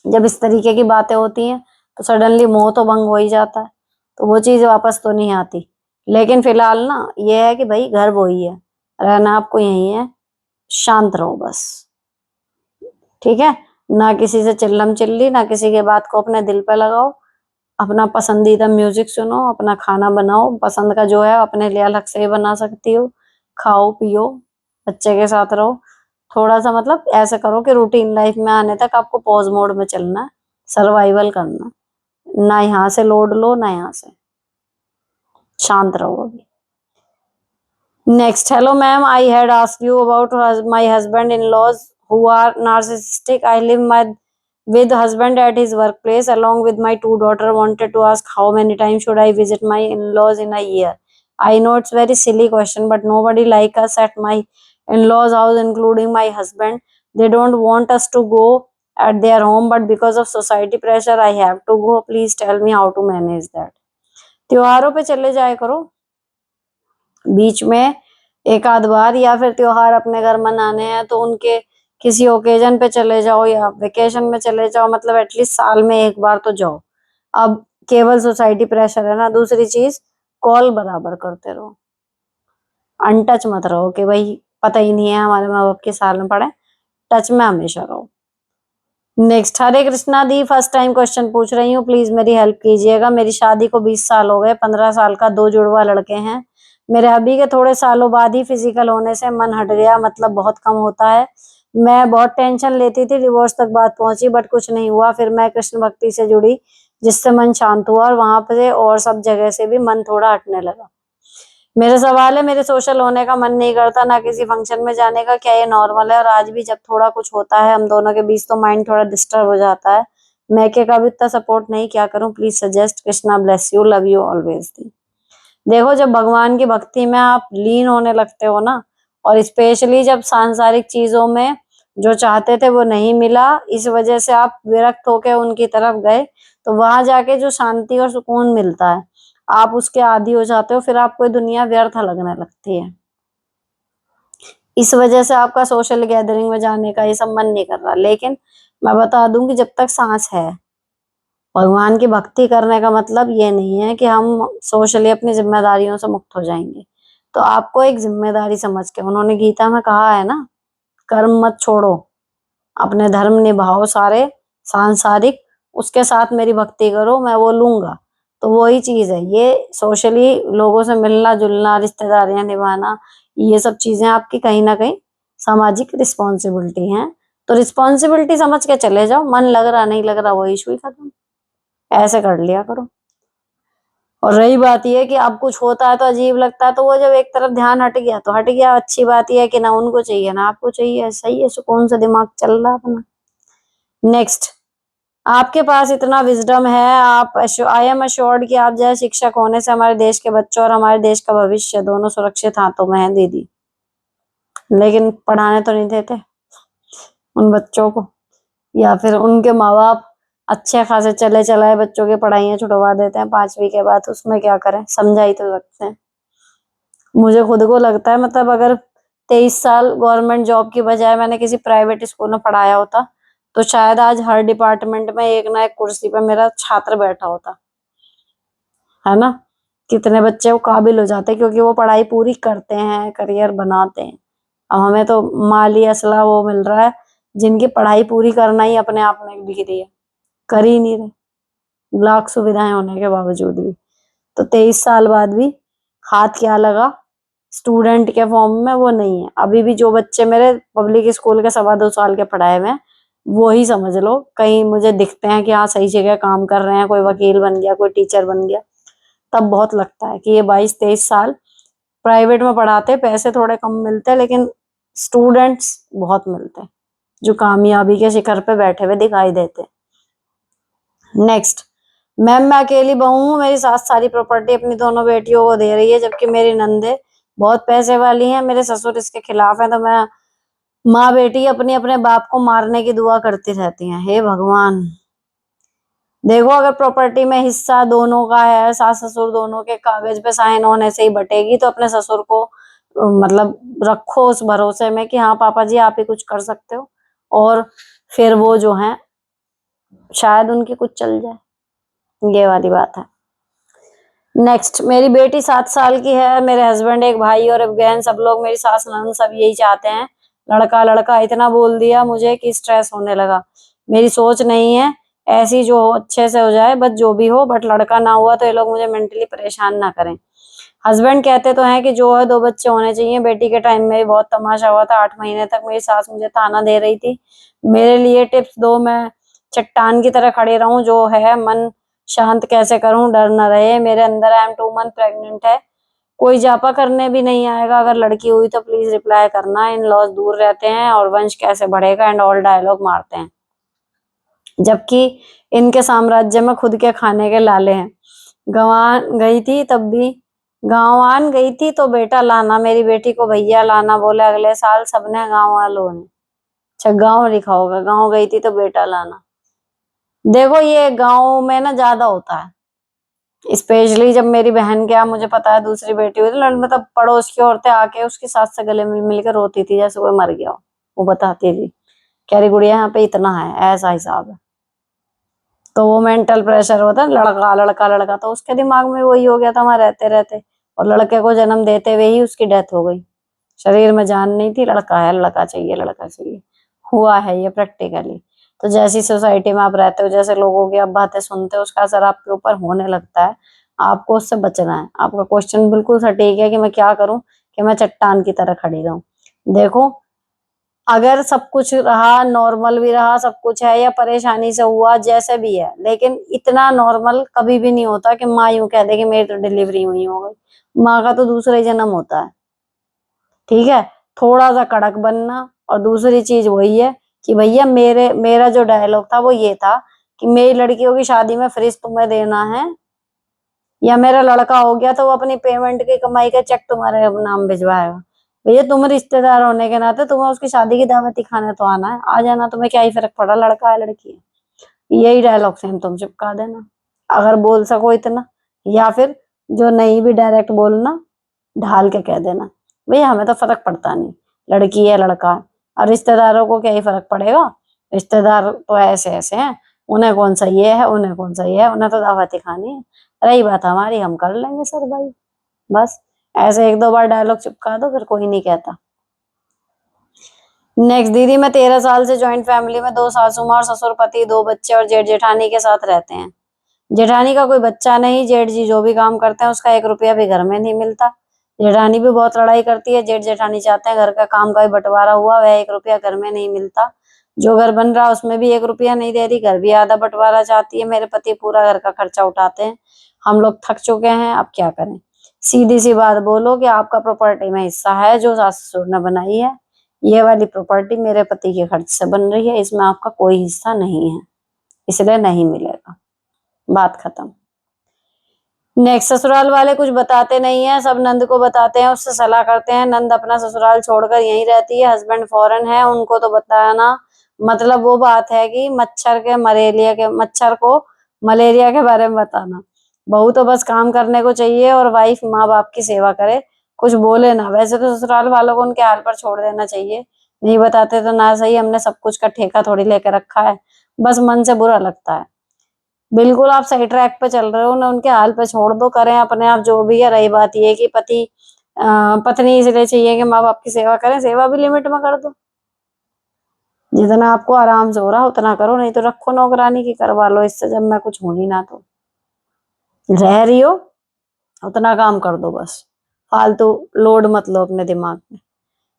जब इस तरीके की बातें होती हैं तो सडनली मोह तो भंग हो ही जाता है। तो वो चीज वापस तो नहीं आती। लेकिन फिलहाल ना ये है कि भाई घर वो ही है, रहना आपको यही है, शांत रहो बस। ठीक है, ना किसी से चिल्लम चिल्ली, ना किसी के बात को अपने दिल पे लगाओ। अपना पसंदीदा म्यूजिक सुनो, अपना खाना बनाओ, पसंद का जो है अपने लिए अलग से ही बना सकती हो। खाओ पियो, बच्चे के साथ रहो। थोड़ा सा मतलब ऐसे करो कि रूटीन लाइफ में आने तक आपको पॉज मोड में चलना है, सर्वाइवल करना है। ना यहाँ से लोड लो ना यहाँ से, शांत रहो अभी। Next, hello ma'am, I had asked you about my husband in laws who are narcissistic. I live with husband at his workplace along with my two daughter. Wanted to ask how many times should I visit my in-laws in a year? I know it's very silly question, but nobody like us at my in-laws house, including my husband. They don't want us to go at their home, but because of society pressure, I have to go. Please tell me how to manage that. त्योहारों पे चले जाया करो बीच में एक आध बार, या फिर त्योहार अपने घर मनाने हैं तो उनके किसी ओकेजन पे चले जाओ या वेकेशन में चले जाओ, मतलब एटलीस्ट साल में एक बार तो जाओ। अब केवल सोसाइटी प्रेशर है ना। दूसरी चीज, कॉल बराबर करते रहो, अनटच मत रहो कि भाई पता ही नहीं है हमारे माँ बाप के साल में पड़े। टच में हमेशा रहो। नेक्स्ट, हरे कृष्णा दी, फर्स्ट टाइम क्वेश्चन पूछ रही हूँ, प्लीज मेरी हेल्प कीजिएगा। मेरी शादी को 20 साल हो गए, 15 साल का 2 जुड़वा लड़के हैं। मेरे हबी के थोड़े सालों बाद ही फिजिकल होने से मन हट गया, मतलब बहुत कम होता है। मैं बहुत टेंशन लेती थी, डिवोर्स तक बात पहुंची बट कुछ नहीं हुआ। फिर मैं कृष्ण भक्ति से जुड़ी जिससे मन शांत हुआ और वहां पे और सब जगह से भी मन थोड़ा हटने लगा। मेरे सवाल है, मेरे सोशल होने का मन नहीं करता, ना किसी फंक्शन में जाने का, क्या ये नॉर्मल है? और आज भी जब थोड़ा कुछ होता है हम दोनों के बीच तो माइंड थोड़ा डिस्टर्ब हो जाता है। मैं के का भी इतना सपोर्ट नहीं, क्या करूं? Please suggest. Krishna bless you, love you always. देखो, जब भगवान की भक्ति में आप लीन होने लगते हो ना, और स्पेशली जब सांसारिक चीजों में जो चाहते थे वो नहीं मिला, इस वजह से आप विरक्त होकर उनकी तरफ गए, तो वहां जाके जो शांति और सुकून मिलता है, आप उसके आदी हो जाते हो, फिर आपको ये दुनिया व्यर्थ लगने लगती है। इस वजह से आपका सोशल गैदरिंग में जाने का ये सब मन नहीं कर रहा। लेकिन मैं बता दूं कि जब तक सांस है, भगवान की भक्ति करने का मतलब ये नहीं है कि हम सोशली अपनी जिम्मेदारियों से मुक्त हो जाएंगे। तो आपको एक जिम्मेदारी समझ के, उन्होंने गीता में कहा है ना, कर्म मत छोड़ो, अपने धर्म निभाओ सारे सांसारिक, उसके साथ मेरी भक्ति करो, मैं वो लूंगा। तो वही चीज है ये, सोशली लोगों से मिलना जुलना, रिश्तेदारियां निभाना, ये सब चीजें आपकी कहीं ना कहीं सामाजिक रिस्पॉन्सिबिलिटी हैं। तो रिस्पॉन्सिबिलिटी समझ के चले जाओ, मन लग रहा नहीं लग रहा वो इशू ही खत्म, ऐसे कर लिया करो। और रही बात यह कि अब कुछ होता है तो अजीब लगता है, तो वो जब एक तरफ ध्यान हट गया तो हट गया। अच्छी बात यह है कि ना उनको चाहिए ना आपको चाहिए, सही है, सुकून से दिमाग चल रहा है अपना। नेक्स्ट, आपके पास इतना विजडम है, आप आई एम अश्योर्ड कि आप जैसे शिक्षक होने से हमारे देश के बच्चों और हमारे देश का भविष्य दोनों सुरक्षित हाथों में है दीदी। लेकिन पढ़ाने तो नहीं देते उन बच्चों को, या फिर उनके माँ बाप अच्छे खासे चले चलाए बच्चों की पढ़ाइयाँ छुड़वा देते हैं 5वीं के बाद। उसमें क्या करें, समझा ही तो सकते हैं। मुझे खुद को लगता है, मतलब अगर 23 साल गवर्नमेंट जॉब की बजाय मैंने किसी प्राइवेट स्कूल में पढ़ाया होता, तो शायद आज हर डिपार्टमेंट में एक ना एक कुर्सी पे मेरा छात्र बैठा होता, है ना। कितने बच्चे वो काबिल हो जाते हैं क्योंकि वो पढ़ाई पूरी करते हैं, करियर बनाते हैं। अब हमें तो माली असला वो मिल रहा है, जिनकी पढ़ाई पूरी करना ही अपने आप में एक डिग्री है, कर ही नहीं रहे, लाख सुविधाएं होने के बावजूद भी। तो 23 साल बाद भी हाथ क्या लगा, स्टूडेंट के फॉर्म में वो नहीं है। अभी भी जो बच्चे मेरे पब्लिक स्कूल के 2.25 साल के पढ़ाए में, वो ही समझ लो कहीं मुझे दिखते हैं कि हाँ सही जगह काम कर रहे हैं, कोई वकील बन गया, कोई टीचर बन गया, तब बहुत लगता है कि ये 22-23 साल प्राइवेट में पढ़ाते, पैसे थोड़े कम मिलते हैं लेकिन स्टूडेंट्स बहुत मिलते हैं जो कामयाबी के शिखर पे बैठे हुए दिखाई देते हैं। नेक्स्ट, मैम मैं अकेली बहू हूँ, मेरी सास सारी प्रॉपर्टी अपनी दोनों बेटियों को दे रही है, जबकि मेरी नंदे बहुत पैसे वाली हैं, मेरे ससुर इसके खिलाफ हैं। तो मैं माँ बेटी अपने अपने बाप को मारने की दुआ करती रहती हैं। हे भगवान, देखो अगर प्रॉपर्टी में हिस्सा दोनों का है, सास ससुर दोनों के कागज पे साइन होने से ही बटेगी, तो अपने ससुर को मतलब रखो उस भरोसे में कि हाँ पापा जी आप ही कुछ कर सकते हो, और फिर वो जो है शायद उनकी कुछ चल जाए, ये वाली बात है। नेक्स्ट, मेरी बेटी 7 साल की है, मेरे हस्बैंड, एक भाई और एक बहन, सब लोग, मेरी सास ननद सब यही चाहते हैं लड़का लड़का। इतना बोल दिया मुझे कि स्ट्रेस होने लगा। मेरी सोच नहीं है ऐसी, जो हो अच्छे से हो जाए, बस जो भी हो, बट लड़का ना हुआ तो ये लोग मुझे मेंटली परेशान ना करें। हस्बैंड कहते तो हैं कि जो है 2 बच्चे होने चाहिए। बेटी के टाइम में भी बहुत तमाशा हुआ था, 8 महीने तक मेरी सास मुझे ताना दे रही थी। मेरे लिए टिप्स दो, मैं चट्टान की तरह खड़ी रहूं, जो है मन शांत कैसे करूं, डर न रहे मेरे अंदर। आई एम 2 मंथ प्रेग्नेंट है, कोई जापा करने भी नहीं आएगा, अगर लड़की हुई तो प्लीज रिप्लाई करना। इन लॉज दूर रहते हैं और वंश कैसे बढ़ेगा, एंड ऑल डायलॉग मारते हैं, जबकि इनके साम्राज्य में खुद के खाने के लाले हैं। गंवान गई थी तब भी, गांवान गई थी तो बेटा लाना, मेरी बेटी को भैया लाना, बोले अगले साल सबने गांव वालों ने। अच्छा, गांव लिखा होगा, गांव गई थी तो बेटा लाना। देखो ये गांव में ना ज्यादा होता है, स्पेशली जब मेरी बहन के यहाँ मुझे पता है दूसरी बेटी हुई थी, मतलब पड़ोस की औरतें आके उसकी सास से गले मिल मिल के रोती थी जैसे कोई मर गया हो। वो बताती थी, कह रही गुड़िया यहाँ पे इतना है, ऐसा हिसाब है। तो वो मेंटल प्रेशर होता है, लड़का लड़का लड़का, तो उसके दिमाग में वही हो गया था वहां रहते रहते, और लड़के को जन्म देते हुए ही उसकी डेथ हो गई। शरीर में जान नहीं थी, लड़का है, लड़का चाहिए, लड़का चाहिए। हुआ है ये प्रैक्टिकली। तो जैसी सोसाइटी में आप रहते हो, जैसे लोगों की आप बातें सुनते हो, उसका असर आपके ऊपर होने लगता है। आपको उससे बचना है। आपका क्वेश्चन बिल्कुल सटीक है कि मैं क्या करूं कि मैं चट्टान की तरह खड़ी रहूं। देखो, अगर सब कुछ रहा, नॉर्मल भी रहा, सब कुछ है, या परेशानी से हुआ, जैसे भी है, लेकिन इतना नॉर्मल कभी भी नहीं होता कि माँ यूं कह दे कि मेरी तो डिलीवरी हुई हो गई। माँ का तो दूसरा ही जन्म होता है। ठीक है। थोड़ा सा कड़क बनना। और दूसरी चीज वही है कि भैया मेरा जो डायलॉग था वो ये था कि मेरी लड़कियों की शादी में फ्रिज तुम्हें देना है, या मेरा लड़का हो गया तो वो अपनी पेमेंट की कमाई का चेक तुम्हारे नाम भिजवाएगा। भैया तुम रिश्तेदार होने के नाते तुम्हें उसकी शादी की दावत ही खाने तो आना है, आ जाना, तुम्हें क्या ही फर्क पड़ा लड़का है लड़की है। यही डायलॉग सेम तुम चिपका देना, अगर बोल सको इतना। या फिर जो नहीं भी डायरेक्ट बोलना, ढाल के कह देना, भैया हमें तो फर्क पड़ता नहीं, लड़की है लड़का है, और रिश्तेदारों को क्या ही फर्क पड़ेगा, रिश्तेदार तो ऐसे ऐसे हैं, उन्हें कौन सा ये है, उन्हें कौन सा ये है, उन्हें तो दावत ही खानी है, रही बात हमारी हम कर लेंगे सर भाई। बस ऐसे एक दो बार डायलॉग चिपका दो, फिर कोई नहीं कहता। नेक्स्ट, दीदी मैं 13 साल से ज्वाइंट फैमिली में 2 सासू माँ और ससुर पति, 2 बच्चे और जेठ जेठानी के साथ रहते हैं। जेठानी का कोई बच्चा नहीं, जेठ जी जो भी काम करते हैं उसका 1 रुपया भी घर में नहीं मिलता। जेठानी भी बहुत लड़ाई करती है, जेठ जेठानी चाहते हैं घर का काम का भी बंटवारा हुआ, वह 1 रुपया घर में नहीं मिलता। जो घर बन रहा है उसमें भी 1 रुपया नहीं दे रही, घर भी आधा बंटवारा चाहती है। मेरे पति पूरा घर का खर्चा उठाते हैं। हम लोग थक चुके हैं, अब क्या करें। सीधी सी बात बोलो कि आपका प्रॉपर्टी में हिस्सा है जो सास ससुर ने बनाई है, ये वाली प्रॉपर्टी मेरे पति के खर्च से बन रही है, इसमें आपका कोई हिस्सा नहीं है, इसलिए नहीं मिलेगा। बात खत्म। नेक्स्ट, ससुराल वाले कुछ बताते नहीं है, सब नंद को बताते हैं, उससे सलाह करते हैं। नंद अपना ससुराल छोड़कर यहीं रहती है, हस्बैंड फॉरेन है, उनको तो बताना मतलब वो बात है कि मच्छर को मलेरिया के बारे में बताना। बहू तो बस काम करने को चाहिए और वाइफ माँ बाप की सेवा करे, कुछ बोले ना। वैसे तो ससुराल वालों को उनके हाल पर छोड़ देना चाहिए, नहीं बताते तो ना सही, हमने सब कुछ का ठेका थोड़ी लेकर रखा है, बस मन से बुरा लगता है। बिल्कुल आप सही ट्रैक पे चल रहे हो ना, उनके हाल पे छोड़ दो, करें अपने आप जो भी है। रही बात ये कि पत्नी इसलिए चाहिए कि माँ बाप की सेवा करें, सेवा भी लिमिट में कर दो, जितना आपको आराम से हो रहा उतना करो, नहीं तो रखो नौकरानी की, करवा लो इससे, जब मैं कुछ हूं ही ना तो। रह रही हो उतना काम कर दो बस, फालतू लोड मत लो अपने दिमाग में।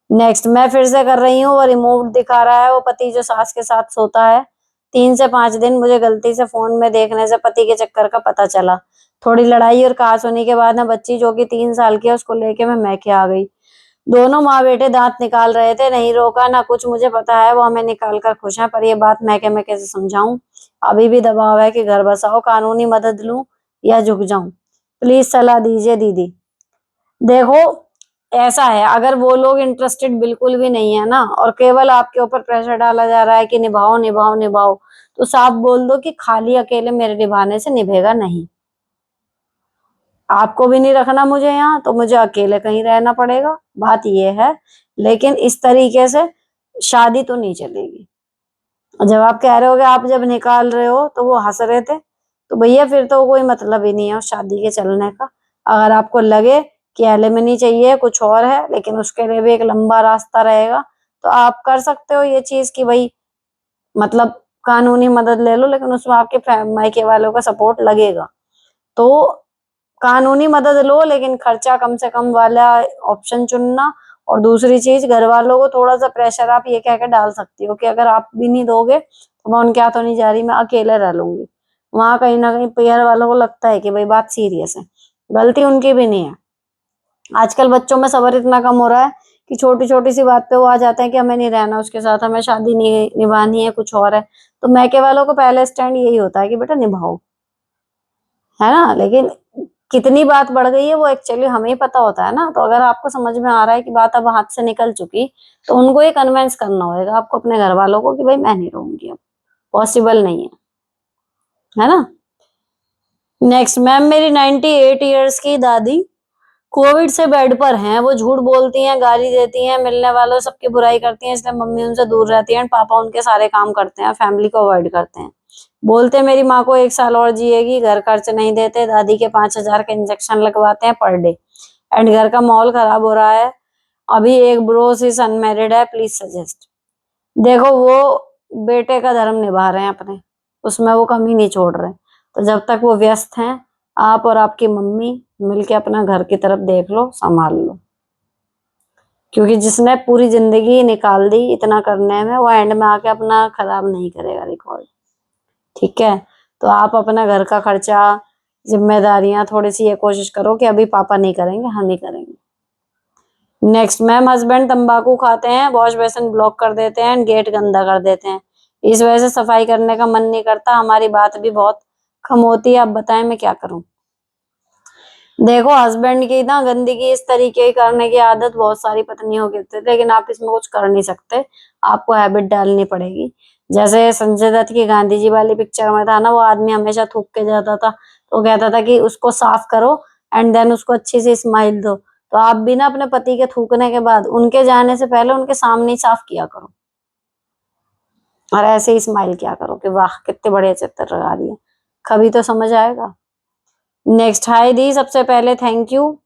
नेक्स्ट, मैं फिर से कर रही हूँ, वो रिमूव दिखा रहा है, वो पति जो सास के साथ सोता है। 3 से 5 दिन मुझे गलती से फोन में देखने से पति के चक्कर का पता चला। थोड़ी लड़ाई और कहासुनी के बाद ना बच्ची जो कि 3 साल की है उसको लेके मैं मैके आ गई। दोनों माँ बेटे दांत निकाल रहे थे, नहीं रोका ना कुछ, मुझे पता है वो हमें निकाल कर खुश है, पर ये बात मैके में कैसे समझाऊं। अभी भी दबाव है कि घर बसाओ, कानूनी मदद लूं या झुक जाऊं, प्लीज सलाह दीजिए दीदी। देखो, ऐसा है, अगर वो लोग इंटरेस्टेड बिल्कुल भी नहीं है ना, और केवल आपके ऊपर प्रेशर डाला जा रहा है कि निभाओ निभाओ निभाओ, तो साफ बोल दो कि खाली अकेले मेरे निभाने से निभेगा नहीं। आपको भी नहीं रखना मुझे यहाँ, तो मुझे अकेले कहीं रहना पड़ेगा, बात ये है। लेकिन इस तरीके से शादी तो नहीं चलेगी। जब आप कह रहे हो कि आप जब निकाल रहे हो तो वो हंस रहे थे, तो भैया फिर तो कोई मतलब ही नहीं है उस शादी के चलने का। अगर आपको लगे कि एलिमनी चाहिए, कुछ और है, लेकिन उसके लिए भी एक लंबा रास्ता रहेगा, तो आप कर सकते हो ये चीज कि भाई मतलब कानूनी मदद ले लो, लेकिन उसमें आपके मायके वालों का सपोर्ट लगेगा। तो कानूनी मदद लो, लेकिन खर्चा कम से कम वाला ऑप्शन चुनना। और दूसरी चीज, घर वालों को थोड़ा सा प्रेशर आप ये कह के डाल सकती हो कि अगर आप भी नहीं दोगे तो मैं उनके हाथों नहीं जा रही, मैं अकेले रह लूंगी। वहां कहीं ना कहीं परिवार वालों को लगता है कि भाई बात सीरियस है, गलती उनकी भी नहीं है। आजकल बच्चों में सब्र इतना कम हो रहा है कि छोटी छोटी सी बात पे वो आ जाते हैं कि हमें नहीं रहना उसके साथ, हमें शादी नहीं निभानी है, कुछ और है। तो मैके वालों को पहले स्टैंड यही होता है कि बेटा निभाओ, है ना। लेकिन कितनी बात बढ़ गई है वो एक्चुअली हमें ही पता होता है ना। तो अगर आपको समझ में आ रहा है कि बात अब हाथ से निकल चुकी, तो उनको ये कन्विंस करना होगा आपको, अपने घर वालों को, कि भाई मैं नहीं रहूंगी अब, पॉसिबल नहीं है ना। नेक्स्ट, मैम मेरी 98 ईयर्स की दादी कोविड से बेड पर हैं, वो झूठ बोलती हैं, गाली देती हैं, मिलने वालों सबकी बुराई करती हैं, इसलिए मम्मी उनसे दूर रहती है, पापा उनके सारे काम करते हैं, फैमिली को अवॉइड करते हैं। बोलते मेरी माँ को 1 साल और जिएगी, घर खर्च नहीं देते, दादी के 5,000 के इंजेक्शन लगवाते हैं पर डे, एंड घर का माहौल खराब हो रहा है। अभी एक ब्रो इज अनमेरिड है, प्लीज सजेस्ट। देखो, वो बेटे का धर्म निभा रहे हैं अपने, उसमें वो कमी नहीं छोड़ रहे। तो जब तक वो व्यस्त हैं, आप और आपकी मम्मी मिलके अपना घर की तरफ देख लो, संभाल लो। क्योंकि जिसने पूरी जिंदगी निकाल दी इतना करने में, वो एंड में आके अपना खराब नहीं करेगा रिकॉर्ड। ठीक है, तो आप अपना घर का खर्चा, जिम्मेदारियां थोड़ी सी ये कोशिश करो कि अभी पापा नहीं करेंगे, हम ही करेंगे। नेक्स्ट मैम, हस्बैंड तंबाकू खाते हैं, वॉश बेसिन ब्लॉक कर देते हैं, गेट गंदा कर देते हैं, इस वजह से सफाई करने का मन नहीं करता, हमारी बात भी बहुत कम होती है, अब बताएं मैं क्या करूं। देखो, हस्बैंड की ना गंदगी इस तरीके की करने की आदत बहुत सारी पत्नियों की होती है, लेकिन आप इसमें कुछ कर नहीं सकते, आपको हैबिट डालनी पड़ेगी। जैसे संजय दत्त की गांधी जी वाली पिक्चर में था ना, वो आदमी हमेशा थूक के जाता था, तो कहता था कि उसको साफ करो एंड देन उसको अच्छी सी स्माइल दो। तो आप भी ना अपने पति के थूकने के बाद उनके जाने से पहले उनके सामने ही साफ किया करो, और ऐसे ही स्माइल किया करो कि वाह कितने बड़े चित्र लगा दिए, कभी तो समझ आएगा। नेक्स्ट, हाय दी, सबसे पहले थैंक यू,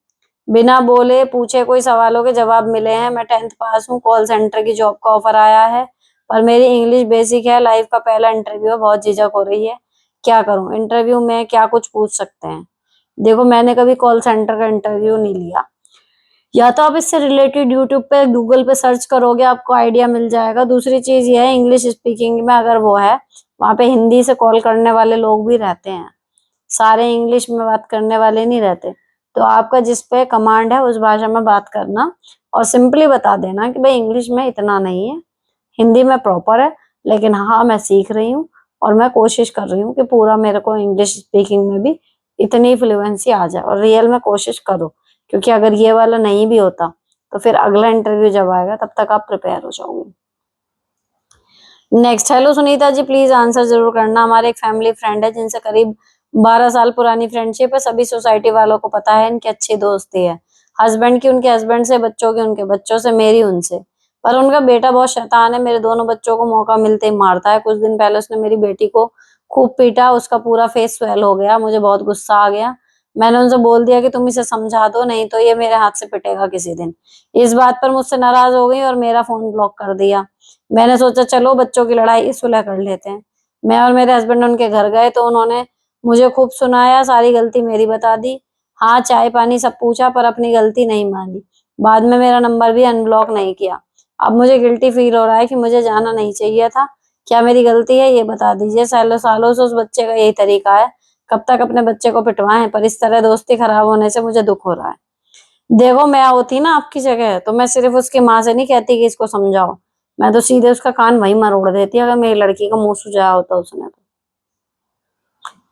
बिना बोले पूछे कोई सवालों के जवाब मिले हैं। मैं 10th पास हूँ, कॉल सेंटर की जॉब का ऑफर आया है, पर मेरी इंग्लिश बेसिक है, लाइफ का पहला इंटरव्यू है, बहुत झिझक हो रही है, क्या करूँ? इंटरव्यू में क्या कुछ पूछ सकते हैं? देखो, मैंने कभी कॉल सेंटर का इंटरव्यू नहीं लिया, या तो आप इससे रिलेटेड यूट्यूब पे गूगल पे सर्च करोगे, आपको आइडिया मिल जाएगा। दूसरी चीज ये है, इंग्लिश स्पीकिंग में अगर वो है, वहां पे हिंदी से कॉल करने वाले लोग भी रहते हैं, सारे इंग्लिश में बात करने वाले नहीं रहते। तो आपका जिस पे कमांड है उस भाषा में बात करना, और सिंपली बता देना कि भाई इंग्लिश में इतना नहीं है, हिंदी में प्रॉपर है, लेकिन हाँ मैं सीख रही हूँ और मैं कोशिश कर रही हूँ कि पूरा मेरे को इंग्लिश स्पीकिंग में भी इतनी फ्लुएंसी आ जाए, और रियल में कोशिश करो, क्योंकि अगर ये वाला नहीं भी होता तो फिर अगला इंटरव्यू जब आएगा तब तक आप प्रिपेयर हो जाओगे। Next, hello Sunita ji, please answer जरूर करना। हमारे एक फैमिली फ्रेंड है जिनसे करीब 12 साल पुरानी फ्रेंडशिप है, सभी सोसाइटी वालों को पता है इनकी अच्छी दोस्ती है, हस्बैंड की उनके हस्बैंड से, बच्चों की उनके बच्चों से, मेरी उनसे। पर उनका बेटा बहुत शैतान है, मेरे दोनों बच्चों को मौका मिलते ही मारता है। कुछ दिन पहले उसने मेरी बेटी को खूब पीटा, उसका पूरा फेस स्वेल हो गया, मुझे बहुत गुस्सा आ गया। मैंने उनसे बोल दिया कि तुम इसे समझा दो, नहीं तो ये मेरे हाथ से पिटेगा किसी दिन। इस बात पर मुझसे नाराज हो गई और मेरा फोन ब्लॉक कर दिया। मैंने सोचा चलो बच्चों की लड़ाई सुलह कर लेते हैं। मैं और मेरे हस्बैंड उनके घर गए तो उन्होंने मुझे खूब सुनाया, सारी गलती मेरी बता दी। हाँ, चाय पानी सब पूछा, पर अपनी गलती नहीं मानी। बाद में मेरा नंबर भी अनब्लॉक नहीं किया। अब मुझे गिल्टी फील हो रहा है कि मुझे जाना नहीं चाहिए था। क्या मेरी गलती है, ये बता दीजिए। सालों सालों से उस बच्चे का यही तरीका है, कब तक अपने बच्चे को पिटवाएं, पर इस तरह दोस्ती खराब होने से मुझे दुख हो रहा है। देखो, मैं होती ना आपकी जगह तो मैं सिर्फ उसकी माँ से नहीं कहती कि इसको समझाओ, मैं तो सीधे उसका कान वहीं मरोड़ देती अगर मेरी लड़की का मुंह सुझाया होता उसने तो।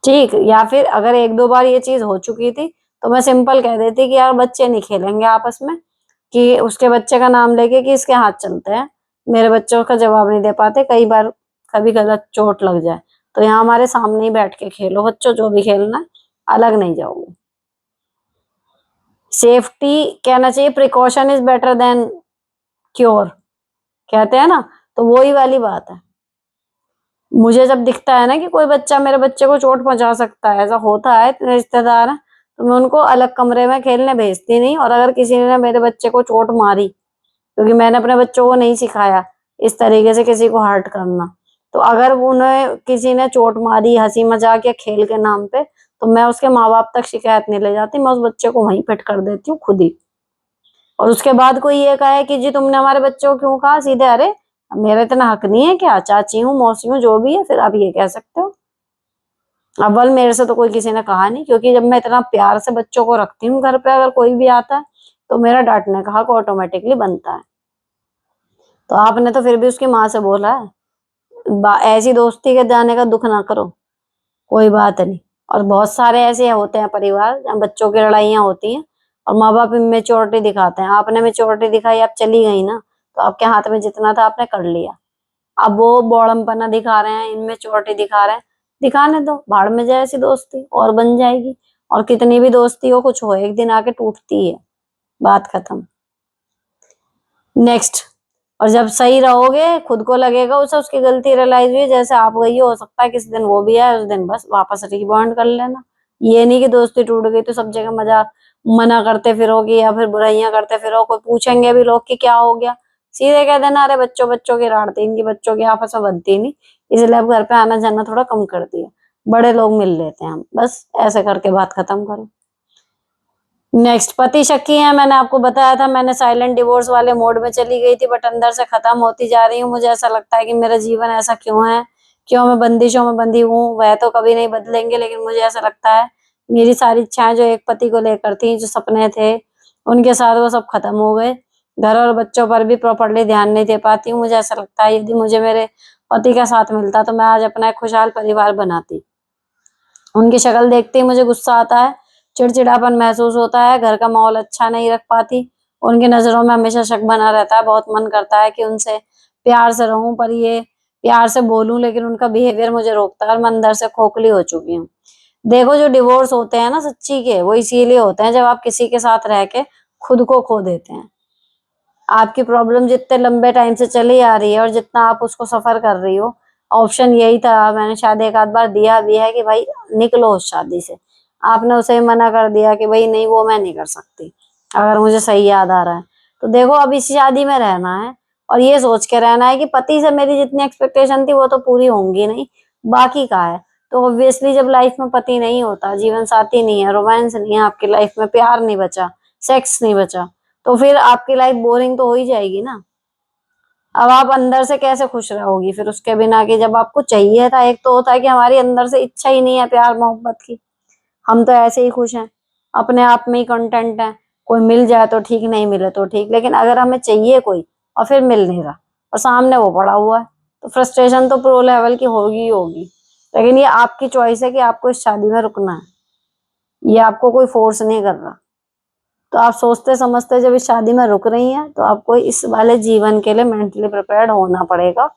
ठीक, या फिर अगर एक दो बार ये चीज हो चुकी थी तो मैं सिंपल कह देती कि यार बच्चे नहीं खेलेंगे आपस में, कि उसके बच्चे का नाम लेके कि इसके हाथ चलते हैं, मेरे बच्चों का जवाब नहीं दे पाते, कई बार कभी गलत चोट लग जाए, तो यहाँ हमारे सामने ही बैठ के खेलो बच्चों, जो भी खेलना है, अलग नहीं जाओगे। सेफ्टी कहना चाहिए, precaution is better than cure, कहते हैं ना, तो वही वाली बात है। मुझे जब दिखता है ना कि कोई बच्चा मेरे बच्चे को चोट पहुंचा सकता है, ऐसा होता है, इतने रिश्तेदार हैं, तो मैं उनको अलग कमरे में खेलने भेजती नहीं। और अगर किसी ने मेरे बच्चे को चोट मारी, क्योंकि मैंने अपने बच्चों को नहीं सिखाया इस तरीके से किसी को हर्ट करना, तो अगर उन्हें किसी ने चोट मारी हंसी मजाक या खेल के नाम पे, तो मैं उसके माँ बाप तक शिकायत नहीं ले जाती, मैं उस बच्चे को वहीं पिट कर देती हूँ खुद ही। और उसके बाद कोई ये कहे कि जी तुमने हमारे बच्चों को क्यों कहा, सीधे अरे मेरा इतना हक नहीं है क्या, चाची हूँ मौसी हूँ जो भी है, फिर आप ये कह सकते हो। अव्वल मेरे से तो कोई किसी ने कहा नहीं, क्योंकि जब मैं इतना प्यार से बच्चों को रखती हूँ घर पे, अगर कोई भी आता है तो मेरा डांटने का हक ऑटोमेटिकली बनता है। तो आपने तो फिर भी उसकी माँ से बोला है, ऐसी दोस्ती के जाने का दुख ना करो, कोई बात नहीं। और बहुत सारे ऐसे होते हैं परिवार जहाँ बच्चों की लड़ाइयाँ होती हैं और माँ बाप इमेच्योरिटी दिखाते हैं, आपने मेच्योरिटी दिखाई, आप चली गई ना, तो आपके हाथ में जितना था आपने कर लिया। अब वो बौड़मपना दिखा रहे हैं, इमेच्योरिटी दिखा रहे हैं, दिखाने दो, भाड़ में जाए ऐसी दोस्ती और बन जाएगी। और कितनी भी दोस्ती हो, कुछ हो, एक दिन आके टूटती है, बात खत्म। नेक्स्ट, और जब सही रहोगे खुद को लगेगा उसे उसकी गलती रियलाइज हुई, जैसे आप गई हो सकता है किसी दिन वो भी आए, उस दिन बस वापस रिबॉन्ड कर लेना। ये नहीं कि दोस्ती टूट गई तो सब जगह मजाक मना करते फिरोगे या फिर बुराइयां करते फिरो, कोई पूछेंगे भी लोग कि क्या हो गया, सीधे कह देना अरे बच्चों बच्चों की राड़ती, इनकी बच्चों की आपस में बनती नहीं, इसलिए अब घर पे आना जाना थोड़ा कम कर दिया, बड़े लोग मिल लेते हैं हम, बस ऐसे करके बात खत्म करो। नेक्स्ट, पति शक्की है। मैंने आपको बताया था, मैंने साइलेंट डिवोर्स वाले मोड में चली गई थी, बट अंदर से खत्म होती जा रही हूँ। मुझे ऐसा लगता है कि मेरा जीवन ऐसा क्यों है, क्यों मैं बंदिशों में बंधी हूँ। वह तो कभी नहीं बदलेंगे, लेकिन मुझे ऐसा लगता है मेरी सारी इच्छाएं जो एक पति को लेकर थी, जो सपने थे उनके साथ, वो सब खत्म हो गए। घर और बच्चों पर भी प्रॉपरली ध्यान नहीं दे पाती हूँ। मुझे ऐसा लगता है यदि मुझे मेरे पति का साथ मिलता तो मैं आज अपना एक खुशहाल परिवार बनाती। उनकी शक्ल देखते ही मुझे गुस्सा आता है, चिड़चिड़ापन महसूस होता है, घर का माहौल अच्छा नहीं रख पाती। उनकी नजरों में हमेशा शक बना रहता है। बहुत मन करता है कि उनसे प्यार से रहूं, पर ये प्यार से बोलूं, लेकिन उनका बिहेवियर मुझे रोकता है और मैं अंदर से खोखली हो चुकी हूँ। देखो, जो डिवोर्स होते हैं ना सच्ची के, वो इसीलिए होते हैं जब आप किसी के साथ रह के खुद को खो देते हैं। आपकी प्रॉब्लम जितने लंबे टाइम से चली आ रही है और जितना आप उसको सफर कर रही हो, ऑप्शन यही था। मैंने शायद एक आध बार दिया भी है कि भाई निकलो उस शादी से। आपने उसे मना कर दिया कि भाई नहीं, वो मैं नहीं कर सकती, अगर मुझे सही याद आ रहा है। तो देखो, अब इस शादी में रहना है और ये सोच के रहना है कि पति से मेरी जितनी एक्सपेक्टेशन थी वो तो पूरी होंगी नहीं, बाकी का है। तो ऑब्वियसली जब लाइफ में पति नहीं होता, जीवन साथी नहीं है, रोमांस नहीं है आपकी लाइफ में, प्यार नहीं बचा, सेक्स नहीं बचा, तो फिर आपकी लाइफ बोरिंग तो हो ही जाएगी ना। अब आप अंदर से कैसे खुश रहोगी फिर उसके बिना, कि जब आपको चाहिए था। एक तो होता है कि हमारी अंदर से इच्छा ही नहीं है प्यार मोहब्बत की, हम तो ऐसे ही खुश हैं, अपने आप में ही कंटेंट हैं। कोई मिल जाए तो ठीक, नहीं मिले तो ठीक, लेकिन अगर हमें चाहिए कोई और फिर मिल नहीं रहा और सामने वो पड़ा हुआ है, तो फ्रस्ट्रेशन तो प्रो लेवल की होगी ही होगी। लेकिन ये आपकी चॉइस है कि आपको इस शादी में रुकना है, ये आपको कोई फोर्स नहीं कर रहा। तो आप सोचते समझते जब इस शादी में रुक रही हैं, तो आपको इस वाले जीवन के लिए मेंटली प्रिपेयर्ड होना पड़ेगा।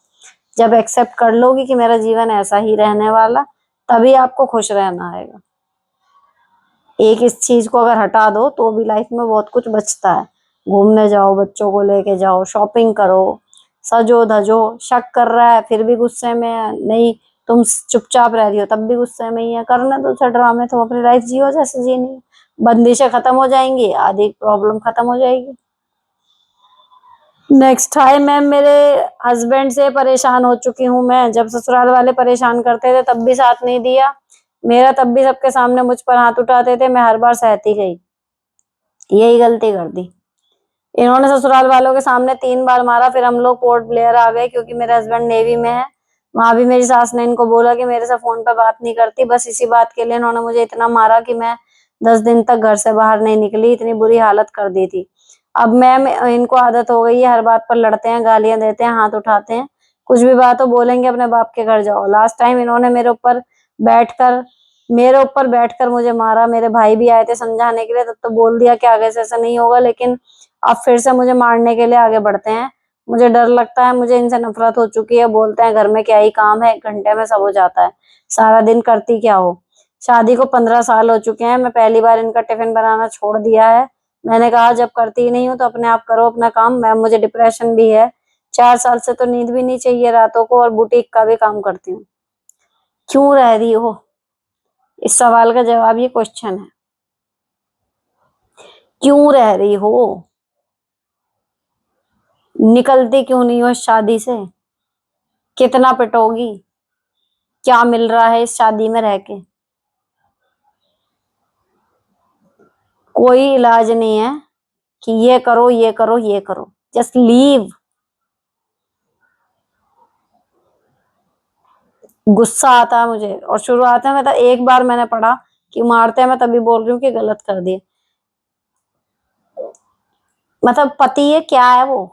जब एक्सेप्ट कर लोगी कि मेरा जीवन ऐसा ही रहने वाला, तभी आपको खुश रहना आएगा। एक इस चीज को अगर हटा दो तो भी लाइफ में बहुत कुछ बचता है। घूमने जाओ, बच्चों को लेके जाओ, शॉपिंग करो, सजो धजो। शक कर रहा है फिर भी गुस्से में है, नहीं तुम चुपचाप रह रही हो तब भी गुस्से में ही है, करने दो अच्छा ड्रामे, तुम अपनी लाइफ जियो जैसे जीनी। बंदिशें खत्म हो जाएंगी, आधी प्रॉब्लम खत्म हो जाएगी। नेक्स्ट, हाय मैम, मेरे हस्बैंड से परेशान हो चुकी हूँ मैं। जब ससुराल वाले परेशान करते थे तब भी साथ नहीं दिया मेरा, तब भी सबके सामने मुझ पर हाथ उठाते थे, मैं हर बार सहती गई। यही गलती कर दी इन्होंने। ससुराल वालों के सामने 3 बार मारा, फिर हम लोग पोर्ट ब्लेयर आ गए क्योंकि मेरे हस्बैंड नेवी में है। वहां भी मेरी सास ने इनको बोला कि मेरे से फोन पे बात नहीं करती, बस इसी बात के लिए इन्होंने मुझे इतना मारा कि मैं 10 दिन तक घर से बाहर नहीं निकली, इतनी बुरी हालत कर दी थी। अब मैम इनको आदत हो गई है, हर बात पर लड़ते हैं, गालियां देते हैं, हाथ उठाते हैं। कुछ भी बात हो बोलेंगे अपने बाप के घर जाओ। लास्ट टाइम इन्होंने मेरे ऊपर बैठकर मुझे मारा। मेरे भाई भी आए थे समझाने के लिए, तब तो बोल दिया कि आगे से ऐसा नहीं होगा, लेकिन अब फिर से मुझे मारने के लिए आगे बढ़ते हैं। मुझे डर लगता है, मुझे इनसे नफरत हो चुकी है। बोलते हैं घर में क्या ही काम है, 1 घंटे में सब हो जाता है, सारा दिन करती क्या हो। शादी को 15 साल हो चुके हैं, मैं पहली बार इनका टिफिन बनाना छोड़ दिया है। मैंने कहा जब करती ही नहीं हूँ तो अपने आप करो अपना काम। मैम मुझे डिप्रेशन भी है, 4 साल से तो नींद भी नहीं चाहिए रातों को, और बुटीक का भी काम करती हूँ। क्यों रह रही हो, इस सवाल का जवाब ये क्वेश्चन है। क्यों रह रही हो, निकलती क्यों नहीं हो इस शादी से, कितना पिटोगी, क्या मिल रहा है इस शादी में रह के। कोई इलाज नहीं है कि ये करो ये करो ये करो, जस्ट लीव। गुस्सा आता है मुझे, और शुरुआत में मतलब एक बार मैंने पढ़ा कि मारते हैं, मैं तभी बोल रही हूँ कि गलत कर दिए। मतलब पति है क्या है वो,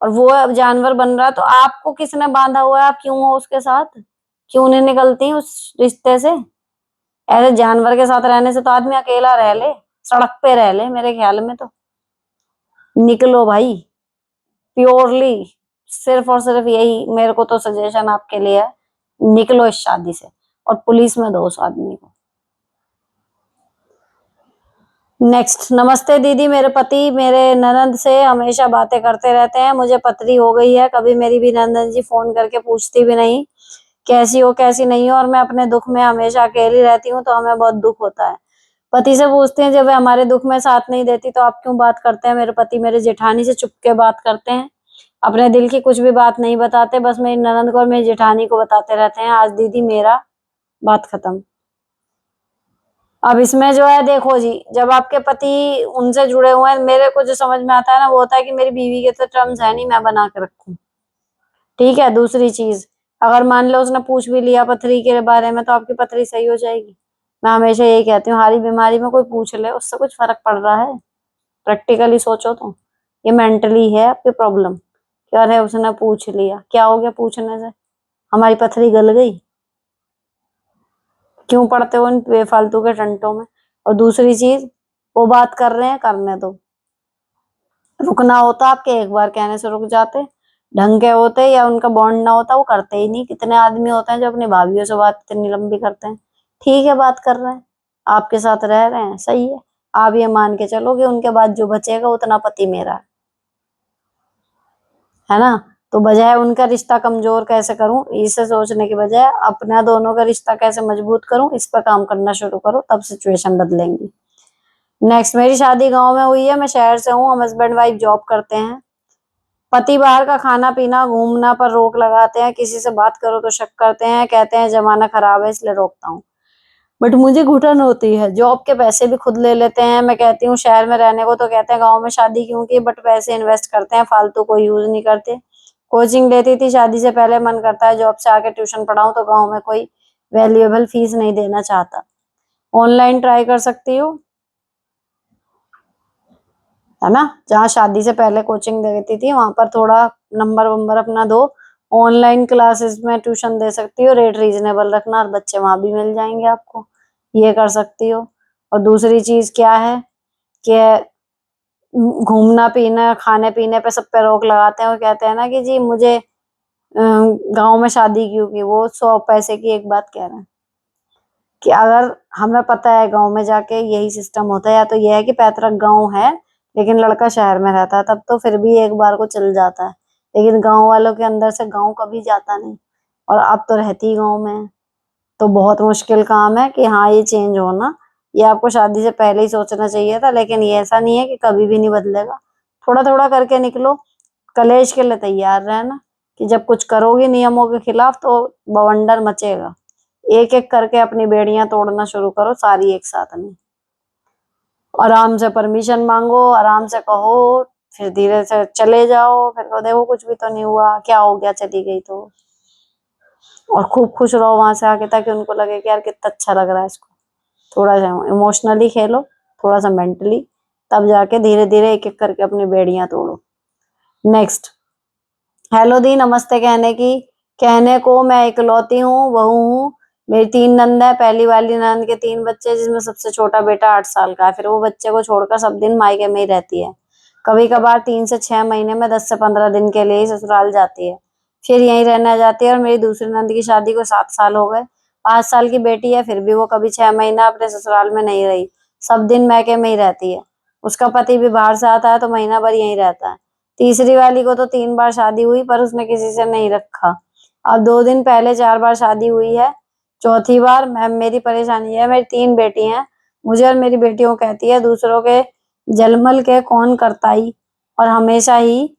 और वो अब जानवर बन रहा है, तो आपको किसने बांधा हुआ है, आप क्यों हो उसके साथ, क्यों नहीं निकलती उस रिश्ते से। ऐसे जानवर के साथ रहने से तो आदमी अकेला रह ले, सड़क पे रह ले मेरे ख्याल में तो। निकलो भाई, प्योरली, सिर्फ और सिर्फ यही मेरे को तो सजेशन आपके लिए है, निकलो इस शादी से और पुलिस में दो उस आदमी को। नेक्स्ट, नमस्ते दीदी, मेरे पति मेरे ननद से हमेशा बातें करते रहते हैं, मुझे पथरी हो गई है। कभी मेरी भी ननद जी फोन करके पूछती भी नहीं कैसी हो कैसी नहीं हो, और मैं अपने दुख में हमेशा अकेली रहती हूँ, तो हमें बहुत दुख होता है। पति से पूछते हैं जब वे हमारे दुख में साथ नहीं देती तो आप क्यों बात करते हैं। मेरे पति मेरे जेठानी से चुप के बात करते हैं, अपने दिल की कुछ भी बात नहीं बताते, बस मेरी ननद को और मेरी जेठानी को बताते रहते हैं। आज दीदी मेरा बात खत्म। अब इसमें जो है देखो जी, जब आपके पति उनसे जुड़े हुए हैं, मेरे को जो समझ में आता है ना वो होता है कि मेरी बीवी के तो टर्म्स है नहीं, मैं बना के रखूं। ठीक है, दूसरी चीज, अगर मान लो उसने पूछ भी लिया पथरी के बारे में तो आपकी पथरी सही हो जाएगी। मैं हमेशा यही कहती हूँ, हारी बीमारी में कोई पूछ ले उससे कुछ फर्क पड़ रहा है? प्रैक्टिकली सोचो तो ये मेंटली है आपकी प्रॉब्लम। क्या है, उसने पूछ लिया, क्या हो गया पूछने से? हमारी पथरी गल गई? क्यों पड़ते हो इन बेफालतू के टंटों में? और दूसरी चीज, वो बात कर रहे हैं, करने दो। रुकना होता आपके एक बार कहने से रुक जाते, ढंग के होते या उनका बॉन्ड ना होता वो करते ही नहीं। कितने आदमी होते हैं जो अपनी भाभीियों से बात इतनी लंबी करते हैं। ठीक है, बात कर रहे हैं, आपके साथ रह रहे हैं, सही है। आप ये मान के चलो कि उनके बाद जो बचेगा उतना पति मेरा है ना। तो बजाय उनका रिश्ता कमजोर कैसे करूं इसे सोचने की बजाय अपना दोनों का रिश्ता कैसे मजबूत करूं इस पर काम करना शुरू करो, तब सिचुएशन बदलेंगी। नेक्स्ट, मेरी शादी गांव में हुई है, मैं शहर से हूँ, हम हस्बैंड वाइफ जॉब करते हैं। पति बाहर का खाना पीना घूमना पर रोक लगाते हैं, किसी से बात करो तो शक करते हैं, कहते हैं जमाना खराब है इसलिए रोकता हूँ। बट मुझे घुटन होती है, जॉब के पैसे भी खुद ले लेते हैं। मैं कहती हूँ शहर में रहने को तो कहते हैं गांव में शादी क्यों की, बट पैसे इन्वेस्ट करते हैं, फालतू को यूज नहीं करते। कोचिंग लेती थी शादी से पहले, मन करता है जॉब से आके ट्यूशन पढ़ाऊं, तो गाँव में कोई वैल्यूएबल फीस नहीं देना चाहता। ऑनलाइन ट्राई कर सकती हूँ, है ना। जहाँ शादी से पहले कोचिंग देती थी वहां पर थोड़ा नंबर वंबर अपना दो। ऑनलाइन क्लासेस में ट्यूशन दे सकती हो, रेट रीजनेबल रखना और बच्चे वहां भी मिल जाएंगे आपको, ये कर सकती हो। और दूसरी चीज क्या है कि घूमना पीना खाने पीने पे सब पे रोक लगाते हैं, और कहते हैं ना कि जी मुझे गांव में शादी क्यों की, वो 100 पैसे की एक बात कह रहे हैं। कि अगर हमें पता है गांव में जाके यही सिस्टम होता है, या तो यह है कि पैतृक गांव है लेकिन लड़का शहर में रहता है, तब तो फिर भी एक बार को चल जाता है। लेकिन गांव वालों के अंदर से गांव कभी जाता नहीं, और अब तो रहती ही गांव में है। तो बहुत मुश्किल काम है कि हाँ ये चेंज होना, ये आपको शादी से पहले ही सोचना चाहिए था। लेकिन ये ऐसा नहीं है कि कभी भी नहीं बदलेगा, थोड़ा थोड़ा करके निकलो। कलेश के लिए तैयार रहना कि जब कुछ करोगे नियमों के खिलाफ तो बवंडर मचेगा। एक एक करके अपनी बेड़ियां तोड़ना शुरू करो, सारी एक साथ नहीं। आराम से परमिशन मांगो, आराम से कहो, फिर धीरे से चले जाओ, फिर कहो देखो कुछ भी तो नहीं हुआ, क्या हो गया चली गई तो। और खूब खुश रहो वहां से आके, ताकि उनको लगे कि यार कितना अच्छा लग रहा है इसको। थोड़ा सा इमोशनली खेलो, थोड़ा सा मेंटली, तब जाके धीरे धीरे एक एक करके अपनी बेड़ियां तोड़ो। नेक्स्ट, हेलो दी नमस्ते कहने की, कहने को मैं इकलौती हूँ बहू हूँ। मेरी 3 नंद है, पहली वाली नंद के 3 बच्चे जिसमें सबसे छोटा बेटा 8 साल का है। फिर वो बच्चे को छोड़कर सब दिन मायके में ही रहती है। कभी कभार 3 से 6 महीने में 10 से 15 दिन के लिए ही ससुराल जाती है, फिर यहीं रहने जाती है। और मेरी दूसरी नंद की शादी को 7 साल हो गए, 5 साल की बेटी है, फिर भी वो कभी 6 महीना अपने ससुराल में नहीं रही, सब दिन मैके में ही रहती है। उसका पति भी बाहर से आता है तो महीना भर यहीं रहता है। तीसरी वाली को तो 3 बार शादी हुई पर उसने किसी से नहीं रखा। अब 2 दिन पहले 4 बार शादी हुई है, चौथी बार। मैम मेरी परेशानी है, मेरी 3 बेटी हैं, मुझे और मेरी बेटियों को कहती है दूसरों के जलमल के कौन करताई, और हमेशा ही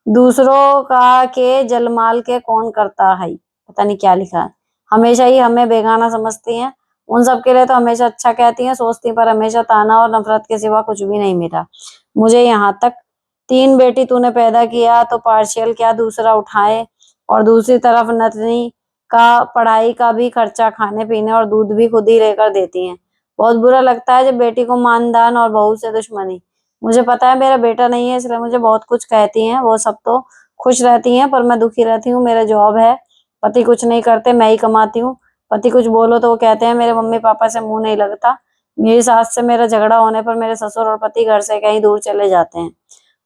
दूसरों का के जलमाल के कौन करता है, पता नहीं क्या लिखा है। हमेशा ही हमें बेगाना समझती हैं, उन सब के लिए तो हमेशा अच्छा कहती हैं सोचती हैं, पर हमेशा ताना और नफरत के सिवा कुछ भी नहीं मिला मुझे यहाँ तक। 3 बेटी तूने पैदा किया तो पार्शियल क्या दूसरा उठाए, और दूसरी तरफ नतनी का पढ़ाई का भी खर्चा, खाने पीने और दूध भी खुद ही लेकर देती हैं। बहुत बुरा लगता है जब बेटी को मानदान और बहू से दुश्मनी। मुझे पता है मेरा बेटा नहीं है इसलिए मुझे बहुत कुछ कहती हैं, वो सब तो खुश रहती हैं पर मैं दुखी रहती हूँ। मेरा जॉब है, पति कुछ नहीं करते, मैं ही कमाती हूँ। पति कुछ बोलो तो वो कहते हैं मेरे मम्मी पापा से मुंह नहीं लगता। मेरी सास से मेरा झगड़ा होने पर मेरे ससुर और पति घर से कहीं दूर चले जाते हैं,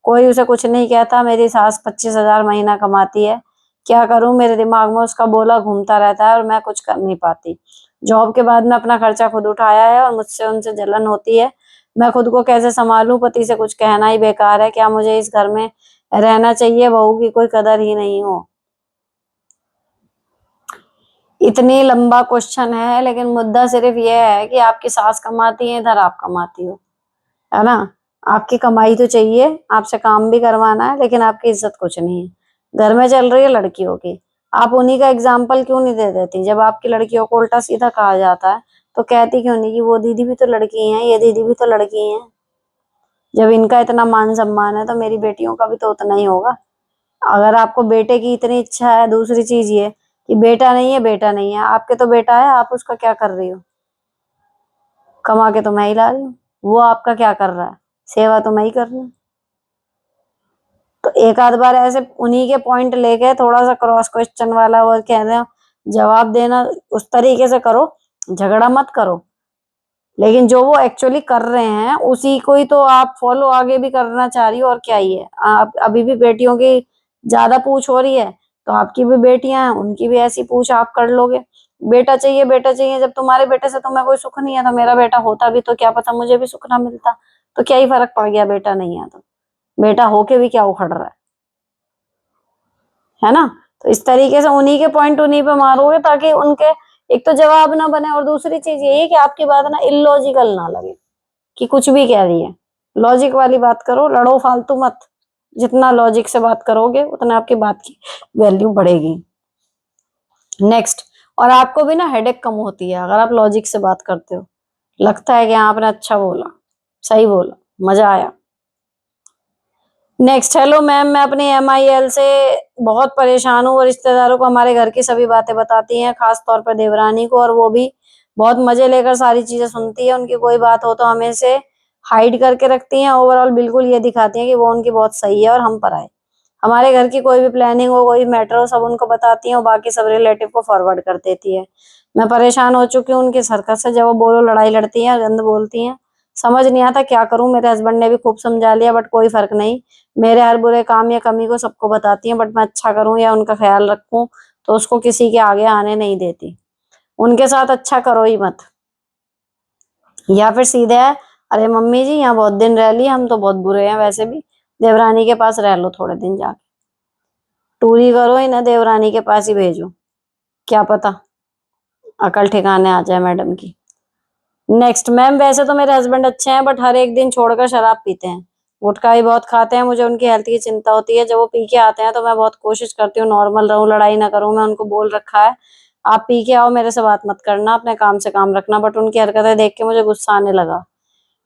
कोई उसे कुछ नहीं कहता। मेरी सास 25,000 महीना कमाती है, क्या करूं, मेरे दिमाग में उसका बोला घूमता रहता है और मैं कुछ कर नहीं पाती। जॉब के बाद में अपना खर्चा खुद उठाया है और मुझसे उनसे जलन होती है। मैं खुद को कैसे संभालूं, पति से कुछ कहना ही बेकार है। क्या मुझे इस घर में रहना चाहिए, बहू की कोई कदर ही नहीं हो। इतनी लंबा क्वेश्चन है लेकिन मुद्दा सिर्फ ये है कि आपकी सास कमाती है, इधर आप कमाती हो, है ना। आपकी कमाई तो चाहिए, आपसे काम भी करवाना है, लेकिन आपकी इज्जत कुछ नहीं है। घर में चल रही है लड़कियों की, आप उन्हीं का एग्जाम्पल क्यों नहीं दे देती। जब आपकी लड़कियों को उल्टा सीधा कहा जाता है तो कहती क्यों नहीं कि वो दीदी भी तो लड़की हैं, ये दीदी भी तो लड़की हैं। जब इनका इतना मान सम्मान है तो मेरी बेटियों का भी तो उतना ही होगा। अगर आपको बेटे की इतनी इच्छा है, दूसरी चीज ये कि बेटा नहीं है, बेटा नहीं है, आपके तो बेटा है, आप उसका क्या कर रही हो? कमा के तो मैं ही ला रही हूँ, वो आपका क्या कर रहा है? सेवा तो मैं ही कर रही हूँ। तो एक आध बार ऐसे उन्हीं के पॉइंट लेके थोड़ा सा क्रॉस क्वेश्चन वाला वो कहना, जवाब देना उस तरीके से करो, झगड़ा मत करो। लेकिन जो वो एक्चुअली कर रहे हैं उसी को ही तो आप फॉलो आगे भी करना चाह रही हो, और क्या ही है। आप अभी भी बेटियों की ज्यादा पूछ हो रही है, तो आपकी भी बेटियां हैं, उनकी भी ऐसी पूछ आप कर लोगे। बेटा चाहिए, बेटा चाहिए, जब तुम्हारे बेटे से तुम्हें कोई सुख नहीं है, तो मेरा बेटा होता भी तो क्या पता मुझे भी सुख ना मिलता। तो क्या ही फर्क पड़ गया, बेटा नहीं है तो। बेटा होके भी क्या उखड़ रहा है ना? तो इस तरीके से उन्हीं के पॉइंट उन्हीं पे मारोगे, ताकि उनके एक तो जवाब ना बने, और दूसरी चीज यही है कि आपकी बात ना इलॉजिकल ना लगे कि कुछ भी कह रही है। लॉजिक वाली बात करो, लड़ो फालतू मत। जितना लॉजिक से बात करोगे उतना आपकी बात की वैल्यू बढ़ेगी। नेक्स्ट, और आपको भी ना हेडेक कम होती है अगर आप लॉजिक से बात करते हो। लगता है कि हाँ आपने अच्छा बोला, सही बोला, मजा आया। नेक्स्ट, हेलो मैम, मैं अपनी MIL से बहुत परेशान हूँ, और रिश्तेदारों को हमारे घर की सभी बातें बताती हैं, खास तौर पर देवरानी को, और वो भी बहुत मजे लेकर सारी चीजें सुनती है। उनकी कोई बात हो तो हमें से हाइड करके रखती हैं, ओवरऑल बिल्कुल ये दिखाती हैं कि वो उनकी बहुत सही है और हम पर आए। हमारे घर की कोई भी प्लानिंग हो, कोई मैटर हो, सब उनको बताती हैं, और बाकी सब रिलेटिव को फॉरवर्ड कर देती है। मैं परेशान हो चुकी हूँ उनकी हरकत से, जब वो बोलो लड़ाई लड़ती हैं, गंद बोलती हैं। समझ नहीं आता क्या करूं। मेरे हस्बैंड ने भी खूब समझा लिया, बट कोई फर्क नहीं। मेरे हर बुरे काम या कमी को सबको बताती हैं, बट मैं अच्छा करूं या उनका ख्याल रखूं तो उसको किसी के आगे आने नहीं देती। उनके साथ अच्छा करो ही मत। या फिर सीधे है, अरे मम्मी जी यहाँ बहुत दिन रह ली, हम तो बहुत बुरे हैं वैसे भी, देवरानी के पास रह लो थोड़े दिन जाके। टूरी करो ही ना, देवरानी के पास ही भेजो, क्या पता अकल ठिकाने आ जाए मैडम की। नेक्स्ट, मैम वैसे तो मेरे हस्बैंड अच्छे हैं, बट हर एक दिन छोड़कर शराब पीते हैं, गुटखा भी बहुत खाते हैं। मुझे उनकी हेल्थ की चिंता होती है। जब वो पी के आते हैं तो मैं बहुत कोशिश करती हूँ नॉर्मल रहूं, लड़ाई ना करूं। मैं उनको बोल रखा है आप पी के आओ, मेरे से बात मत करना, अपने काम से काम रखना, बट उनकी हरकतें देख के मुझे गुस्सा आने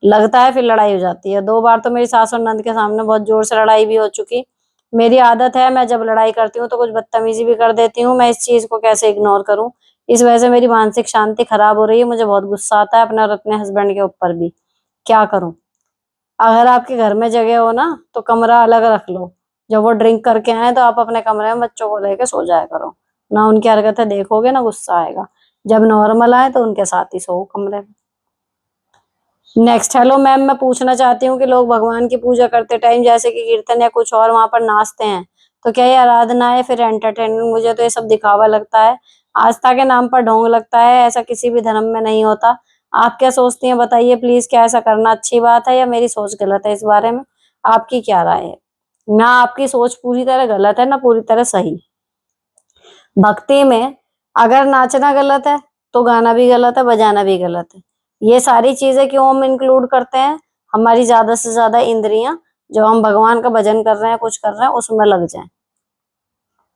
लगता है, फिर लड़ाई हो जाती है। 2 बार तो मेरी सास और नंद के सामने बहुत जोर से लड़ाई भी हो चुकी। मेरी आदत है, मैं जब लड़ाई करती हूँ तो कुछ बदतमीजी भी कर देती हूँ। मैं इस चीज को कैसे इग्नोर करूँ? इस वजह से मेरी मानसिक शांति खराब हो रही है। मुझे बहुत गुस्सा आता है अपने और अपने हस्बैंड के ऊपर भी। क्या करूं? अगर आपके घर में जगह हो ना तो कमरा अलग रख लो। जब वो ड्रिंक करके आए तो आप अपने कमरे में बच्चों को लेके सो जाया करो। ना उनकी हरकतें देखोगे ना गुस्सा आएगा। जब नॉर्मल आए तो उनके साथ ही सो कमरे में। नेक्स्ट, हेलो मैम, मैं पूछना चाहती हूँ कि लोग भगवान की पूजा करते टाइम जैसे कि कीर्तन या कुछ और वहां पर नाचते हैं, तो क्या ये आराधना है फिर एंटरटेनमेंट? मुझे तो ये सब दिखावा लगता है, आस्था के नाम पर ढोंग लगता है। ऐसा किसी भी धर्म में नहीं होता। आप क्या सोचती हैं बताइए प्लीज? क्या ऐसा करना अच्छी बात है या मेरी सोच गलत है? इस बारे में आपकी क्या राय है? ना आपकी सोच पूरी तरह गलत है ना पूरी तरह सही। भक्ति में अगर नाचना गलत है तो गाना भी गलत है, बजाना भी गलत है। ये सारी चीजें क्यों हम इंक्लूड करते हैं? हमारी ज्यादा से ज्यादा इंद्रियां, जो हम भगवान का भजन कर रहे हैं, कुछ कर रहे हैं, उसमें लग जाएं।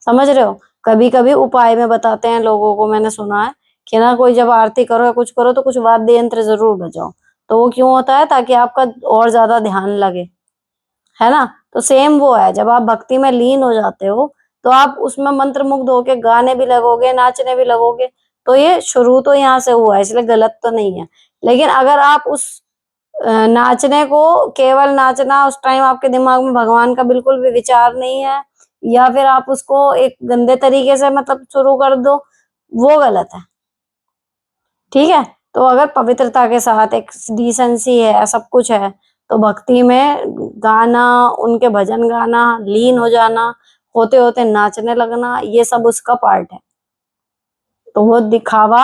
समझ रहे हो? कभी कभी उपाय में बताते हैं लोगों को, मैंने सुना है कि ना कोई जब आरती करो या कुछ करो तो कुछ वाद्य यंत्र जरूर बजाओ। तो वो क्यों होता है? ताकि आपका और ज्यादा ध्यान लगे, है ना? तो सेम वो है, जब आप भक्ति में लीन हो जाते हो तो आप उसमें मंत्र मुग्ध होके गाने भी लगोगे, नाचने भी लगोगे। तो ये शुरू तो यहाँ से हुआ है, इसलिए गलत तो नहीं है। लेकिन अगर आप उस नाचने को केवल नाचना, उस टाइम आपके दिमाग में भगवान का बिल्कुल भी विचार नहीं है, या फिर आप उसको एक गंदे तरीके से मतलब शुरू कर दो, वो गलत है। ठीक है? तो अगर पवित्रता के साथ एक डिसेंसी है, सब कुछ है, तो भक्ति में गाना, उनके भजन गाना, लीन हो जाना, होते होते नाचने लगना, ये सब उसका पार्ट है। तो वो दिखावा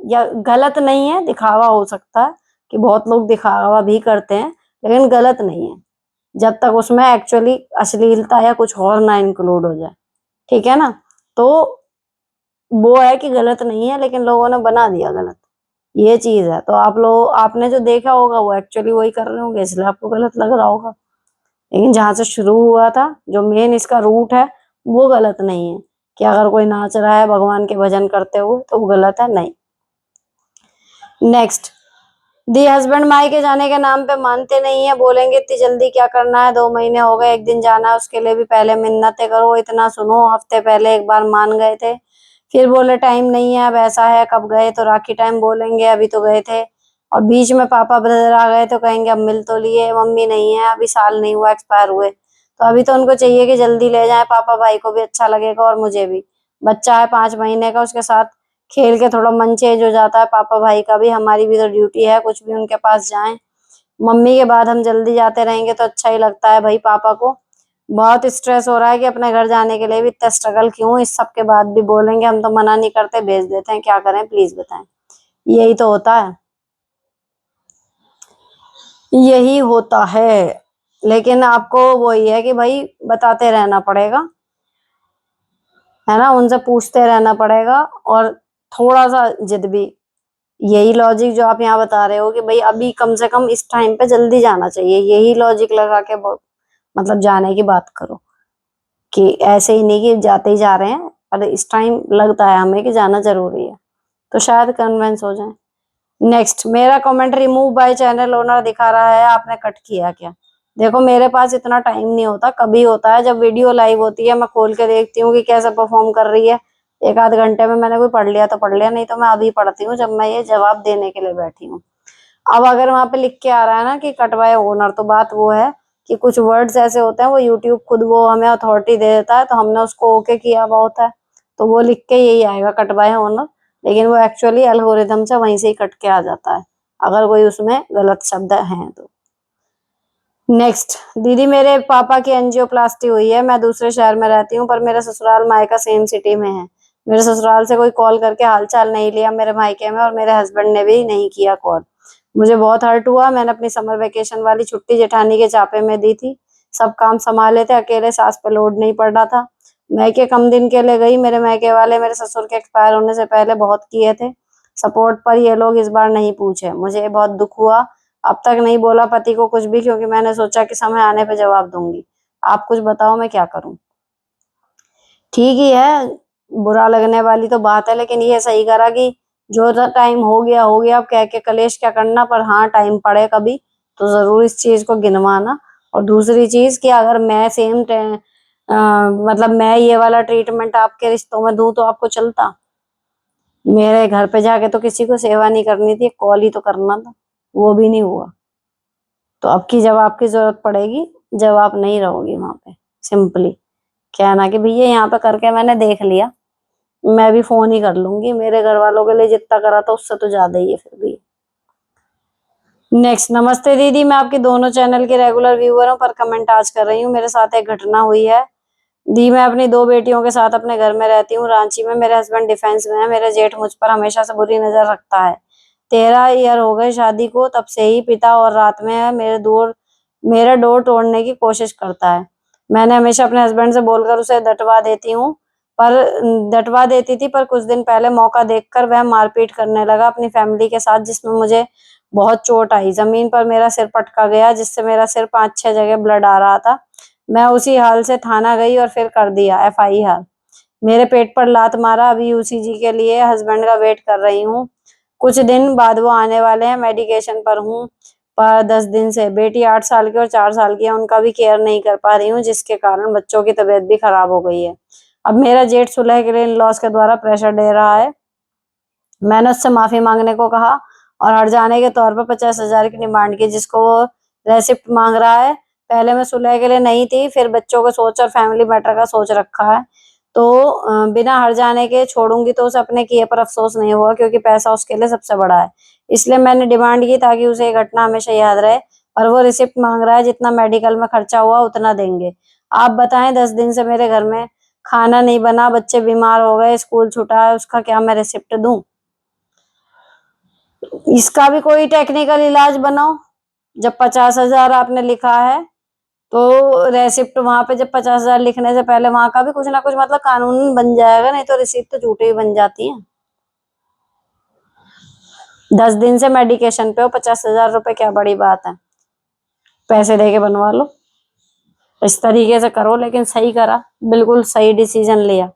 या गलत नहीं है, दिखावा हो सकता है कि बहुत लोग दिखावा भी करते हैं, लेकिन गलत नहीं है जब तक उसमें एक्चुअली अश्लीलता या कुछ और ना इंक्लूड हो जाए। ठीक है ना? तो वो है कि गलत नहीं है, लेकिन लोगों ने बना दिया गलत, ये चीज है। तो आप लोग, आपने जो देखा होगा वो एक्चुअली वही कर रहे होंगे, इसलिए आपको गलत लग रहा होगा। लेकिन जहां से शुरू हुआ था, जो मेन इसका रूट है, वो गलत नहीं है कि अगर कोई नाच रहा है भगवान के भजन करते हुए तो वो गलत है, नहीं। नेक्स्ट, दी हस्बैंड मायके जाने के नाम पे मानते नहीं है, बोलेंगे इतनी जल्दी क्या करना है, 2 महीने हो गए, एक दिन जाना है, उसके लिए भी पहले मिन्नतें करो, इतना सुनो। हफ्ते पहले एक बार मान गए थे, फिर बोले टाइम नहीं है, अब ऐसा है, कब गए, तो राखी टाइम बोलेंगे अभी तो गए थे, और बीच में पापा ब्रदर आ गए तो कहेंगे अब मिल तो लिए, मम्मी नहीं है, अभी साल नहीं हुआ एक्सपायर हुए, तो अभी तो उनको चाहिए कि जल्दी ले जाए पापा, भाई को भी अच्छा लगेगा और मुझे भी। बच्चा है 5 महीने का, उसके साथ खेल के थोड़ा मन चेंज हो जाता है पापा भाई का भी, हमारी भी तो ड्यूटी है, कुछ भी उनके पास जाएं। मम्मी के बाद हम जल्दी जाते रहेंगे तो अच्छा ही लगता है भाई। पापा को बहुत स्ट्रेस हो रहा है कि अपने घर जाने के लिए भी इतना स्ट्रगल क्यों, इस सब के बाद भी बोलेंगे, हम तो मना नहीं करते, भेज देते हैं, क्या करें प्लीज बताएं। यही तो होता है, यही होता है। लेकिन आपको वही है कि भाई बताते रहना पड़ेगा, है ना, उनसे पूछते रहना पड़ेगा, और थोड़ा सा जिद भी। यही लॉजिक जो आप यहाँ बता रहे हो कि भाई अभी कम से कम इस टाइम पे जल्दी जाना चाहिए, यही लॉजिक लगा के मतलब जाने की बात करो, कि ऐसे ही नहीं कि जाते ही जा रहे हैं, पर इस टाइम लगता है हमें कि जाना जरूरी है, तो शायद कन्विंस हो जाए। नेक्स्ट, मेरा comment remove by channel owner दिखा रहा है, आपने कट किया क्या? देखो मेरे पास इतना टाइम नहीं होता, कभी होता है जब वीडियो लाइव होती है, मैं खोल के देखती हूँ कि कैसे परफॉर्म कर रही है, एक आध घंटे में मैंने कोई पढ़ लिया तो पढ़ लिया, नहीं तो मैं अभी पढ़ती हूँ जब मैं ये जवाब देने के लिए बैठी हूँ। अब अगर वहां पे लिख के आ रहा है ना कि कटवाए ओनर, तो बात वो है कि कुछ वर्ड्स ऐसे होते हैं, वो यूट्यूब खुद वो हमें अथॉरिटी दे देता है, तो हमने उसको ओके किया हुआ होता है, तो वो लिख के यही आएगा कटवाए ओनर, लेकिन वो एक्चुअली एल्गोरिथम से वहीं से ही कट के आ जाता है, अगर कोई उसमें गलत शब्द हैं तो। नेक्स्ट, दीदी मेरे पापा की एंजियोप्लास्टी हुई है, मैं दूसरे शहर में रहती हूँ, पर मेरा ससुराल मायका सेम सिटी में है, मेरे ससुराल से कोई कॉल करके हालचाल नहीं लिया मेरे मायके में, और मेरे हस्बैंड ने भी नहीं किया कॉल। मुझे बहुत हर्ट हुआ, मैंने अपनी समर वेकेशन वाली छुट्टी जेठानी के चापे में दी थी, सब काम संभाले थे अकेले, सास पे लोड नहीं पड़ रहा था। मैके कम दिन के लिए गई, मेरे मैके वाले मेरे ससुर के एक्सपायर होने से पहले बहुत किए थे सपोर्ट, पर ये लोग इस बार नहीं पूछे, मुझे बहुत दुख हुआ। अब तक नहीं बोला पति को कुछ भी, क्योंकि मैंने सोचा कि समय आने पे जवाब दूंगी। आप कुछ बताओ मैं क्या करूं? ठीक ही है, बुरा लगने वाली तो बात है, लेकिन ये सही करा कि जो टाइम हो गया, अब कह के कलेश क्या करना, पर हाँ टाइम पड़े कभी तो जरूर इस चीज को गिनवाना। और दूसरी चीज कि अगर मैं सेम मतलब मैं ये वाला ट्रीटमेंट आपके रिश्तों में दूं तो आपको चलता? मेरे घर पे जाके तो किसी को सेवा नहीं करनी थी, कॉल ही तो करना था, वो भी नहीं हुआ। तो अब की जब आपकी जरूरत पड़ेगी, जब आप नहीं रहोगी वहां पे, सिंपली कहना कि भैया यहाँ पे करके मैंने देख लिया, मैं भी फोन ही कर लूंगी, मेरे घर वालों के लिए जितना करा था उससे तो ज्यादा ही है फिर भी। नेक्स्ट, नमस्ते दीदी, मैं आपके दोनों चैनल के रेगुलर व्यूअर हूँ, पर कमेंट आज कर रही हूँ, मेरे साथ एक घटना हुई है। दी, मैं अपनी 2 बेटियों के साथ अपने घर में रहती हूँ रांची में, मेरे हस्बैंड डिफेंस में है, मेरे जेठ मुझ पर हमेशा से बुरी नजर रखता है। 13 ईयर हो गए शादी को, तब से ही पिता और रात में है मेरे डोर तोड़ने की कोशिश करता है। मैंने हमेशा अपने हस्बैंड से बोलकर उसे डटवा देती हूँ, पर डटवा देती थी, पर कुछ दिन पहले मौका देखकर वह मारपीट करने लगा अपनी फैमिली के साथ, जिसमें मुझे बहुत चोट आई, जमीन पर मेरा सिर पटका गया, जिससे मेरा सिर 5-6 जगह ब्लड आ रहा था। मैं उसी हाल से थाना गई और फिर कर दिया FIR। मेरे पेट पर लात मारा, अभी UCG के लिए हस्बैंड का वेट कर रही हूँ, कुछ दिन बाद वो आने वाले हैं, मेडिकेशन पर हूँ, पर 10 दिन से। बेटी 8 साल की और 4 साल की है, उनका भी केयर नहीं कर पा रही हूँ, जिसके कारण बच्चों की तबीयत भी खराब हो गई है। अब मेरा जेठ सुलह के लिए इन लॉज के द्वारा प्रेशर दे रहा है, मैंने उससे माफी मांगने को कहा और हट जाने के तौर पर 50,000 की डिमांड की, जिसको वो रेसिप्ट मांग रहा है। पहले मैं सुलह के लिए नहीं थी, फिर बच्चों को सोच और फैमिली मैटर का सोच रखा है, तो बिना हट जाने के छोड़ूंगी तो उसे अपने किए पर अफसोस नहीं हुआ, क्योंकि पैसा उसके लिए सबसे बड़ा है। इसलिए मैंने डिमांड की ताकि उसे ये घटना हमेशा याद रहे, पर वो रिसिप्ट मांग रहा है, जितना मेडिकल में खर्चा हुआ उतना देंगे। आप बताएं, 10 दिन से मेरे घर में खाना नहीं बना, बच्चे बीमार हो गए, स्कूल छूटा है, उसका क्या मैं रिसिप्ट दूं? इसका भी कोई टेक्निकल इलाज बनाओ। जब 50,000 आपने लिखा है, तो रेसिप्ट वहां पे जब 50,000 लिखने से पहले वहां का भी कुछ ना कुछ मतलब कानून बन जाएगा, नहीं तो रिसिप्ट तो झूठी ही बन जाती है। 10 दिन से मेडिकेशन पे हो, 50,000 रुपए क्या बड़ी बात है, पैसे दे के बनवा लो। इस तरीके से करो, लेकिन सही करा, बिल्कुल सही डिसीजन लिया।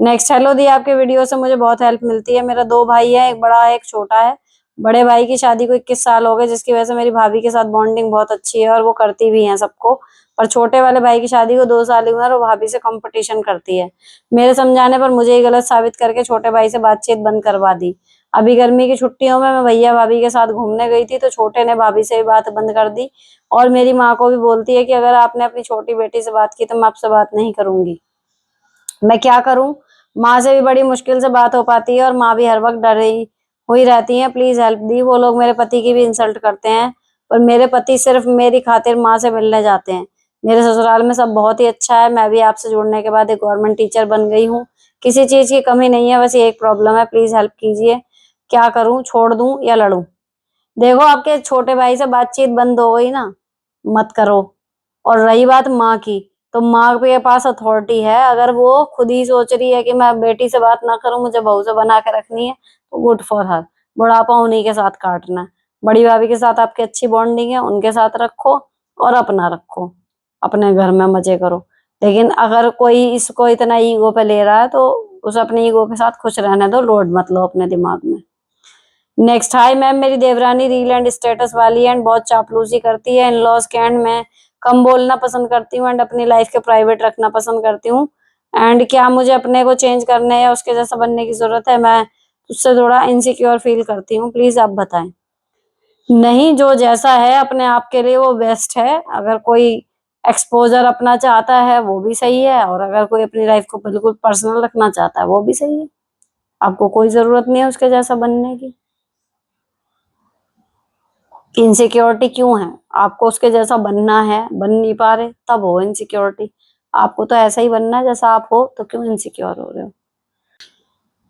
नेक्स्ट, हेलो दी, आपके वीडियो से मुझे बहुत हेल्प मिलती है, मेरा 2 भाई है, एक बड़ा है एक छोटा है, बड़े भाई की शादी को 21 साल हो गए, जिसकी वजह से मेरी भाभी के साथ बॉन्डिंग बहुत अच्छी है और वो करती भी हैं सबको। पर छोटे वाले भाई की शादी को 2 साल ही हुए और वो भाभी से कंपटीशन करती है। मेरे समझाने पर मुझे ही गलत साबित करके छोटे भाई से बातचीत बंद करवा दी। अभी गर्मी की छुट्टियों में मैं भैया भाभी के साथ घूमने गई थी, तो छोटे ने भाभी से भी बात बंद कर दी और मेरी माँ को भी बोलती है कि अगर आपने अपनी छोटी बेटी से बात की तो मैं आपसे बात नहीं करूंगी। मैं क्या करूं? माँ से भी बड़ी मुश्किल से बात हो पाती है और माँ भी हर वक्त डर रही हुई रहती है। प्लीज हेल्प दी। वो लोग मेरे पति की भी इंसल्ट करते हैं, पर मेरे पति सिर्फ मेरी खातिर माँ से मिलने जाते हैं। मेरे ससुराल में सब बहुत ही अच्छा है। मैं भी आपसे जुड़ने के बाद एक गवर्नमेंट टीचर बन गई हूँ। किसी चीज की कमी नहीं है, बस ये एक प्रॉब्लम है। प्लीज हेल्प कीजिए। क्या करूं? छोड़ दूं या लड़ूं? देखो, आपके छोटे भाई से बातचीत बंद हो गई ना, मत करो। और रही बात माँ की, तो माँ के पास अथॉरिटी है। अगर वो खुद ही सोच रही है कि मैं बेटी से बात ना करूं, मुझे बहू से बना के रखनी है, तो गुड फॉर हर। बुढ़ापा उन्हीं के साथ काटना है। बड़ी भाभी के साथ आपकी अच्छी बॉन्डिंग है, उनके साथ रखो और अपना रखो, अपने घर में मजे करो। लेकिन अगर कोई इसको इतना ईगो पे ले रहा है, तो उसे अपने ईगो के साथ खुश रहने दो, लोड मत लो अपने दिमाग में। नेक्स्ट, हाय मैम, मेरी देवरानी रील एंड स्टेटस वाली एंड बहुत चापलूसी करती है। इन लॉज के एंड मैं कम बोलना पसंद करती हूँ एंड अपनी लाइफ के प्राइवेट रखना पसंद करती हूँ। एंड क्या मुझे अपने को चेंज करने या उसके जैसा बनने की जरूरत है? मैं उससे थोड़ा इनसिक्योर फील करती हूँ, प्लीज आप बताएं। नहीं, जो जैसा है अपने आप के लिए वो बेस्ट है। अगर कोई एक्सपोजर अपना चाहता है वो भी सही है, और अगर कोई अपनी लाइफ को बिल्कुल पर्सनल रखना चाहता है वो भी सही है। आपको कोई जरूरत नहीं है उसके जैसा बनने की। इनसिक्योरिटी क्यों है? आपको उसके जैसा बनना है, बन नहीं पा रहे, तब हो इनसिक्योरिटी। आपको तो ऐसा ही बनना है जैसा आप हो, तो क्यों इनसिक्योर हो रहे हो?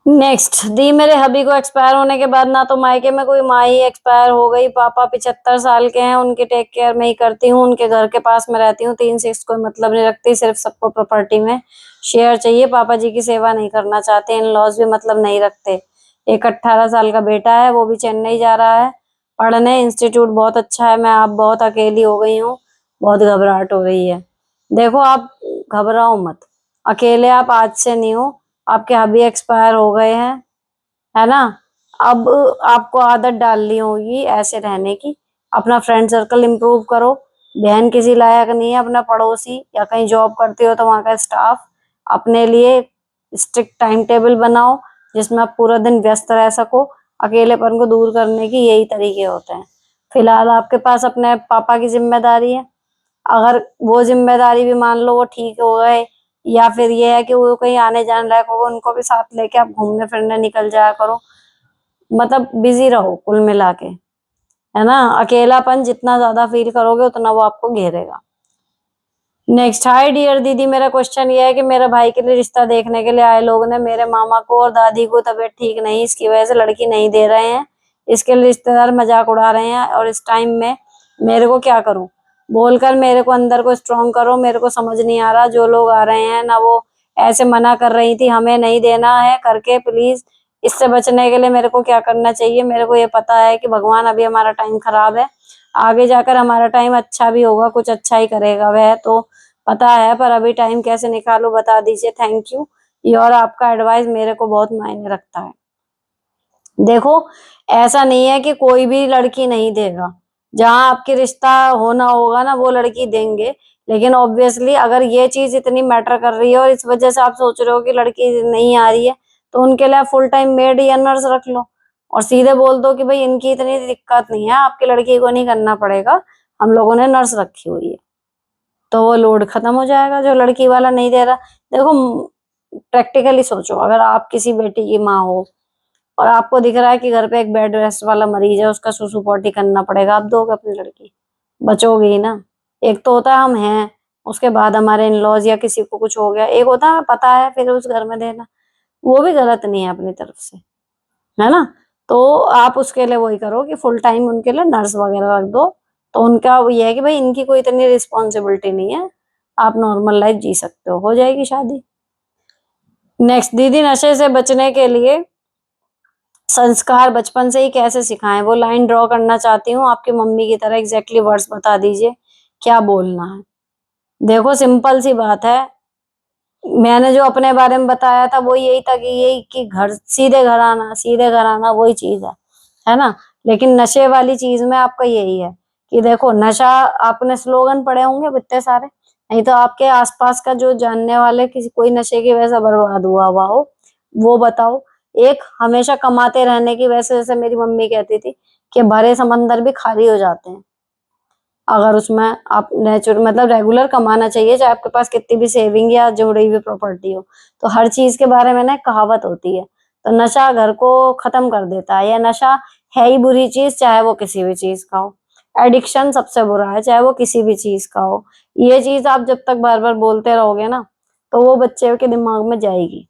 नेक्स्ट, दी, मेरे हबी को एक्सपायर होने के बाद ना तो मायके में कोई माँ ही एक्सपायर हो गई। पापा 75 साल के हैं, उनके टेक केयर मैं ही करती हूँ। उनके घर के पास में रहती हूँ। 3-6 कोई मतलब नहीं रखती, सिर्फ सबको प्रॉपर्टी में शेयर चाहिए। पापा जी की सेवा नहीं करना चाहते। इन लॉज भी मतलब नहीं रखते। एक 18 साल का बेटा है, वो भी चेन्नई जा रहा है पढ़ने। इंस्टीट्यूट बहुत अच्छा है। मैं आप बहुत अकेली हो गई हूँ, बहुत घबराहट हो रही है। देखो, आप घबराओ मत। अकेले आप आज से नहीं हो। आपके हबी एक्सपायर हो गए हैं, है ना? अब आपको आदत डालनी होगी ऐसे रहने की। अपना फ्रेंड सर्कल इंप्रूव करो। बहन किसी लायक नहीं है। अपना पड़ोसी या कहीं जॉब करते हो तो वहां का स्टाफ, अपने लिए स्ट्रिक्ट टाइम टेबल बनाओ जिसमें आप पूरा दिन व्यस्त रह सको। अकेलेपन को दूर करने की यही तरीके होते हैं। फिलहाल आपके पास अपने पापा की जिम्मेदारी है। अगर वो जिम्मेदारी भी मान लो वो ठीक हो गए, या फिर ये है कि वो कहीं आने जाने लायक होगा, उनको भी साथ लेके आप घूमने फिरने निकल जाया करो। मतलब बिजी रहो कुल मिला के, है ना? अकेलापन जितना ज्यादा फील करोगे उतना वो आपको घेरेगा। नेक्स्ट, हाय डियर दीदी, मेरा क्वेश्चन ये है कि मेरे भाई के लिए रिश्ता देखने के लिए आए लोग ने मेरे मामा को और दादी को तबीयत ठीक नहीं, इसकी वजह से लड़की नहीं दे रहे हैं। इसके लिए रिश्तेदार मजाक उड़ा रहे हैं और इस टाइम में मेरे को क्या करूं? बोलकर मेरे को अंदर को स्ट्रोंग करो। मेरे को समझ नहीं आ रहा, जो लोग आ रहे हैं ना वो ऐसे मना कर रही थी हमें नहीं देना है करके। प्लीज, इससे बचने के लिए मेरे को क्या करना चाहिए? मेरे को ये पता है कि भगवान अभी हमारा टाइम खराब है, आगे जाकर हमारा टाइम अच्छा भी होगा, कुछ अच्छा ही करेगा वह तो पता है। पर अभी टाइम कैसे निकालो बता दीजिए। Thank you. ये और आपका एडवाइस मेरे को बहुत मायने रखता है। देखो, ऐसा नहीं है कि कोई भी लड़की नहीं देगा। जहां आपके रिश्ता होना होगा ना वो लड़की देंगे। लेकिन ऑब्वियसली अगर ये चीज इतनी मैटर कर रही है और इस वजह से आप सोच रहे हो कि लड़की नहीं आ रही है, तो उनके लिए फुल टाइम मेड या नर्स रख लो और सीधे बोल दो कि भाई इनकी इतनी दिक्कत नहीं है, आपकी लड़की को नहीं करना पड़ेगा, हम लोगों ने नर्स रखी हुई है। तो वो लोड खत्म हो जाएगा जो लड़की वाला नहीं दे रहा। देखो, प्रैक्टिकली सोचो, अगर आप किसी बेटी की माँ हो और आपको दिख रहा है कि घर पे एक बेड रेस्ट वाला मरीज है, उसका सुसु पोटी करना पड़ेगा, आप दोगे अपनी लड़की? बचोगे ही ना। एक तो होता है हम हैं, उसके बाद हमारे इन लॉज या किसी को कुछ हो गया। एक होता है पता है फिर उस घर में देना, वो भी गलत नहीं है अपनी तरफ से, है ना? तो आप उसके लिए वही करो कि फुल टाइम उनके लिए नर्स वगैरह रख दो। तो उनका वो ये है कि भाई इनकी कोई इतनी रिस्पॉन्सिबिलिटी नहीं है, आप नॉर्मल लाइफ जी सकते हो जाएगी शादी। नेक्स्ट, दीदी, नशे से बचने के लिए संस्कार बचपन से ही कैसे सिखाएं? वो लाइन ड्रॉ करना चाहती हूँ आपकी मम्मी की तरह। एग्जैक्टली वर्ड्स बता दीजिए, क्या बोलना है? देखो, सिंपल सी बात है। मैंने जो अपने बारे में बताया था वो यही था कि यही कि घर, सीधे घर आना, सीधे घर आना, वही चीज है ना? लेकिन नशे वाली चीज में आपका यही है कि देखो, नशा, आपने स्लोगन पढ़े होंगे इतने सारे, नहीं तो आपके आसपास का जो जानने वाले किसी कोई नशे की वजह से बर्बाद हुआ हो, वो बताओ। एक, हमेशा कमाते रहने की वजह से, जैसे मेरी मम्मी कहती थी कि भरे समंदर भी खाली हो जाते हैं। अगर उसमें आप नेचुरल मतलब रेगुलर कमाना चाहिए, चाहे आपके पास कितनी भी सेविंग या जुड़ी हुई प्रॉपर्टी हो। तो हर चीज के बारे में ना एक कहावत होती है। तो नशा घर को खत्म कर देता है, या नशा है ही बुरी चीज, चाहे वो किसी भी चीज का हो। एडिक्शन सबसे बुरा है, चाहे वो किसी भी चीज का हो। ये चीज आप जब तक बार बार बोलते रहोगे ना, तो वो बच्चे के दिमाग में जाएगी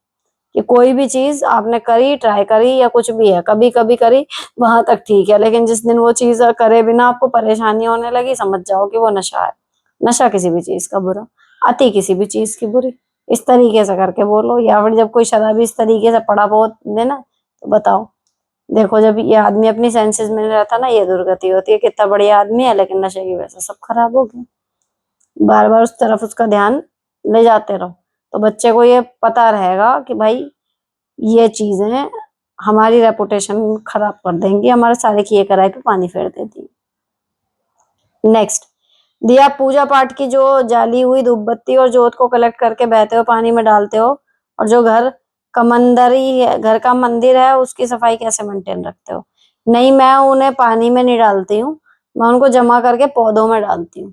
कि कोई भी चीज आपने करी, ट्राई करी या कुछ भी है, कभी कभी करी, वहां तक ठीक है, लेकिन जिस दिन वो चीज करे बिना आपको परेशानी होने लगी, समझ जाओ कि वो नशा है। नशा किसी भी चीज का बुरा, अति किसी भी चीज की बुरी। इस तरीके से करके बोलो। या फिर जब कोई शराबी इस तरीके से पड़ा बहुत देना, तो बताओ, देखो जब ये आदमी अपनी सेंसेस में नहीं रहता ना, ये दुर्गति होती है। कितना बढ़िया आदमी है, लेकिन नशे की वजह से सब खराब हो गया। बार बार उस तरफ उसका ध्यान ले जाते रहो, तो बच्चे को ये पता रहेगा कि भाई ये चीजें हमारी रेपुटेशन खराब कर देंगी, हमारे सारे किए कराए पे पानी फेर देती। नेक्स्ट, दिया पूजा पाठ की जो जाली हुई धूप बत्ती और जोत को कलेक्ट करके बहते हो पानी में डालते हो, और जो घर का मंदिर है, घर का मंदिर है, उसकी सफाई कैसे मेंटेन रखते हो? नहीं, मैं उन्हें पानी में नहीं डालती हूँ, मैं उनको जमा करके पौधों में डालती हूँ।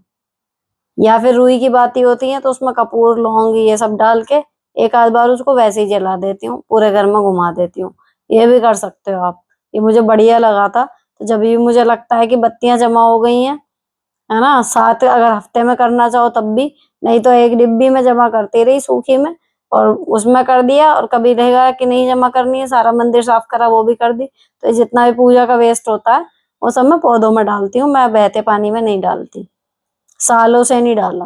या फिर रुई की बाती होती है, तो उसमें कपूर लौंग ये सब डाल के एक आध बार उसको वैसे ही जला देती हूँ, पूरे घर में घुमा देती हूँ। ये भी कर सकते हो आप। ये मुझे बढ़िया लगा था। तो जब भी मुझे लगता है कि बत्तियां जमा हो गई हैं, है ना, साथ अगर हफ्ते में करना चाहो तब भी, नहीं तो एक डिब्बी में जमा करती रही सूखी में, और उसमें कर दिया। और कभी रहेगा कि नहीं जमा करनी है, सारा मंदिर साफ करा, वो भी कर दी। तो जितना भी पूजा का वेस्ट होता है, वो सब मैं पौधों में डालती हूँ, मैं बहते पानी में नहीं डालती। सालों से नहीं डाला।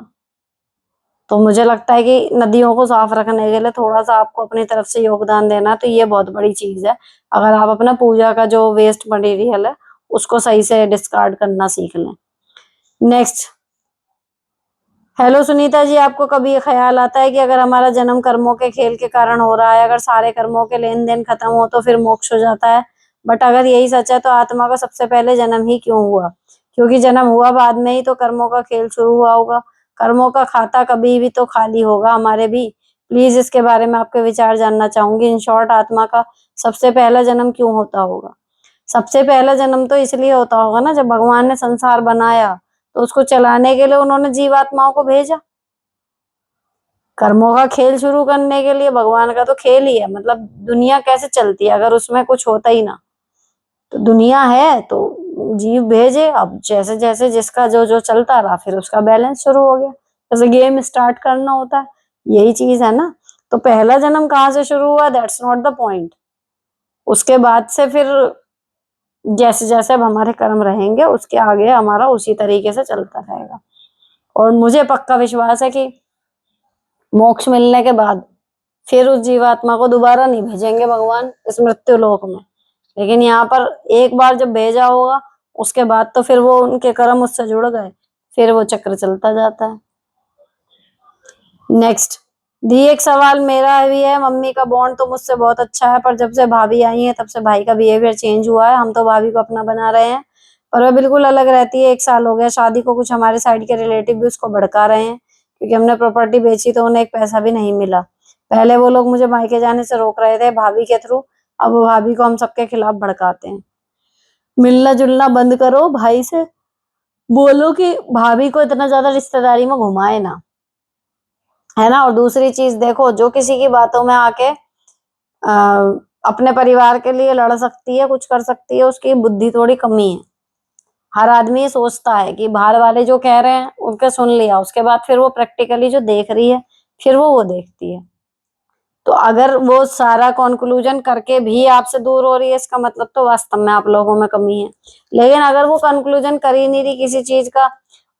तो मुझे लगता है कि नदियों को साफ रखने के लिए थोड़ा सा आपको अपनी तरफ से योगदान देना, तो ये बहुत बड़ी चीज है। अगर आप अपना पूजा का जो वेस्ट मटेरियल है, उसको सही से डिस्कार्ड करना सीख लें। नेक्स्ट, हेलो सुनीता जी, आपको कभी ये ख्याल आता है कि अगर हमारा जन्म कर्मों के खेल के कारण हो रहा है, अगर सारे कर्मों के लेन देन खत्म हो तो फिर मोक्ष हो जाता है? बट अगर यही सच है, तो आत्मा का सबसे पहले जन्म ही क्यों हुआ? क्योंकि जन्म हुआ बाद में ही तो कर्मों का खेल शुरू हुआ होगा। कर्मों का खाता कभी भी तो खाली होगा हमारे भी। प्लीज इसके बारे में आपके विचार जानना चाहूंगी। इन शॉर्ट, आत्मा का सबसे पहला जन्म क्यों होता होगा? सबसे पहला जन्म तो इसलिए होता होगा ना, जब भगवान ने संसार बनाया, तो उसको चलाने के लिए उन्होंने जीवात्माओं को भेजा। कर्मों का खेल शुरू करने के लिए भगवान का तो खेल ही है, मतलब दुनिया कैसे चलती है अगर उसमें कुछ होता ही ना। तो दुनिया है तो जीव भेजे, अब जैसे जैसे जिसका जो जो चलता रहा, फिर उसका बैलेंस शुरू हो गया। जैसे गेम स्टार्ट करना होता है, यही चीज है ना। तो पहला जन्म कहाँ से शुरू हुआ, दैट्स नॉट द पॉइंट। उसके बाद से फिर जैसे जैसे अब हमारे कर्म रहेंगे, उसके आगे हमारा उसी तरीके से चलता रहेगा। और मुझे पक्का विश्वास है कि मोक्ष मिलने के बाद फिर उस जीवात्मा को दोबारा नहीं भेजेंगे भगवान इस मृत्यु लोक में। लेकिन यहाँ पर एक बार जब भेजा होगा, उसके बाद तो फिर वो उनके कर्म उससे जुड़ गए, फिर वो चक्र चलता जाता है। नेक्स्ट, दी एक सवाल मेरा भी है। मम्मी का बॉन्ड तो मुझसे बहुत अच्छा है, पर जब से भाभी आई है तब से भाई का बिहेवियर चेंज हुआ है। हम तो भाभी को अपना बना रहे हैं, पर वह बिल्कुल अलग रहती है। 1 साल हो गया शादी को, कुछ हमारे साइड के रिलेटिव भी उसको भड़का रहे हैं, क्योंकि हमने प्रॉपर्टी बेची तो उन्हें एक पैसा भी नहीं मिला। पहले वो लोग मुझे मायके जाने से रोक रहे थे भाभी के थ्रू, अब वो भाभी को हम सबके खिलाफ भड़काते हैं। मिलना जुलना बंद करो भाई से, बोलो कि भाभी को इतना ज्यादा रिश्तेदारी में घुमाए ना, है ना। और दूसरी चीज देखो, जो किसी की बातों में आके अपने परिवार के लिए लड़ सकती है, कुछ कर सकती है, उसकी बुद्धि थोड़ी कमी है। हर आदमी ये सोचता है कि बाहर वाले जो कह रहे हैं उनके सुन लिया, उसके बाद फिर वो प्रैक्टिकली जो देख रही है, फिर वो देखती है। तो अगर वो सारा कंक्लूजन करके भी आपसे दूर हो रही है, इसका मतलब तो वास्तव में आप लोगों में कमी है। लेकिन अगर वो कंक्लूजन कर ही नहीं रही किसी चीज का,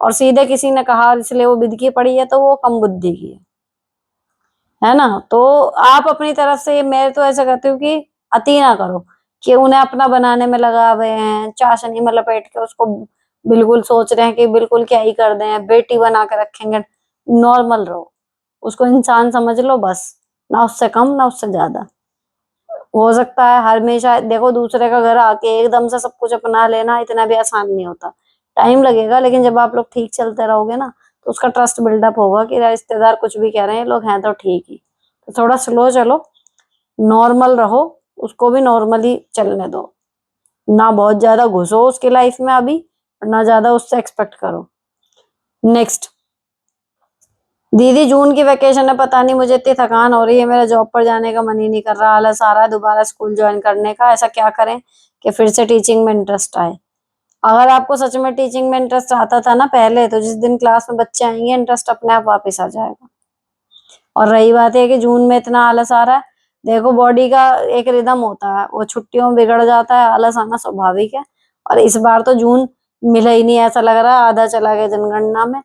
और सीधे किसी ने कहा इसलिए वो बिदकी पड़ी है, तो वो कम बुद्धि की है ना। तो आप अपनी तरफ से, मैं तो ऐसा कहती हूँ कि अति ना करो, कि उन्हें अपना बनाने में लगा हुए हैं, चाशनी में लपेट के उसको बिल्कुल सोच रहे हैं कि बिल्कुल क्या ही कर दें, बेटी बना के रखेंगे। नॉर्मल रहो, उसको इंसान समझ लो बस, ना उससे कम ना उससे ज्यादा। हो सकता है हमेशा देखो दूसरे का घर आके एकदम से सब कुछ अपना लेना इतना भी आसान नहीं होता, टाइम लगेगा, लेकिन जब आप लोग ठीक चलते रहोगे ना तो उसका ट्रस्ट बिल्डअप होगा कि रिश्तेदार कुछ भी कह रहे हैं लोग हैं तो ठीक ही। तो थोड़ा स्लो चलो, नॉर्मल रहो, उसको भी नॉर्मली चलने दो, ना बहुत ज्यादा घुसो उसकी लाइफ में अभी और ना ज्यादा उससे एक्सपेक्ट करो। नेक्स्ट, दीदी जून की वेकेशन है, पता नहीं मुझे इतनी थकान हो रही है, मेरा जॉब पर जाने का मन ही नहीं कर रहा, आलस आ रहा है दोबारा स्कूल ज्वाइन करने का, ऐसा क्या करें कि फिर से टीचिंग में इंटरेस्ट आए। अगर आपको सच में टीचिंग में इंटरेस्ट आता था ना पहले, तो जिस दिन क्लास में बच्चे आएंगे इंटरेस्ट अपने आप वापस आ जाएगा। और रही बात है कि जून में इतना आलस आ रहा है, देखो बॉडी का एक रिदम होता है, वो छुट्टियों में बिगड़ जाता है, आलस आना स्वाभाविक है। और इस बार तो जून मिला ही नहीं, ऐसा लग रहा है आधा चला गया जनगणना में,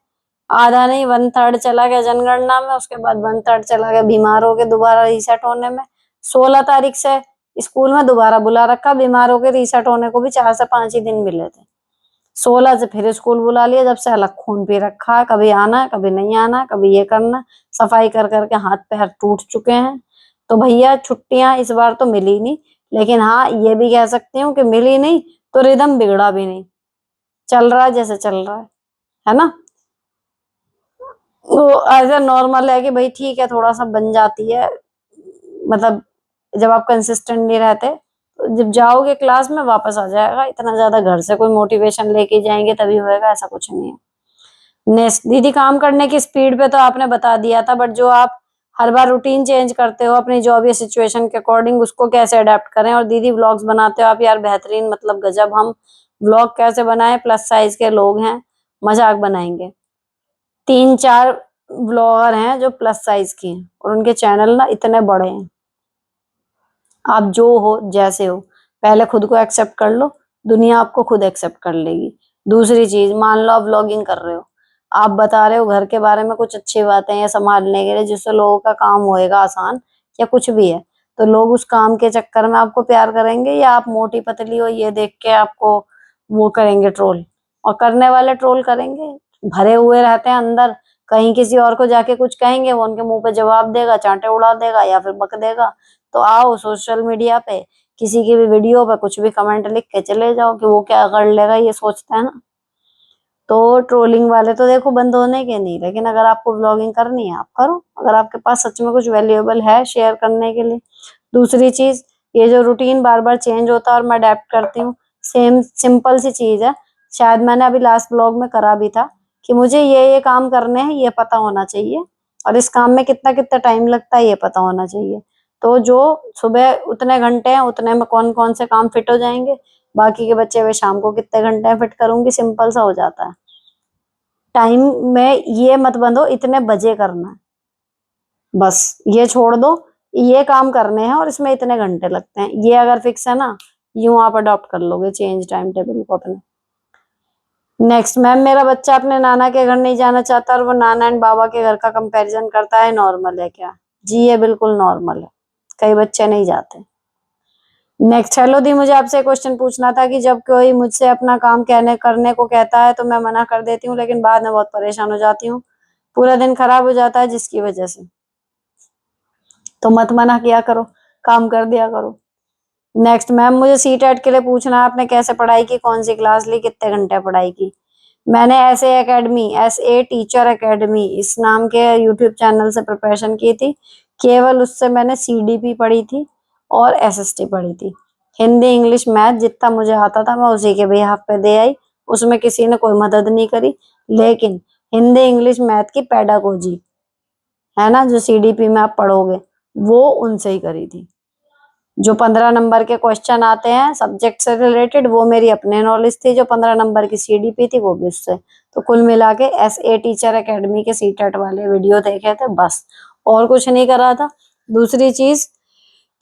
आधा नहीं 1/3 चला गया जनगणना में, उसके बाद 1/3 चला गया बीमार हो के दोबारा रीसेट होने में। 16 तारीख से स्कूल में दोबारा बुला रखा, बीमार होके रीसेट होने को भी 4 से 5 ही दिन मिले थे। 16 से फिर स्कूल बुला लिया, जब से अलग खून पी रखा है, कभी आना है कभी नहीं आना है, कभी ये करना, सफाई कर करके हाथ पैर टूट चुके हैं। तो भैया छुट्टियां इस बार तो मिली नहीं, लेकिन हाँ ये भी कह सकती हूँ कि मिली नहीं तो रिदम बिगड़ा भी नहीं, चल रहा है जैसे चल रहा है ना। वो ऐसा नॉर्मल है कि भाई ठीक है थोड़ा सा बन जाती है, मतलब जब आप कंसिस्टेंट नहीं रहते तो जब जाओगे क्लास में वापस आ जाएगा, इतना ज्यादा घर से कोई मोटिवेशन लेके जाएंगे तभी होएगा, ऐसा कुछ नहीं है। नेक्स्ट, दीदी काम करने की स्पीड पे तो आपने बता दिया था, बट जो आप हर बार रूटीन चेंज करते हो अपनी जॉब या सिचुएशन के अकॉर्डिंग, उसको कैसे अडेप्ट करें। और दीदी व्लॉग्स बनाते हो आप यार बेहतरीन, मतलब गजब, हम व्लॉग कैसे बनाए, प्लस साइज के लोग हैं, मजाक बनाएंगे। 3-4 ब्लॉगर हैं जो प्लस साइज की हैं और उनके चैनल ना इतने बड़े हैं। आप जो हो जैसे हो पहले खुद को एक्सेप्ट कर लो, दुनिया आपको खुद एक्सेप्ट कर लेगी। दूसरी चीज, मान लो आप व्लॉगिंग कर रहे हो, आप बता रहे हो घर के बारे में कुछ अच्छी बातें या संभालने के लिए जिससे लोगों का काम होएगा आसान या कुछ भी है, तो लोग उस काम के चक्कर में आपको प्यार करेंगे या आप मोटी पतली हो ये देख के आपको वो करेंगे ट्रोल। और करने वाले ट्रोल करेंगे, भरे हुए रहते हैं अंदर, कहीं किसी और को जाके कुछ कहेंगे वो उनके मुंह पे जवाब देगा, चांटे उड़ा देगा या फिर बक देगा। तो आओ सोशल मीडिया पे किसी की भी वीडियो पे कुछ भी कमेंट लिख के चले जाओ कि वो क्या कर लेगा, ये सोचता है ना। तो ट्रोलिंग वाले तो देखो बंद होने के नहीं, लेकिन अगर आपको ब्लॉगिंग करनी है आप करो, अगर आपके पास सच में कुछ वैल्यूएबल है शेयर करने के लिए। दूसरी चीज, ये जो रूटीन बार बार चेंज होता है और मैं अडेप्ट करती हूँ, सेम सिंपल सी चीज है, शायद मैंने अभी लास्ट ब्लॉग में करा भी था कि मुझे ये काम करने हैं ये पता होना चाहिए, और इस काम में कितना कितना टाइम लगता है ये पता होना चाहिए। तो जो सुबह उतने घंटे हैं उतने में कौन कौन से काम फिट हो जाएंगे, बाकी के बच्चे हुए शाम को कितने घंटे फिट करूंगी, सिंपल सा हो जाता है। टाइम में ये मत बंधो इतने बजे करना है, बस ये छोड़ दो, ये काम करने हैं और इसमें इतने घंटे लगते हैं, ये अगर फिक्स है ना, यूं आप अडॉप्ट कर लोगे चेंज टाइम टेबल को अपने। नेक्स्ट, मैम मेरा बच्चा अपने नाना के घर नहीं जाना चाहता और वो नाना एंड बाबा के घर का कंपैरिजन करता है, नॉर्मल है क्या? जी ये बिल्कुल नॉर्मल है, कई बच्चे नहीं जाते। नेक्स्ट, हेलो दी, मुझे आपसे क्वेश्चन पूछना था कि जब कोई मुझसे अपना काम कहने करने को कहता है तो मैं मना कर देती हूँ, लेकिन बाद में बहुत परेशान हो जाती हूँ, पूरा दिन खराब हो जाता है जिसकी वजह से। तो मत मना किया करो, काम कर दिया करो। नेक्स्ट, मैम मुझे सीटेट के लिए पूछना है, आपने कैसे पढ़ाई की, कौन सी क्लास ली, कितने घंटे पढ़ाई की? मैंने एस ए टीचर एकेडमी इस नाम के यूट्यूब चैनल से प्रिपरेशन की थी, केवल उससे मैंने सीडीपी पढ़ी थी और एसएसटी पढ़ी थी। हिंदी इंग्लिश मैथ जितना मुझे आता था मैं उसी के बिहाफ पे दे आई, उसमें किसी ने कोई मदद नहीं करी। लेकिन हिंदी इंग्लिश मैथ की पेडागोजी है ना जो सीडीपी में आप पढ़ोगे, वो उनसे ही करी थी। जो 15 नंबर के क्वेश्चन आते हैं सब्जेक्ट से रिलेटेड वो मेरी अपने नॉलेज थी, जो 15 नंबर की सीडीपी थी वो भी उससे। तो कुल मिला के एसए टीचर एकेडमी के सीटेट वाले वीडियो देखे थे बस, और कुछ नहीं करा था। दूसरी चीज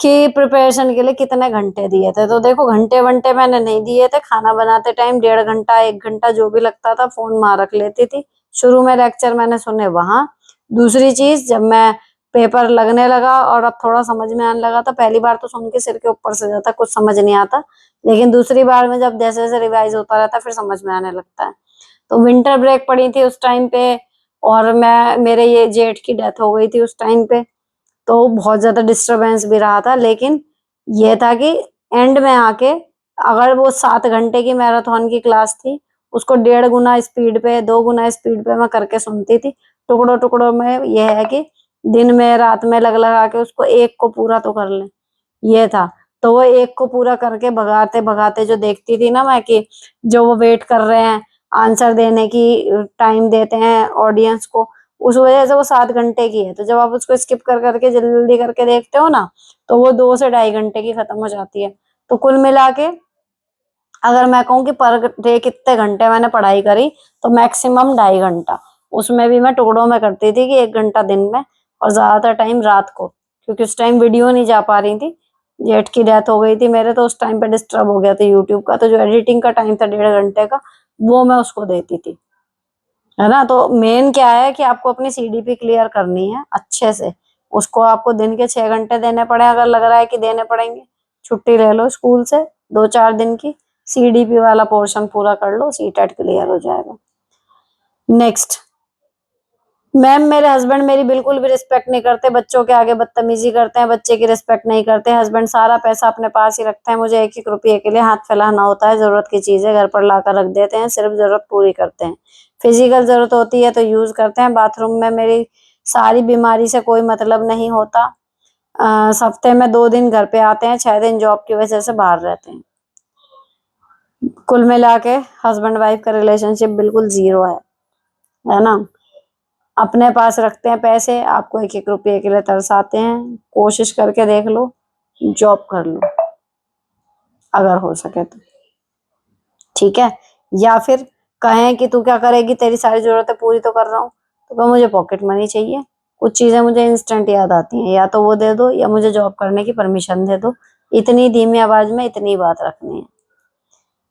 कि प्रिपरेशन के लिए कितने घंटे दिए थे, तो देखो घंटे वंटे मैंने नहीं दिए थे, खाना बनाते टाइम 1.5 घंटा 1 घंटा जो भी लगता था फोन वहां रख लेती थी। शुरू में लेक्चर मैंने सुने वहां। दूसरी चीज, जब मैं पेपर लगने लगा और अब थोड़ा समझ में आने लगा, तो पहली बार तो सुन के सिर के ऊपर से जाता, कुछ समझ नहीं आता, लेकिन दूसरी बार में जब जैसे जैसे रिवाइज होता रहता फिर समझ में आने लगता है। तो विंटर ब्रेक पड़ी थी उस टाइम पे, और मैं मेरे ये जेठ की डेथ हो गई थी उस टाइम पे, तो बहुत ज्यादा डिस्टरबेंस भी रहा था, लेकिन ये था कि एंड में आके अगर वो 7 घंटे की मैराथन की क्लास थी, उसको 1.5 गुना स्पीड पे 2 गुना स्पीड पे मैं करके सुनती थी। टुकड़ों टुकड़ों में ये है कि दिन में रात में लग लगा के उसको एक को पूरा तो कर लें, ये था। तो वो एक को पूरा करके भगाते भगाते जो देखती थी ना मैं कि जो वो वेट कर रहे हैं, आंसर देने की टाइम देते हैं ऑडियंस को, उस वजह से वो 7 घंटे की है। तो जब आप उसको स्किप कर करके जल्दी जल्दी करके देखते हो ना, तो वो 2 से 2.5 घंटे की खत्म हो जाती है। तो कुल मिला के अगर मैं कहूँ कि पर डे कितने घंटे मैंने पढ़ाई करी, तो मैक्सिमम 2.5 घंटा। उसमें भी मैं टुकड़ों में करती थी कि 1 घंटा दिन में और ज्यादातर टाइम रात को, क्योंकि उस टाइम वीडियो नहीं जा पा रही थी। जेठ की डेथ हो गई थी मेरे, तो उस टाइम पे डिस्टर्ब हो गया था यूट्यूब का, तो जो एडिटिंग का टाइम था 1.5 घंटे का, वो मैं उसको देती थी, है ना। तो मेन क्या है कि आपको अपनी सीडीपी क्लियर करनी है अच्छे से। उसको आपको दिन के 6 घंटे देने पड़े, अगर लग रहा है कि देने पड़ेंगे, छुट्टी ले लो स्कूल से 2-4 दिन की, सीडीपी वाला पोर्शन पूरा कर लो, सीटेट क्लियर हो जाएगा। नेक्स्ट, मैम मेरे हस्बैंड मेरी बिल्कुल भी रिस्पेक्ट नहीं करते, बच्चों के आगे बदतमीजी करते हैं, बच्चे की रिस्पेक्ट नहीं करते। हस्बैंड सारा पैसा अपने पास ही रखते हैं, मुझे 1-1 रुपये के लिए हाथ फैलाना होता है। जरूरत की चीजें घर पर लाकर रख देते हैं, सिर्फ जरूरत पूरी करते हैं। फिजिकल जरूरत होती है तो यूज करते हैं। बाथरूम में मेरी सारी बीमारी से कोई मतलब नहीं होता। हफ्ते में 2 दिन घर पे आते हैं, 6 दिन जॉब की वजह से बाहर रहते हैं। कुल मिला के हस्बैंड वाइफ का रिलेशनशिप बिल्कुल जीरो है ना। अपने पास रखते हैं पैसे, आपको 1-1 रुपये के लिए तरसाते हैं। कोशिश करके देख लो, जॉब कर लो अगर हो सके तो, ठीक है। या फिर कहें कि तू क्या करेगी, तेरी सारी जरूरतें पूरी तो कर रहा हूँ, तो कहो मुझे पॉकेट मनी चाहिए। कुछ चीजें मुझे इंस्टेंट याद आती हैं, या तो वो दे दो या मुझे जॉब करने की परमिशन दे दो। इतनी धीमी आवाज में इतनी बात रखनी है।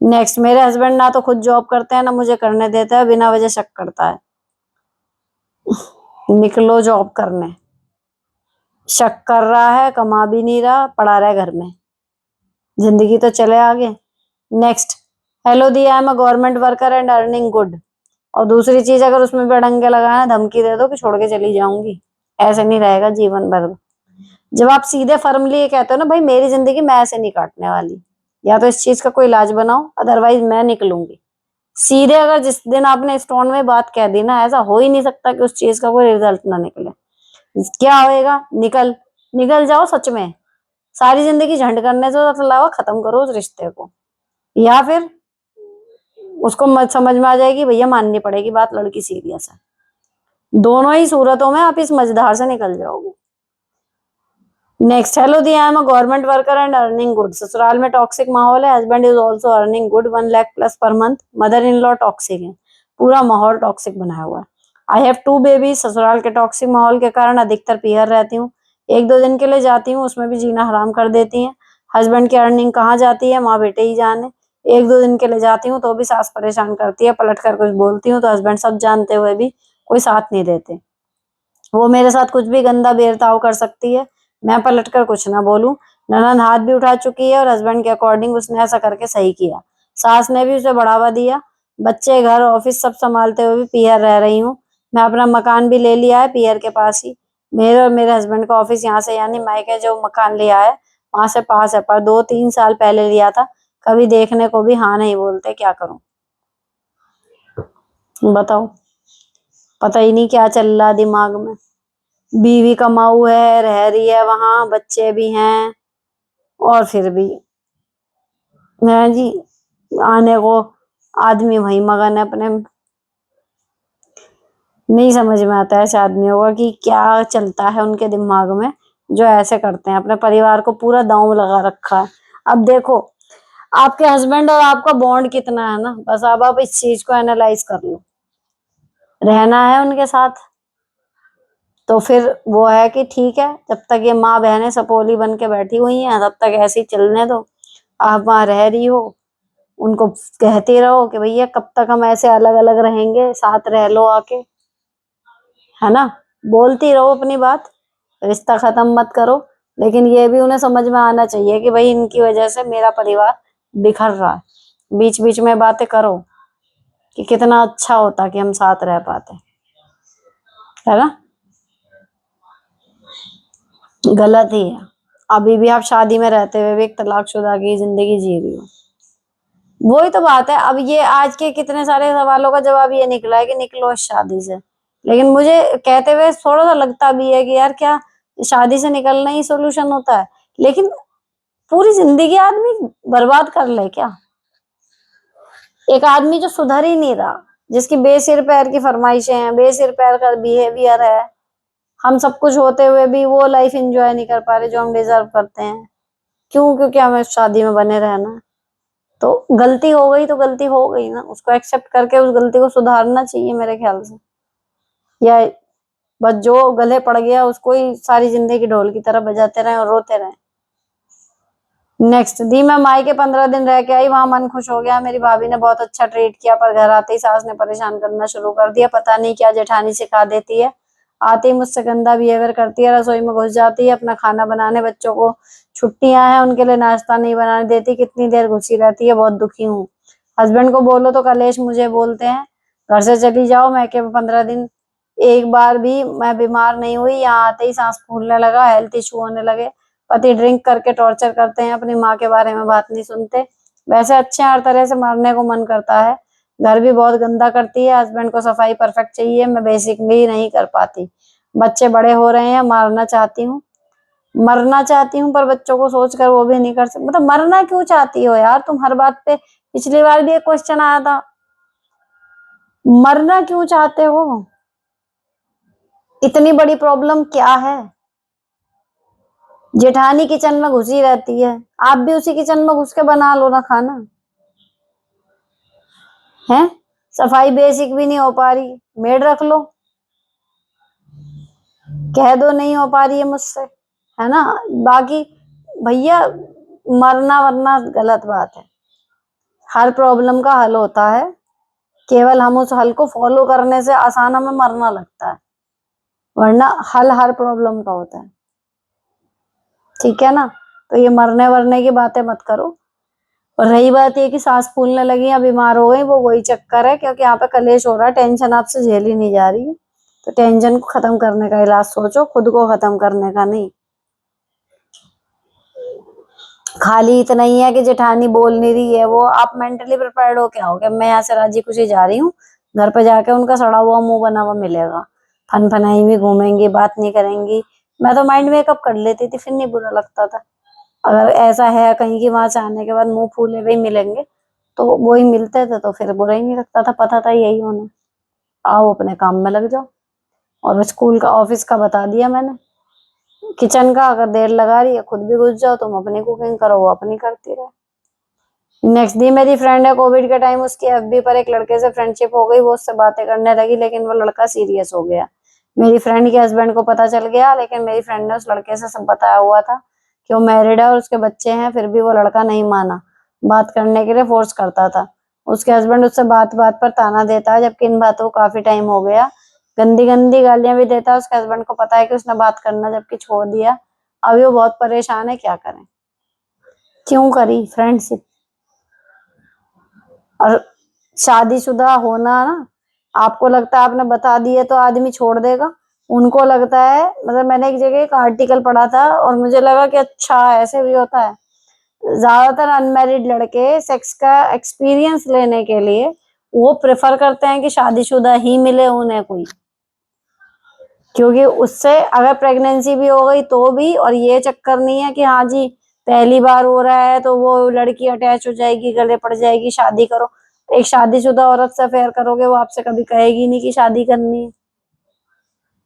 नेक्स्ट, मेरे हस्बैंड ना तो खुद जॉब करते हैं ना मुझे करने देता है, बिना वजह शक करता है। निकलो जॉब करने। शक कर रहा है, कमा भी नहीं रहा, पड़ा रहा है घर में, जिंदगी तो चले आगे। Next, hello the, I am a government worker and earning good. और दूसरी चीज, अगर उसमें भी अड़ंगे लगाए, धमकी दे दो कि छोड़ के चली जाऊंगी, ऐसे नहीं रहेगा जीवन भर। जब आप सीधे फर्मली ये कहते हो ना, भाई मेरी जिंदगी मैं ऐसे नहीं काटने वाली, या तो इस चीज का कोई इलाज बनाओ, अदरवाइज मैं निकलूंगी। सीधे अगर जिस दिन आपने स्टोन में बात कह दी ना, ऐसा हो ही नहीं सकता कि उस चीज का कोई रिजल्ट ना निकले। क्या होएगा, निकल निकल जाओ सच में। सारी जिंदगी झंड करने से अलावा खत्म करो उस रिश्ते को, या फिर उसको मत समझ में आ जाएगी भैया माननी पड़ेगी बात, लड़की सीरियस है। दोनों ही सूरतों में आप इस मझधार से निकल जाओगे। Next, hello the, I am a government worker and earning good. ससुराल में टॉक्सिक माहौल है, husband is also earning good 1 lakh plus per month, mother in law toxic है, पूरा माहौल टॉक्सिक बनाया हुआ है। I have 2 baby. ससुराल के टॉक्सिक माहौल के कारण अधिकतर पीहर रहती हूँ, 1-2 दिन के लिए जाती हूँ, उसमें भी जीना हराम कर देती है। हस्बैंड की अर्निंग कहाँ जाती है, माँ बेटे ही जाने। 1-2 दिन के लिए जाती हूँ तो भी सास परेशान करती है, पलट कर कुछ बोलती हूँ तो हस्बैंड सब जानते हुए भी कोई साथ नहीं देते। वो मेरे साथ कुछ भी गंदा बर्ताव कर सकती है, मैं पलट कर कुछ ना बोलूं। ननद हाथ भी उठा चुकी है और हस्बैंड के अकॉर्डिंग उसने ऐसा करके सही किया। सास ने भी उसे बढ़ावा दिया। बच्चे घर ऑफिस सब संभालते हुए भी पीहर रह रही हूँ। मैं अपना मकान भी ले लिया है पीहर के पास ही। मेरे और मेरे हस्बैंड का ऑफिस यहाँ से, यानी मायके जो मकान लिया है वहां से पास है, पर 2-3 साल पहले लिया था। कभी देखने को भी हाँ नहीं बोलते, क्या करूं बताओ। पता ही नहीं क्या चल रहा दिमाग में। बीवी कमाऊ है, रह रही है वहां, बच्चे भी हैं, और फिर भी है जी, आने को आदमी वही मगन है अपने। नहीं समझ में आता है ऐसे आदमियों का कि क्या चलता है उनके दिमाग में, जो ऐसे करते हैं, अपने परिवार को पूरा दांव लगा रखा है। अब देखो, आपके हस्बैंड और आपका बॉन्ड कितना है ना, बस अब आप इस चीज को एनालाइज कर लो। रहना है उनके साथ तो फिर वो है कि ठीक है, जब तक ये माँ बहनें सपोली बन के बैठी हुई हैं तब तक ऐसे ही चलने दो। आप वहां रह रही हो, उनको कहते रहो कि भैया कब तक हम ऐसे अलग अलग रहेंगे, साथ रह लो आके, है ना। बोलती रहो अपनी बात, रिश्ता खत्म मत करो। लेकिन ये भी उन्हें समझ में आना चाहिए कि भाई इनकी वजह से मेरा परिवार बिखर रहा है। बीच बीच में बातें करो कि कितना अच्छा होता कि हम साथ रह पाते, है ना। गलत ही है। अभी भी आप शादी में रहते हुए भी एक तलाकशुदा की जिंदगी जी रही हो। वही तो बात है। अब ये आज के कितने सारे सवालों का जवाब ये निकला है कि निकलो इस शादी से। लेकिन मुझे कहते हुए थोड़ा सा लगता भी है कि यार क्या शादी से निकलना ही सोल्यूशन होता है? लेकिन पूरी जिंदगी आदमी बर्बाद कर ले क्या? एक आदमी जो सुधर ही नहीं रहा, जिसकी बेसिर पैर की फरमाइशें हैं, बेसिर पैर का बिहेवियर है, हम सब कुछ होते हुए भी वो लाइफ एंजॉय नहीं कर पा रहे जो हम डिजर्व करते हैं। क्यों? क्योंकि हमें शादी में बने रहना है। तो गलती हो गई तो गलती हो गई ना, उसको एक्सेप्ट करके उस गलती को सुधारना चाहिए मेरे ख्याल से। या बस जो गले पड़ गया उसको ही सारी जिंदगी ढोल की तरह बजाते रहे और रोते रहे। नेक्स्ट दी, मैं मायके 15 दिन रह के आई, वहां मन खुश हो गया, मेरी भाभी ने बहुत अच्छा ट्रीट किया, पर घर आते ही सास ने परेशान करना शुरू कर दिया। पता नहीं क्या जेठानी सिखा देती है, आते ही मुझसे गंदा बिहेवियर करती है, रसोई में घुस जाती है अपना खाना बनाने, बच्चों को छुट्टियां हैं उनके लिए नाश्ता नहीं बनाने देती, कितनी देर घुसी रहती है, बहुत दुखी हूँ। हस्बैंड को बोलो तो कलेश मुझे बोलते हैं, घर से चली जाओ। मैके में 15 दिन एक बार भी मैं बीमार नहीं हुई, यहाँ आते ही सांस फूलने लगा, हेल्थ इशू होने लगे। पति ड्रिंक करके टॉर्चर करते हैं, अपनी माँ के बारे में बात नहीं सुनते। वैसे अच्छे हैं, हर तरह से मरने को मन करता है। घर भी बहुत गंदा करती है, हस्बैंड को सफाई परफेक्ट चाहिए, मैं बेसिक भी नहीं कर पाती। बच्चे बड़े हो रहे हैं, मरना चाहती हूँ पर बच्चों को सोचकर वो भी नहीं कर सकती। मतलब मरना क्यों चाहती हो यार तुम हर बात पे? पिछली बार भी एक क्वेश्चन आया था, मरना क्यों चाहते हो? इतनी बड़ी प्रॉब्लम क्या है? जेठानी किचन में घुसी रहती है, आप भी उसी किचन में घुस के बना लो ना खाना। है, सफाई बेसिक भी नहीं हो पा रही, मेड रख लो, कह दो नहीं हो पा रही है मुझसे, है ना? बाकी भैया मरना वरना गलत बात है। हर प्रॉब्लम का हल होता है, केवल हम उस हल को फॉलो करने से आसान हमें मरना लगता है, वरना हल हर प्रॉब्लम का होता है। ठीक है ना? तो ये मरने वरने की बातें मत करो। और रही बात ये कि सांस फूलने लगी या बीमार हो गई, वो वही चक्कर है क्योंकि यहाँ पे कलेश हो रहा है, टेंशन आपसे झेली नहीं जा रही है। तो टेंशन को खत्म करने का इलाज सोचो, खुद को खत्म करने का नहीं। खाली इतना ही है कि जेठानी बोल नहीं रही है, वो आप मेंटली प्रिपेयर्ड हो क्या हो कि मैं यहाँ से राजी खुशी जा रही हूँ, घर पे जाके उनका सड़ा हुआ मुंह बना हुआ मिलेगा, फन फनाई हुई घूमेंगी, बात नहीं करेंगी। मैं तो माइंड मेकअप कर लेती थी, फिर नहीं बुरा लगता था। अगर ऐसा है कहीं की वहां से आने के बाद मुंह फूले हुए मिलेंगे तो वो ही मिलते थे, तो फिर बुरा ही नहीं लगता था, पता था यही होना। आओ अपने काम में लग जाओ। और स्कूल का ऑफिस का बता दिया मैंने, किचन का अगर देर लगा रही है खुद भी घुस जाओ, तुम अपनी कुकिंग करो, वो अपनी करती रहे। नेक्स्ट दी, मेरी फ्रेंड है, कोविड के टाइम उसकी एफबी पर एक लड़के से फ्रेंडशिप हो गई, वो उससे बातें करने लगी, लेकिन वो लड़का सीरियस हो गया। मेरी फ्रेंड के हस्बैंड को पता चल गया, लेकिन मेरी फ्रेंड ने उस लड़के से सब बताया हुआ था कि वो मैरिड है और उसके बच्चे हैं, फिर भी वो लड़का नहीं माना, बात करने के लिए फोर्स करता था। उसके हस्बैंड उससे बात बात पर ताना देता है, जबकि इन बातों को काफी टाइम हो गया। गंदी गंदी गालियां भी देता है। उसके हस्बैंड को पता है कि उसने बात करना जबकि छोड़ दिया। अभी वो बहुत परेशान है, क्या करें? क्यों करी फ्रेंडशिप? और शादीशुदा होना ना, आपको लगता है आपने बता दिए तो आदमी छोड़ देगा, उनको लगता है। मतलब मैंने एक जगह एक आर्टिकल पढ़ा था और मुझे लगा कि अच्छा ऐसे भी होता है। ज्यादातर अनमैरिड लड़के सेक्स का एक्सपीरियंस लेने के लिए वो प्रेफर करते हैं कि शादीशुदा ही मिले उन्हें कोई, क्योंकि उससे अगर प्रेगनेंसी भी हो गई तो भी, और ये चक्कर नहीं है कि हाँ जी पहली बार हो रहा है तो वो लड़की अटैच हो जाएगी, गले पड़ जाएगी, शादी करो। एक शादीशुदा औरत से अफेयर करोगे, वो आपसे कभी कहेगी नहीं कि शादी करनी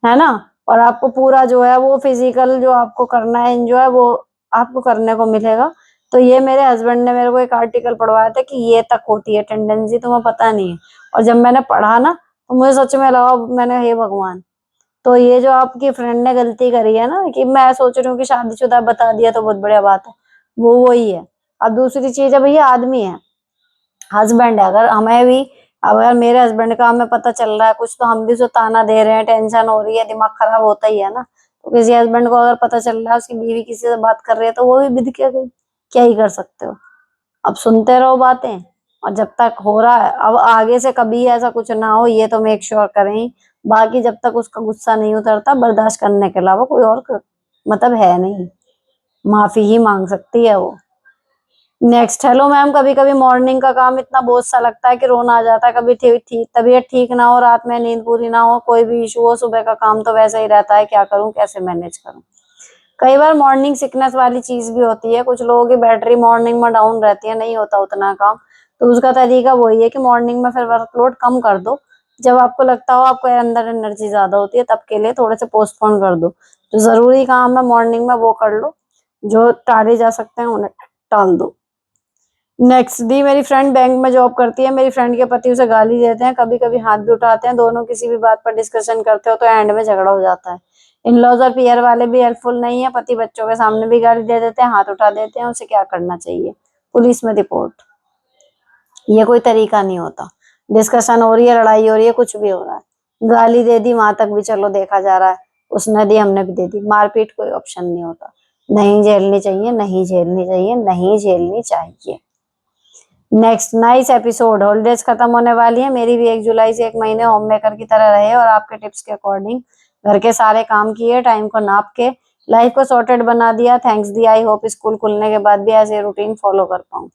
है ना? और आपको पूरा जो है वो फिजिकल जो आपको करना है एंजॉय, वो आपको करने को मिलेगा। तो ये मेरे हस्बैंड ने मेरे को एक आर्टिकल पढ़वाया था कि ये तक होती है टेंडेंसी, तुम्हें पता नहीं है। और जब मैंने पढ़ा ना तो मुझे सच में लगा, मैंने हे भगवान। तो ये जो आपकी फ्रेंड ने गलती करी है ना, कि मैं सोच रही हूँ कि शादीशुदा बता दिया तो बहुत बढ़िया बात है, वो वही है। अब दूसरी चीज है भैया, आदमी है, हस्बैंड है, अगर हमें भी, अगर मेरे हस्बैंड का हमें पता चल रहा है कुछ, तो हम भी उसे ताना दे रहे हैं, टेंशन हो रही है, दिमाग खराब होता ही है ना। तो किसी हस्बैंड को अगर पता चल रहा है उसकी बीवी किसी से बात कर रही है तो वो भी बिद के गई, क्या ही कर सकते हो? अब सुनते रहो बातें, और जब तक हो रहा है, अब आगे से कभी ऐसा कुछ ना हो ये तो मेक श्योर करें। बाकी जब तक उसका गुस्सा नहीं उतरता, बर्दाश्त करने के अलावा कोई और मतलब है नहीं। माफी ही मांग सकती है वो। नेक्स्ट, हेलो मैम, कभी कभी मॉर्निंग का काम इतना बोझ सा लगता है कि रोना आ जाता है। कभी तबीयत ठीक ना हो, रात में नींद पूरी ना हो, कोई भी इशू हो, सुबह का काम तो वैसा ही रहता है, क्या करूं, कैसे मैनेज करूं। कई बार मॉर्निंग सिकनेस वाली चीज भी होती है, कुछ लोगों की बैटरी मॉर्निंग में डाउन रहती है, नहीं होता उतना काम। तो उसका तरीका वही है कि मॉर्निंग में फिर वर्कलोड कम कर दो। जब आपको लगता हो आपको अंदर एनर्जी ज्यादा होती है, तब के लिए थोड़े से पोस्टपोन कर दो। जो जरूरी काम है मॉर्निंग में वो कर लो, जो टाले जा सकते हैं उन्हें टाल दो। नेक्स्ट, दी मेरी फ्रेंड बैंक में जॉब करती है। मेरी फ्रेंड के पति उसे गाली देते हैं, कभी कभी हाथ भी उठाते हैं। दोनों किसी भी बात पर डिस्कशन करते हो तो एंड में झगड़ा हो जाता है। इन लॉज और पीयर वाले भी हेल्पफुल नहीं है, पति बच्चों के सामने भी गाली दे देते हैं, हाथ उठा देते हैं। उसे क्या करना चाहिए? पुलिस में रिपोर्ट। ये कोई तरीका नहीं होता। डिस्कशन हो रही है, लड़ाई हो रही है, कुछ भी हो रहा है, गाली दे दी वहां तक भी चलो देखा जा रहा है, उसने दी हमने भी दे दी, मारपीट कोई ऑप्शन नहीं होता। नहीं झेलनी चाहिए, नहीं झेलनी चाहिए, नहीं झेलनी चाहिए। Next, nice episode. हॉलीडेज खत्म होने वाली है, मेरी भी 1 जुलाई से 1 महीने होम मेकर की तरह रहे और आपके टिप्स के अकॉर्डिंग घर के सारे काम किए, टाइम को नाप के लाइफ को सॉर्टेड बना दिया। Thanks the, I hope school खुलने के बाद भी ऐसे रूटीन फॉलो कर पाऊँ।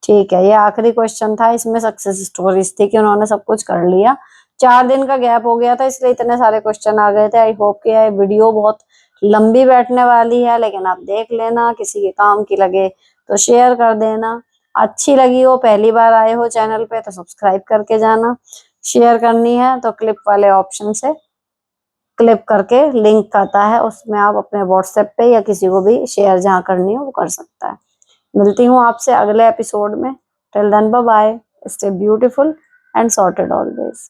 ठीक है, ये आखिरी क्वेश्चन था, इसमें सक्सेस स्टोरीज थी कि उन्होंने सब कुछ कर लिया। 4 दिन का गैप हो गया था इसलिए इतने सारे क्वेश्चन आ गए थे। आई होप कि ये वीडियो बहुत लंबी बैठने वाली है, लेकिन आप देख लेना, किसी के काम की लगे तो शेयर कर देना। अच्छी लगी हो, पहली बार आए हो चैनल पे तो सब्सक्राइब करके जाना। शेयर करनी है तो क्लिप वाले ऑप्शन से क्लिक करके लिंक आता है, उसमें आप अपने व्हाट्सएप पे या किसी को भी शेयर जहाँ करनी हो वो कर सकता है। मिलती हूँ आपसे अगले एपिसोड में। Till then bye bye, stay beautiful and sorted always.